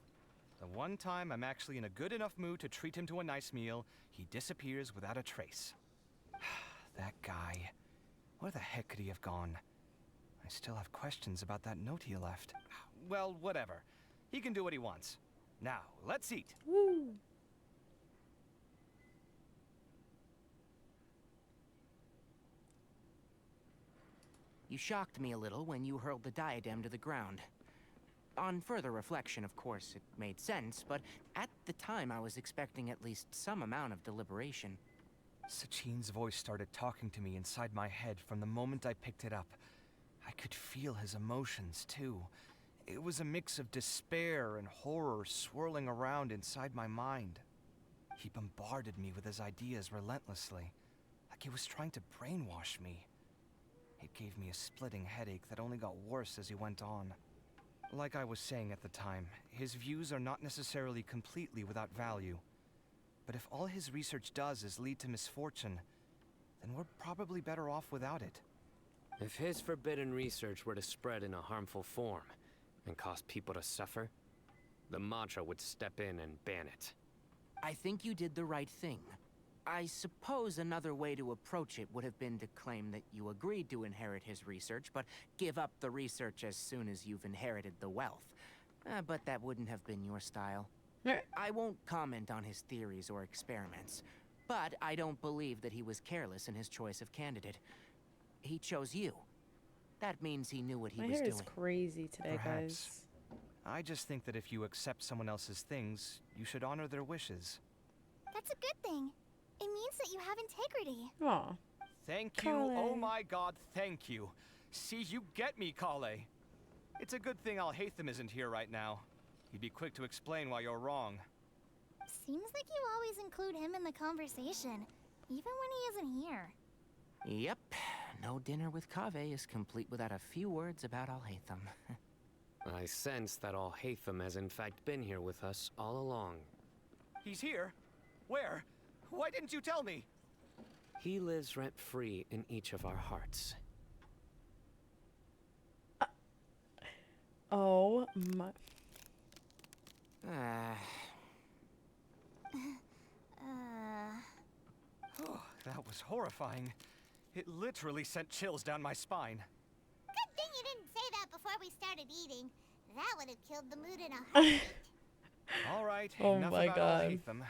The one time I'm actually in a good enough mood to treat him to a nice meal, he disappears without a trace. That guy. Where the heck could he have gone? I still have questions about that note he left. Well, whatever. He can do what he wants. Now, let's eat. Woo. You shocked me a little when you hurled the diadem to the ground. On further reflection, of course, it made sense, but at the time I was expecting at least some amount of deliberation. Sachin's voice started talking to me inside my head from the moment I picked it up. I could feel his emotions, too. It was a mix of despair and horror swirling around inside my mind. He bombarded me with his ideas relentlessly, like he was trying to brainwash me. It gave me a splitting headache that only got worse as he went on. Like I was saying at the time, his views are not necessarily completely without value. But if all his research does is lead to misfortune, then we're probably better off without it. If his forbidden research were to spread in a harmful form and cause people to suffer, the mantra would step in and ban it. I think you did the right thing. I suppose another way to approach it would have been to claim that you agreed to inherit his research, but give up the research as soon as you've inherited the wealth. But that wouldn't have been your style. I won't comment on his theories or experiments, but I don't believe that he was careless in his choice of candidate. He chose you. That means he knew what he My was hair doing. is crazy today, Perhaps. guys. I just think that if you accept someone else's things, you should honor their wishes. That's a good thing. It means that you have integrity. Aw. Thank you. Oh my god, thank you. See, you get me, Kale. It's a good thing Alhaitham isn't here right now. He'd be quick to explain why you're wrong. Seems like you always include him in the conversation, even when he isn't here. Yep. No dinner with Kaveh is complete without a few words about Alhaitham. I sense that Alhaitham has in fact been here with us all along. He's here? Where? Why didn't you tell me? He lives rent-free in each of our hearts. Oh my. Oh, that was horrifying. It literally sent chills down my spine. Good thing you didn't say that before we started eating. That would have killed the mood in a heartbeat. All right, Oh enough my about God. Alhaitham.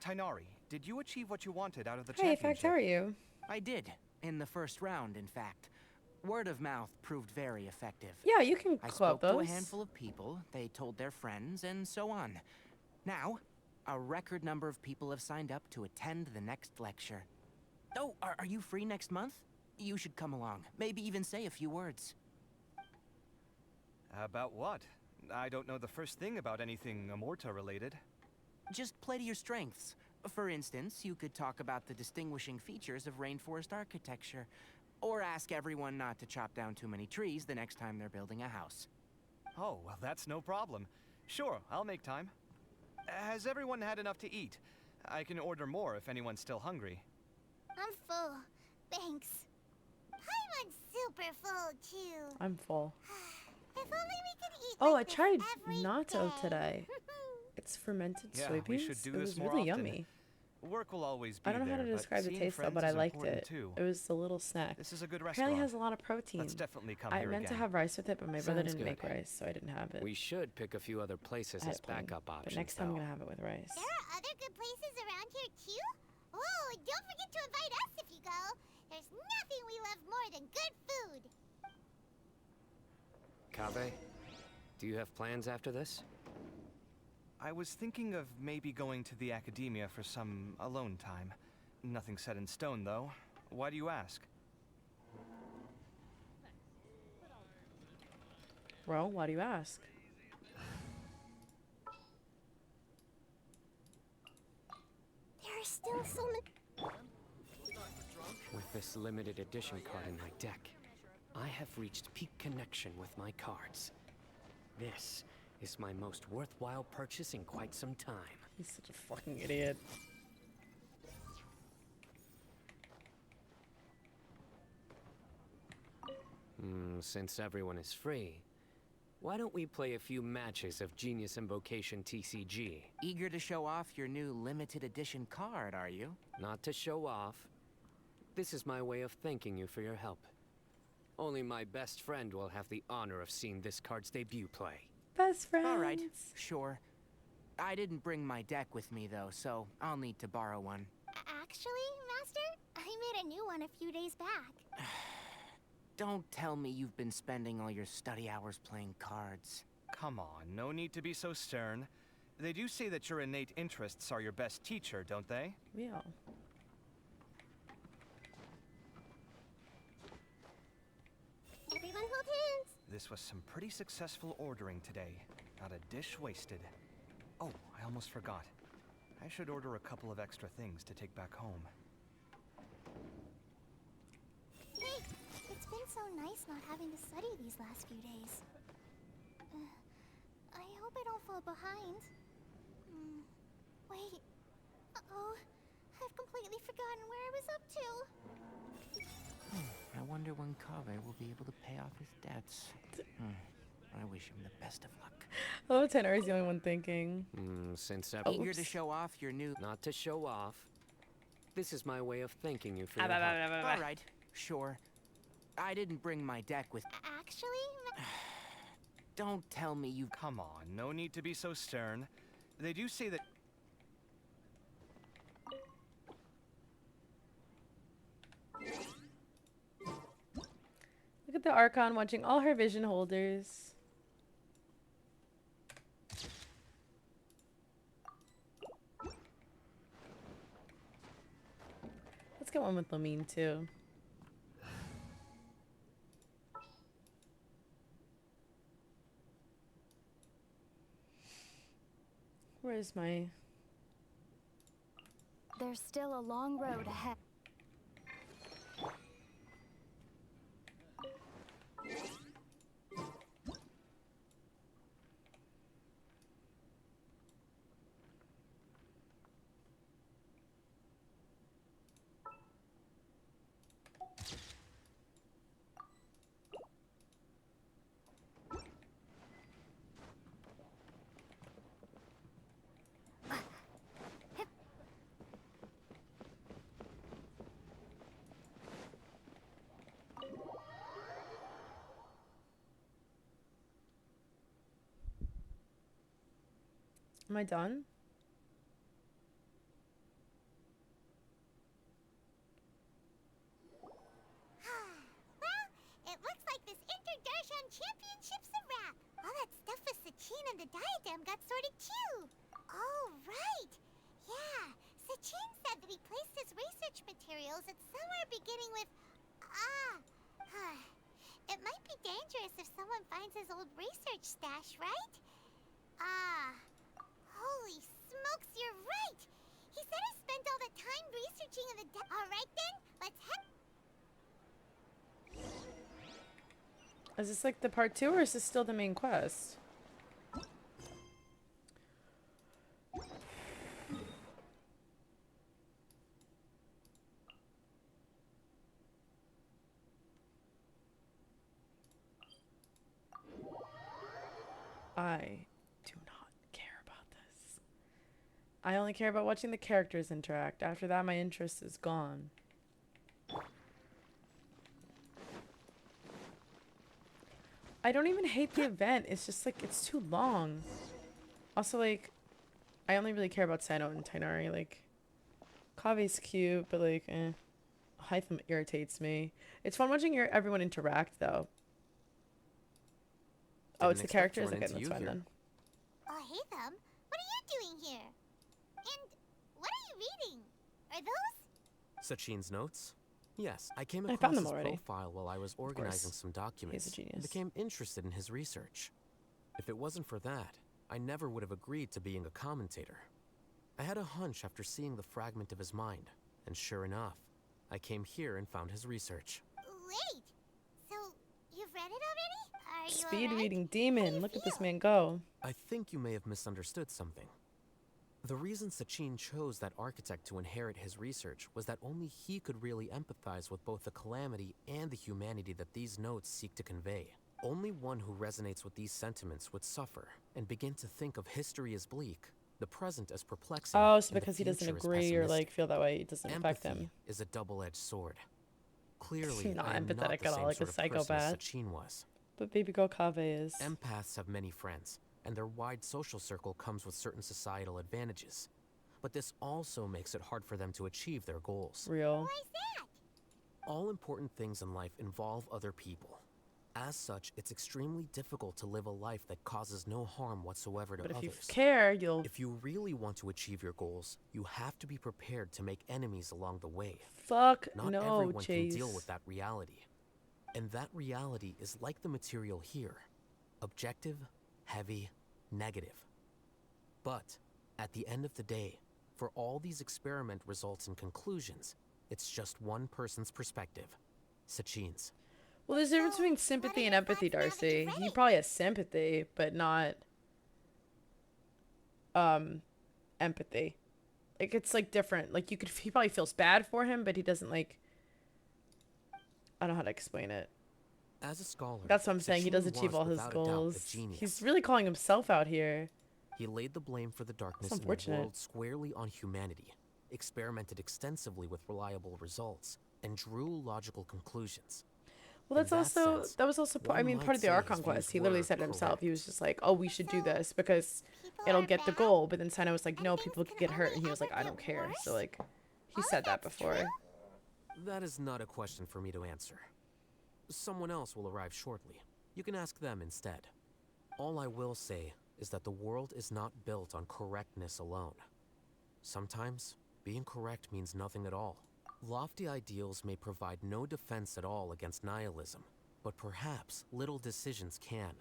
Tainari, did you achieve what you wanted out of the Hey, championship? Fact, how are you? I did, in the first round, in fact. Word of mouth proved very effective. Yeah, you can I club spoke to a those. handful of people, they told their friends, and so on. Now, a record number of people have signed up to attend the next lecture. Oh, are you free next month? You should come along, maybe even say a few words. About what? I don't know the first thing about anything Amorta related. Just play to your strengths. For instance, you could talk about the distinguishing features of rainforest architecture, or ask everyone not to chop down too many trees the next time they're building a house. Oh, well, that's no problem. Sure, I'll make time. Has everyone had enough to eat? I can order more if anyone's still hungry. I'm full. Thanks. I'm super full, too. I'm full. If only we could eat Oh, like I this tried every natto day. today. It's fermented Yeah, soybeans. we should do it this was more really often. yummy. Work will always be I don't know how there, to but describe the seeing taste though, friends but I is liked important it. too. It was a little snack. This is a good Apparently restaurant. has a lot of protein. Let's definitely come I here meant to again. have rice with it, but my brother Sounds didn't make good. rice, so I didn't have it. We should pick a few other places I had as plain, backup options, but next time I'm though. gonna have it with rice. There are other good places around here, too? Oh, and don't forget to invite us if you go. There's nothing we love more than good food. Kaveh, do you have plans after this? I was thinking of maybe going to the academia for some alone time. Nothing set in stone, though. Why do you ask? Well, why do you ask? There are still so many. With this limited edition card in my deck, I have reached peak connection with my cards. This is my most worthwhile purchase in quite some time. He's such a fucking idiot. Since everyone is free, why don't we play a few matches of Genius Invocation TCG? Eager to show off your new limited edition card, are you? Not to show off. This is my way of thanking you for your help. Only my best friend will have the honor of seeing this card's debut play. Best friends. All right, sure. I didn't bring my deck with me, though, so I'll need to borrow one. Actually, Master, I made a new one a few days back. Don't tell me you've been spending all your study hours playing cards. Come on, no need to be so stern. They do say that your innate interests are your best teacher, don't they? Yeah. Everyone hold hands. This was some pretty successful ordering today. Not a dish wasted. Oh, I almost forgot. I should order a couple of extra things to take back home. Hey, it's been so nice not having to study these last few days. I hope I don't fall behind. Wait. Uh-oh. I've completely forgotten where I was up to. I wonder when Kaveh will be able to pay off his debts. I wish him the best of luck. Oh, Tainari's the only one thinking. Since Eager to show off your new... Not to show off. This is my way of thanking you for your blah, help. blah, blah. All right, sure. I didn't bring my deck with... Actually, Don't tell me you... Come on, no need to be so stern. They do say that... Look at the Archon watching all her vision holders. Let's get one with Lamine too. Where's my... There's still a long road ahead. Am I done? Well, it looks like this Inter-Darshan Championship's a wrap. All that stuff with Sachin and the diadem got sorted too. Oh, right. Yeah, Sachin said that he placed his research materials at somewhere beginning with It might be dangerous if someone finds his old research stash, right? Holy smokes, you're right! He said he spent all the time researching in the Alright then, let's head. Is this like the part 2 or is this still the main quest? I do not care about this. I only care about watching the characters interact. After that, my interest is gone. I don't even hate the event. It's just like, it's too long. Also, like, I only really care about Sano and Tainari. Like, Kave's cute, but like, Hytham irritates me. It's fun watching everyone interact, though. Oh, it's the characters? Okay, that's fine then. Oh, Hytham, what are you doing here? And what are you reading? Are those? Sachin's notes? Yes, I came I across found them his already. profile while I was organizing some documents. He's a genius. And became interested in his research. If it wasn't for that, I never would have agreed to being a commentator. I had a hunch after seeing the fragment of his mind, and sure enough, I came here and found his research. Wait, so you've read it already? Are you Speed alright? reading demon. Look at this man go. I think you may have misunderstood something. The reason Sachin chose that architect to inherit his research was that only he could really empathize with both the calamity and the humanity that these notes seek to convey. Only one who resonates with these sentiments would suffer and begin to think of history as bleak, the present as perplexing. Oh, so and the because he doesn't future as agree or like pessimistic. feel that way, it doesn't affect Empathy him. is a double-edged sword. Clearly, Not I am empathetic not at the all, same like a sort of person as psychopath. Sachin was. But baby girl Kave is. Empaths have many friends, and their wide social circle comes with certain societal advantages. But this also makes it hard for them to achieve their goals. Real. Why's that? All important things in life involve other people. As such, it's extremely difficult to live a life that causes no harm whatsoever to But if others. you care, you'll... If you really want to achieve your goals, you have to be prepared to make enemies along the way. Fuck Not no, everyone Chase. can deal with that reality. And that reality is like the material here. Objective, heavy, negative. But, at the end of the day, for all these experiment results and conclusions, it's just one person's perspective. Sachin's. Well, there's a difference between sympathy and empathy, Darcy. He probably has sympathy, but not empathy. Like, it's like different. Like, you could, he probably feels bad for him, but he doesn't like, I don't know how to explain it. As a scholar, That's what I'm saying. He Sachin does achieve was, all his without a doubt, the goals. genius. He's really calling himself out here. He laid the blame for the darkness That's in the unfortunate. world squarely on humanity, experimented extensively with reliable results, and drew logical conclusions. Well, that's In that also, sense, that was also, I one mean, might part of the say Archon his quest. views He literally were said it himself. correct. He was just like, oh, we should do this because it'll get the goal. But then Sino was like, no, people could get hurt. And he was like, I don't care. So, like, he said that before. That is not a question for me to answer. Someone else will arrive shortly. You can ask them instead. All I will say is that the world is not built on correctness alone. Sometimes, being correct means nothing at all. Lofty ideals may provide no defense at all against nihilism, but perhaps little decisions can.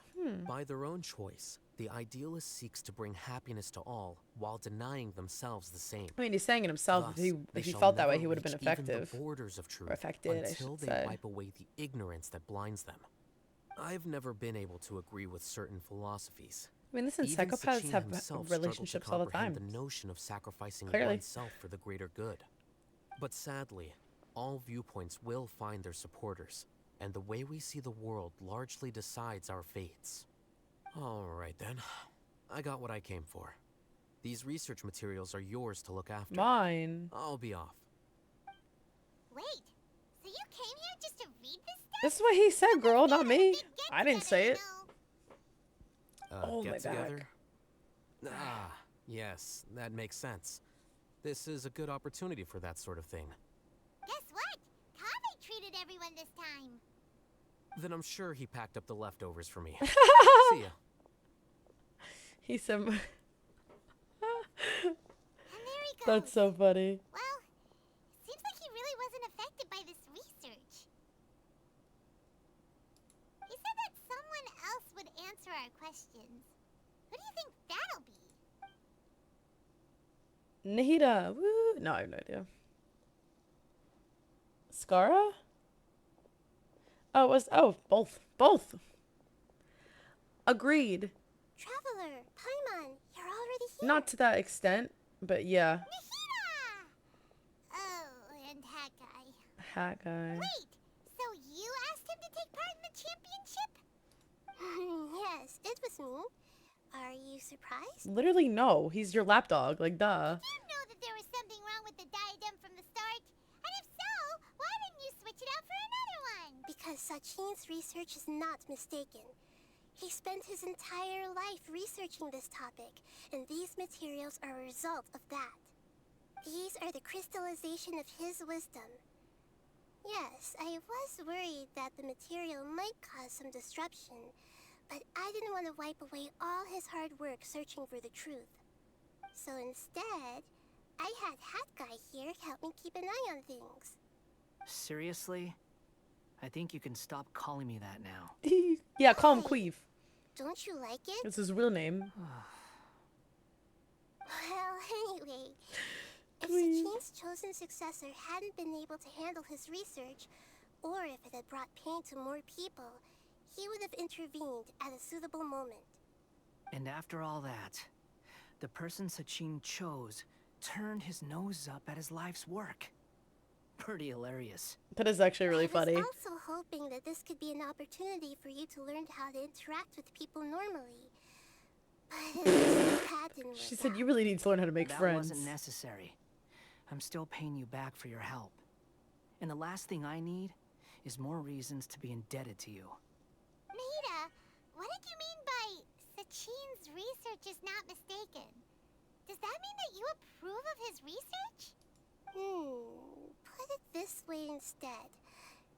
By their own choice, the idealist seeks to bring happiness to all while denying themselves the same. I mean, he's saying it himself. Thus, If they he shall felt that way, never he would have been reach even effective. the borders of truth Or affected, I until should they say. wipe away the ignorance that blinds them. I've never been able to agree with certain philosophies. I mean, listen, Even psychopaths Sachin have himself struggled relationships to all the comprehend time. the notion of sacrificing Clearly. oneself for the greater good. But sadly, all viewpoints will find their supporters, and the way we see the world largely decides our fates. Alright then. I got what I came for. These research materials are yours to look after. Mine. I'll be off. Wait, so you came here just to read this stuff? This is what he said, girl, not me. I didn't say it. Oh, Get my together? back. Ah, yes, that makes sense. This is a good opportunity for that sort of thing. Guess what? Kaveh treated everyone this time. Then I'm sure he packed up the leftovers for me. See ya. He said... And there he goes. That's so funny. Well, seems like he really wasn't affected by this research. He said that someone else would answer our questions. Who do you think that'll be? Nahida. Woo. No, I have no idea. Skara? Oh, it was... Oh, both. Both. Agreed. Traveler, Paimon, you're already here. Not to that extent, but yeah. Nahida! Oh, and Haggai. Haggai. Wait, so you asked him to take part in the championship? Yes, it was me. Are you surprised? Literally, no. He's your lapdog. Like, duh. Did you know that there was something wrong with the diadem from the start? And if so, why didn't you switch it out for another one? Because Sachin's research is not mistaken. He spent his entire life researching this topic, and these materials are a result of that. These are the crystallization of his wisdom. Yes, I was worried that the material might cause some disruption, but I didn't want to wipe away all his hard work searching for the truth. So instead, I had Haggai here help me keep an eye on things. Seriously? I think you can stop calling me that now. Yeah, call him Queeve. Don't you like it? That's his real name. Well, anyway, if Sachin's chosen successor hadn't been able to handle his research, or if it had brought pain to more people, he would have intervened at a suitable moment. And after all that, the person Sachin chose turned his nose up at his life's work. Pretty hilarious. That is actually really funny. I was also hoping that this could be an opportunity for you to learn how to interact with people normally. But that didn't work She said you really need to learn how to make friends. That wasn't necessary. I'm still paying you back for your help. And the last thing I need is more reasons to be indebted to you. Nahida, what did you mean by Sachin's research is not mistaken? Does that mean that you approve of his research? Put it this way instead.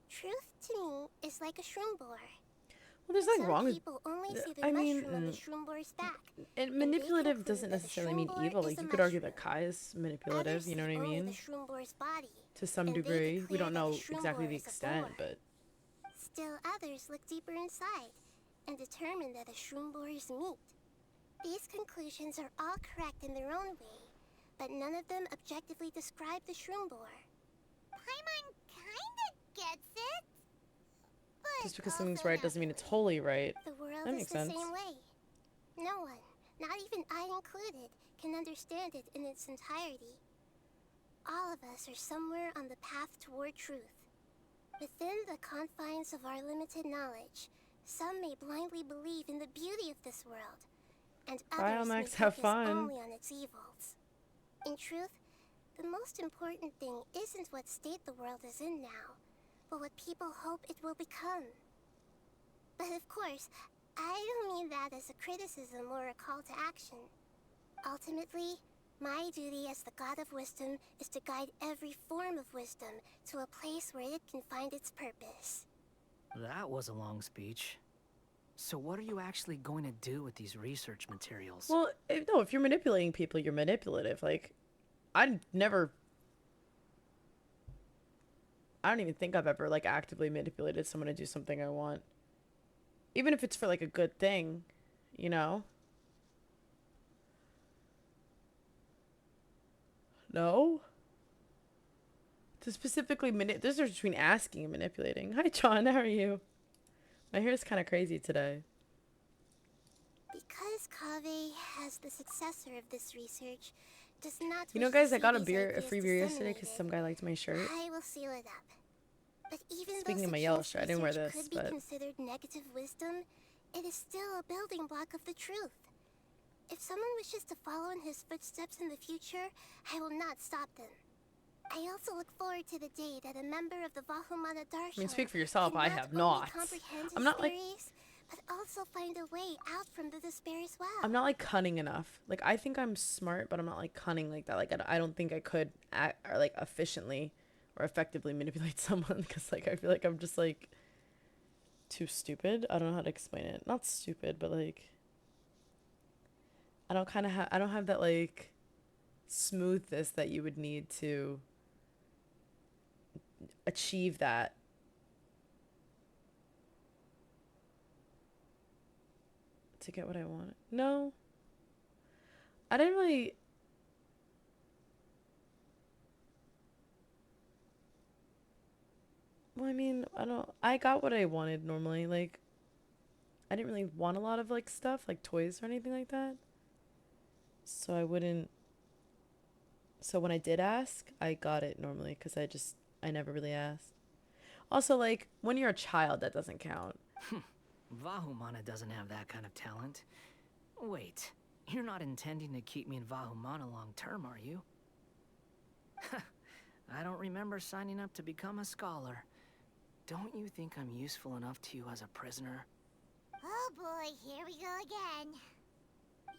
Truth to me is like a shroom borer. Well, there's nothing wrong with... People only see the I mean, mushroom on the shroom borer's back. And manipulative doesn't necessarily mean evil. Like, you could argue that Kai is manipulative, you know what I mean? To some degree. We don't know exactly the extent, but... Still others look deeper inside and determine that a shroom borer is meat. These conclusions are all correct in their own way, but none of them objectively describe the shroom borer. Paimon kinda gets it. Just because something's right doesn't mean it's wholly right. The world That is makes the sense. same way. No one, not even I included, can understand it in its entirety. All of us are somewhere on the path toward truth. Within the confines of our limited knowledge, some may blindly believe in the beauty of this world, and others may Max, have focus fun. only on its evils. In truth, the most important thing isn't what state the world is in now, but what people hope it will become. But of course, I don't mean that as a criticism or a call to action. Ultimately, my duty as the God of Wisdom is to guide every form of wisdom to a place where it can find its purpose. That was a long speech. So what are you actually going to do with these research materials? Well, if you're manipulating people, you're manipulative. Like, I don't even think I've ever, like, actively manipulated someone to do something I want. Even if it's for, like, a good thing, you know? No? To specifically there's a difference between asking and manipulating. Hi, John. How are you? My hair is kind of crazy today. Because Kaveh has the successor of this research, does not You know, wish to guys, I see got a these ideas free beer yesterday because disseminated, some guy liked my shirt. I will seal it up. But even Speaking though of my yellow Sachine's shirt, I didn't wear research this, could be but considered negative wisdom, it is still a building block of the truth. If someone wishes to follow in his footsteps in the future, I will not stop them. I also look forward to the day that a member of the Vahumana Darshan I mean, speak for yourself. can I not have only not. comprehend I'm his not like theories, but also find a way out from the despair as well. I'm not like cunning enough. Like I think I'm smart, but I'm not like cunning like that. Like I don't think I could act or like efficiently or effectively manipulate someone because like I feel like I'm just like too stupid. I don't know how to explain it. Not stupid, but like I don't have that like smoothness that you would need to achieve that. To get what I want. No. I didn't really. Well, I mean, I got what I wanted normally. Like, I didn't really want a lot of, like, stuff, like toys or anything like that. So I wouldn't. So when I did ask, I got it normally because I never really asked. Also, like, when you're a child, that doesn't count. Vahumana doesn't have that kind of talent. Wait, you're not intending to keep me in Vahumana long term, are you? I don't remember signing up to become a scholar. Don't you think I'm useful enough to you as a prisoner? Oh boy, here we go again.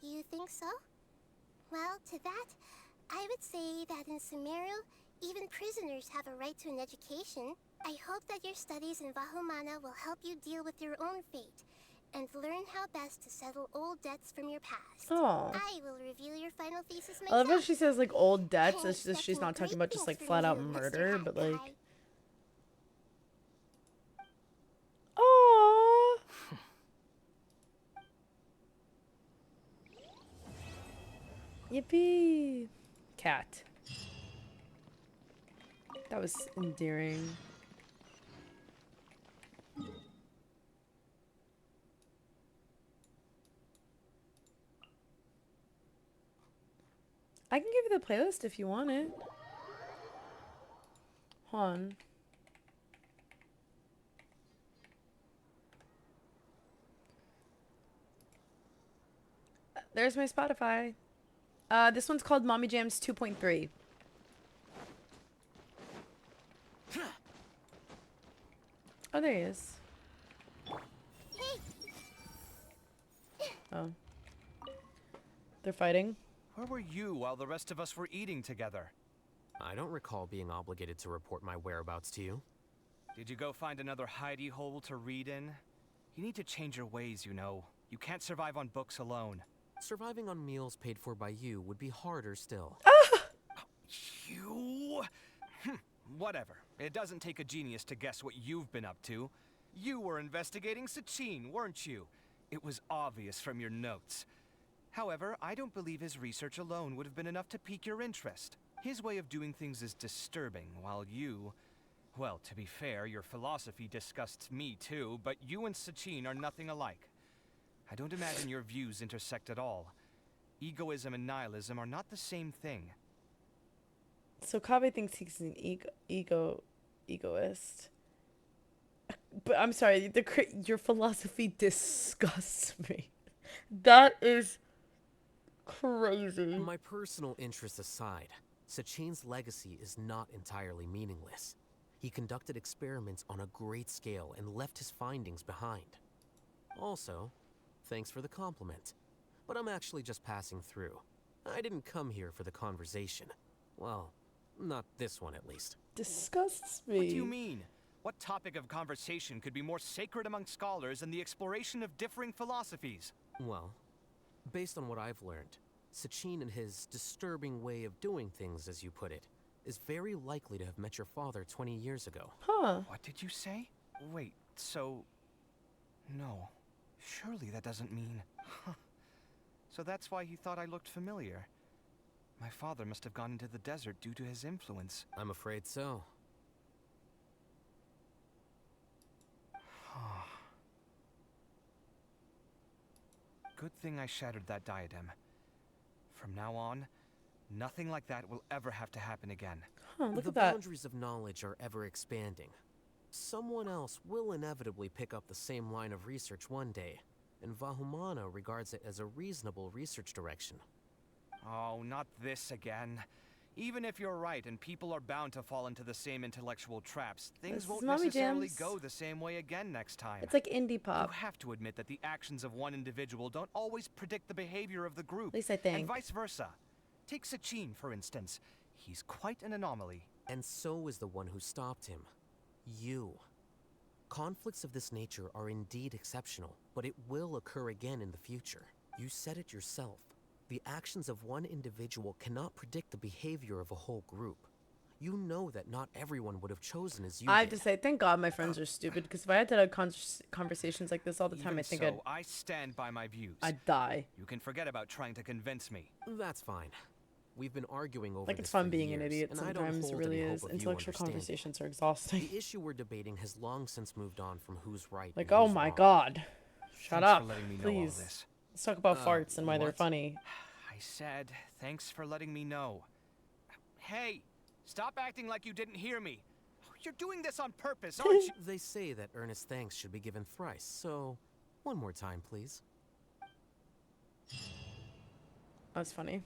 You think so? Well, to that, I would say that in Sumeru, even prisoners have a right to an education. I hope that your studies in Vahumana will help you deal with your own fate and learn how best to settle old debts from your past. Oh. I will review your final thesis I love myself. when she says, like, old debts. It's just, she's not talking about just, like, flat out murder, but, like... Oh. Yippee. Cat. That was endearing. I can give you the playlist if you want it. Hold on. There's my Spotify. This one's called Mommy Jams 2.3. Oh, there he is. Oh. They're fighting. Where were you while the rest of us were eating together? I don't recall being obligated to report my whereabouts to you. Did you go find another hidey hole to read in? You need to change your ways, you know. You can't survive on books alone. Surviving on meals paid for by you would be harder still. You? Whatever. It doesn't take a genius to guess what you've been up to. You were investigating Sachin, weren't you? It was obvious from your notes. However, I don't believe his research alone would have been enough to pique your interest. His way of doing things is disturbing, while you... Well, to be fair, your philosophy disgusts me too, but you and Sachin are nothing alike. I don't imagine your views intersect at all. Egoism and nihilism are not the same thing. So Kabe thinks he's an egoist. But I'm sorry, your philosophy disgusts me. That is crazy. My personal interests aside, Sachin's legacy is not entirely meaningless. He conducted experiments on a great scale and left his findings behind. Also, thanks for the compliment, but I'm actually just passing through. I didn't come here for the conversation. Well, not this one at least. Disgusts me. What do you mean? What topic of conversation could be more sacred among scholars than the exploration of differing philosophies? Well, based on what I've learned, Sachin and his disturbing way of doing things, as you put it, is very likely to have met your father 20 years ago. Huh. What did you say? Wait, so... No. Surely that doesn't mean... So that's why he thought I looked familiar. My father must have gone into the desert due to his influence. I'm afraid so. Good thing I shattered that diadem. From now on, Nothing like that will ever have to happen again. Huh, look The at that. boundaries of knowledge are ever expanding. Someone else will inevitably pick up the same line of research one day, and Vahumana regards it as a reasonable research direction. Oh, not this again. Even if you're right and people are bound to fall into the same intellectual traps, things This won't is Mommy necessarily Jams. go the same way again next time. It's like indie pop. You have to admit that the actions of one individual don't always predict the behavior of the group. At least I think. And vice versa. Take Sachin, for instance. He's quite an anomaly. And so is the one who stopped him. You. Conflicts of this nature are indeed exceptional, but it will occur again in the future. You said it yourself. The actions of one individual cannot predict the behavior of a whole group. You know that not everyone would have chosen as you I have did. to say, thank God my friends are stupid, because if I had to have conversations like this all the time, Even I think so, I stand by my views. I'd die. You can forget about trying to convince me. That's fine. We've been arguing over Like, this it's fun for being an years, idiot and I don't sometimes. It hold really any is. hope of you Intellectual understanding. conversations are exhausting. The issue we're debating has long since moved on from who's right Like, and oh who's my wrong. God. Shut Thanks up, for letting me know all please. this. Let's talk about farts and why they're what? funny. I said, thanks for letting me know. Hey, stop acting like you didn't hear me. You're doing this on purpose, aren't you? They say that earnest thanks should be given thrice, so one more time, please. That's funny.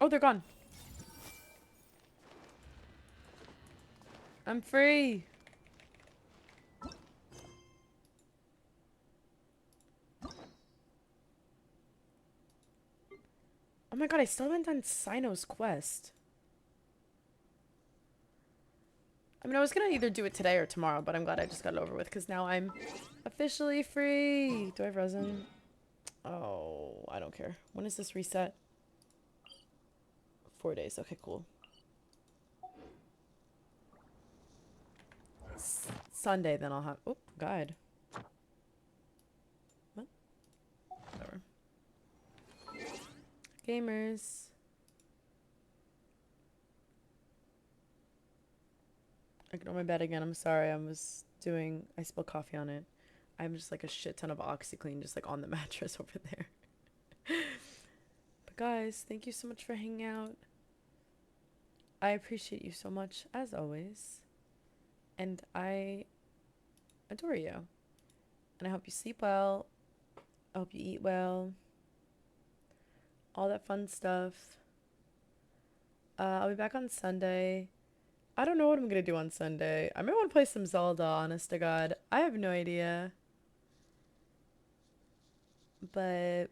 Oh, they're gone. I'm free. Oh my God, I still haven't done Sino's quest. I mean, I was gonna either do it today or tomorrow, but I'm glad I just got it over with, because now I'm officially free. Do I have resin? Oh, I don't care. When is this reset? 4 days. Okay, cool. Sunday, then I'll have... Oh, guide. What? Whatever. Gamers. Ignore my bed again. I'm sorry. I spilled coffee on it. I'm just like a shit ton of OxyClean just like on the mattress over there. But guys, thank you so much for hanging out. I appreciate you so much, as always. And I adore you. And I hope you sleep well. I hope you eat well. All that fun stuff. I'll be back on Sunday. I don't know what I'm going to do on Sunday. I might want to play some Zelda, honest to God. I have no idea. But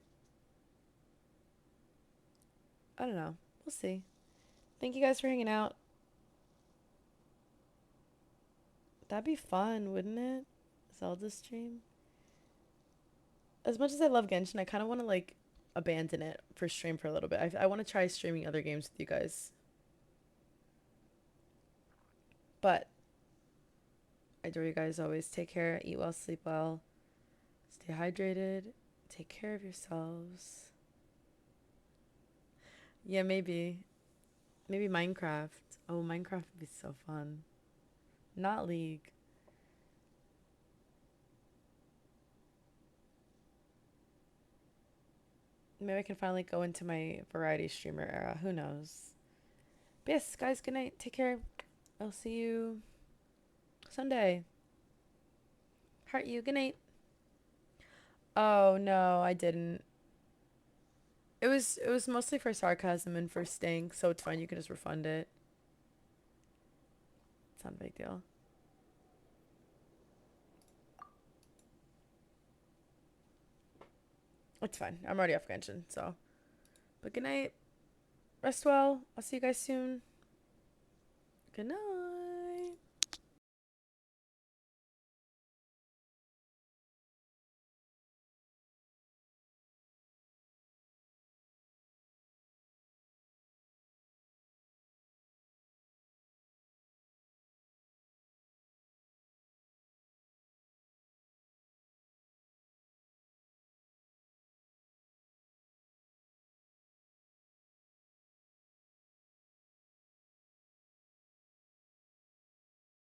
I don't know. We'll see. Thank you guys for hanging out. That'd be fun, wouldn't it? Zelda stream. As much as I love Genshin, I kind of want to like abandon it for stream for a little bit. I want to try streaming other games with you guys. But I adore you guys always. Take care. Eat well. Sleep well. Stay hydrated. Take care of yourselves. Yeah, maybe. Maybe Minecraft. Oh, Minecraft would be so fun. Not League. Maybe I can finally go into my variety streamer era. Who knows? But yes, guys, good night. Take care. I'll see you Sunday. Heart you. Good night. Oh, no, I didn't. It was mostly for sarcasm and for stink, so it's fine. You can just refund it. It's not a big deal. It's fine. I'm already off Genshin, so. But good night. Rest well. I'll see you guys soon. Good night.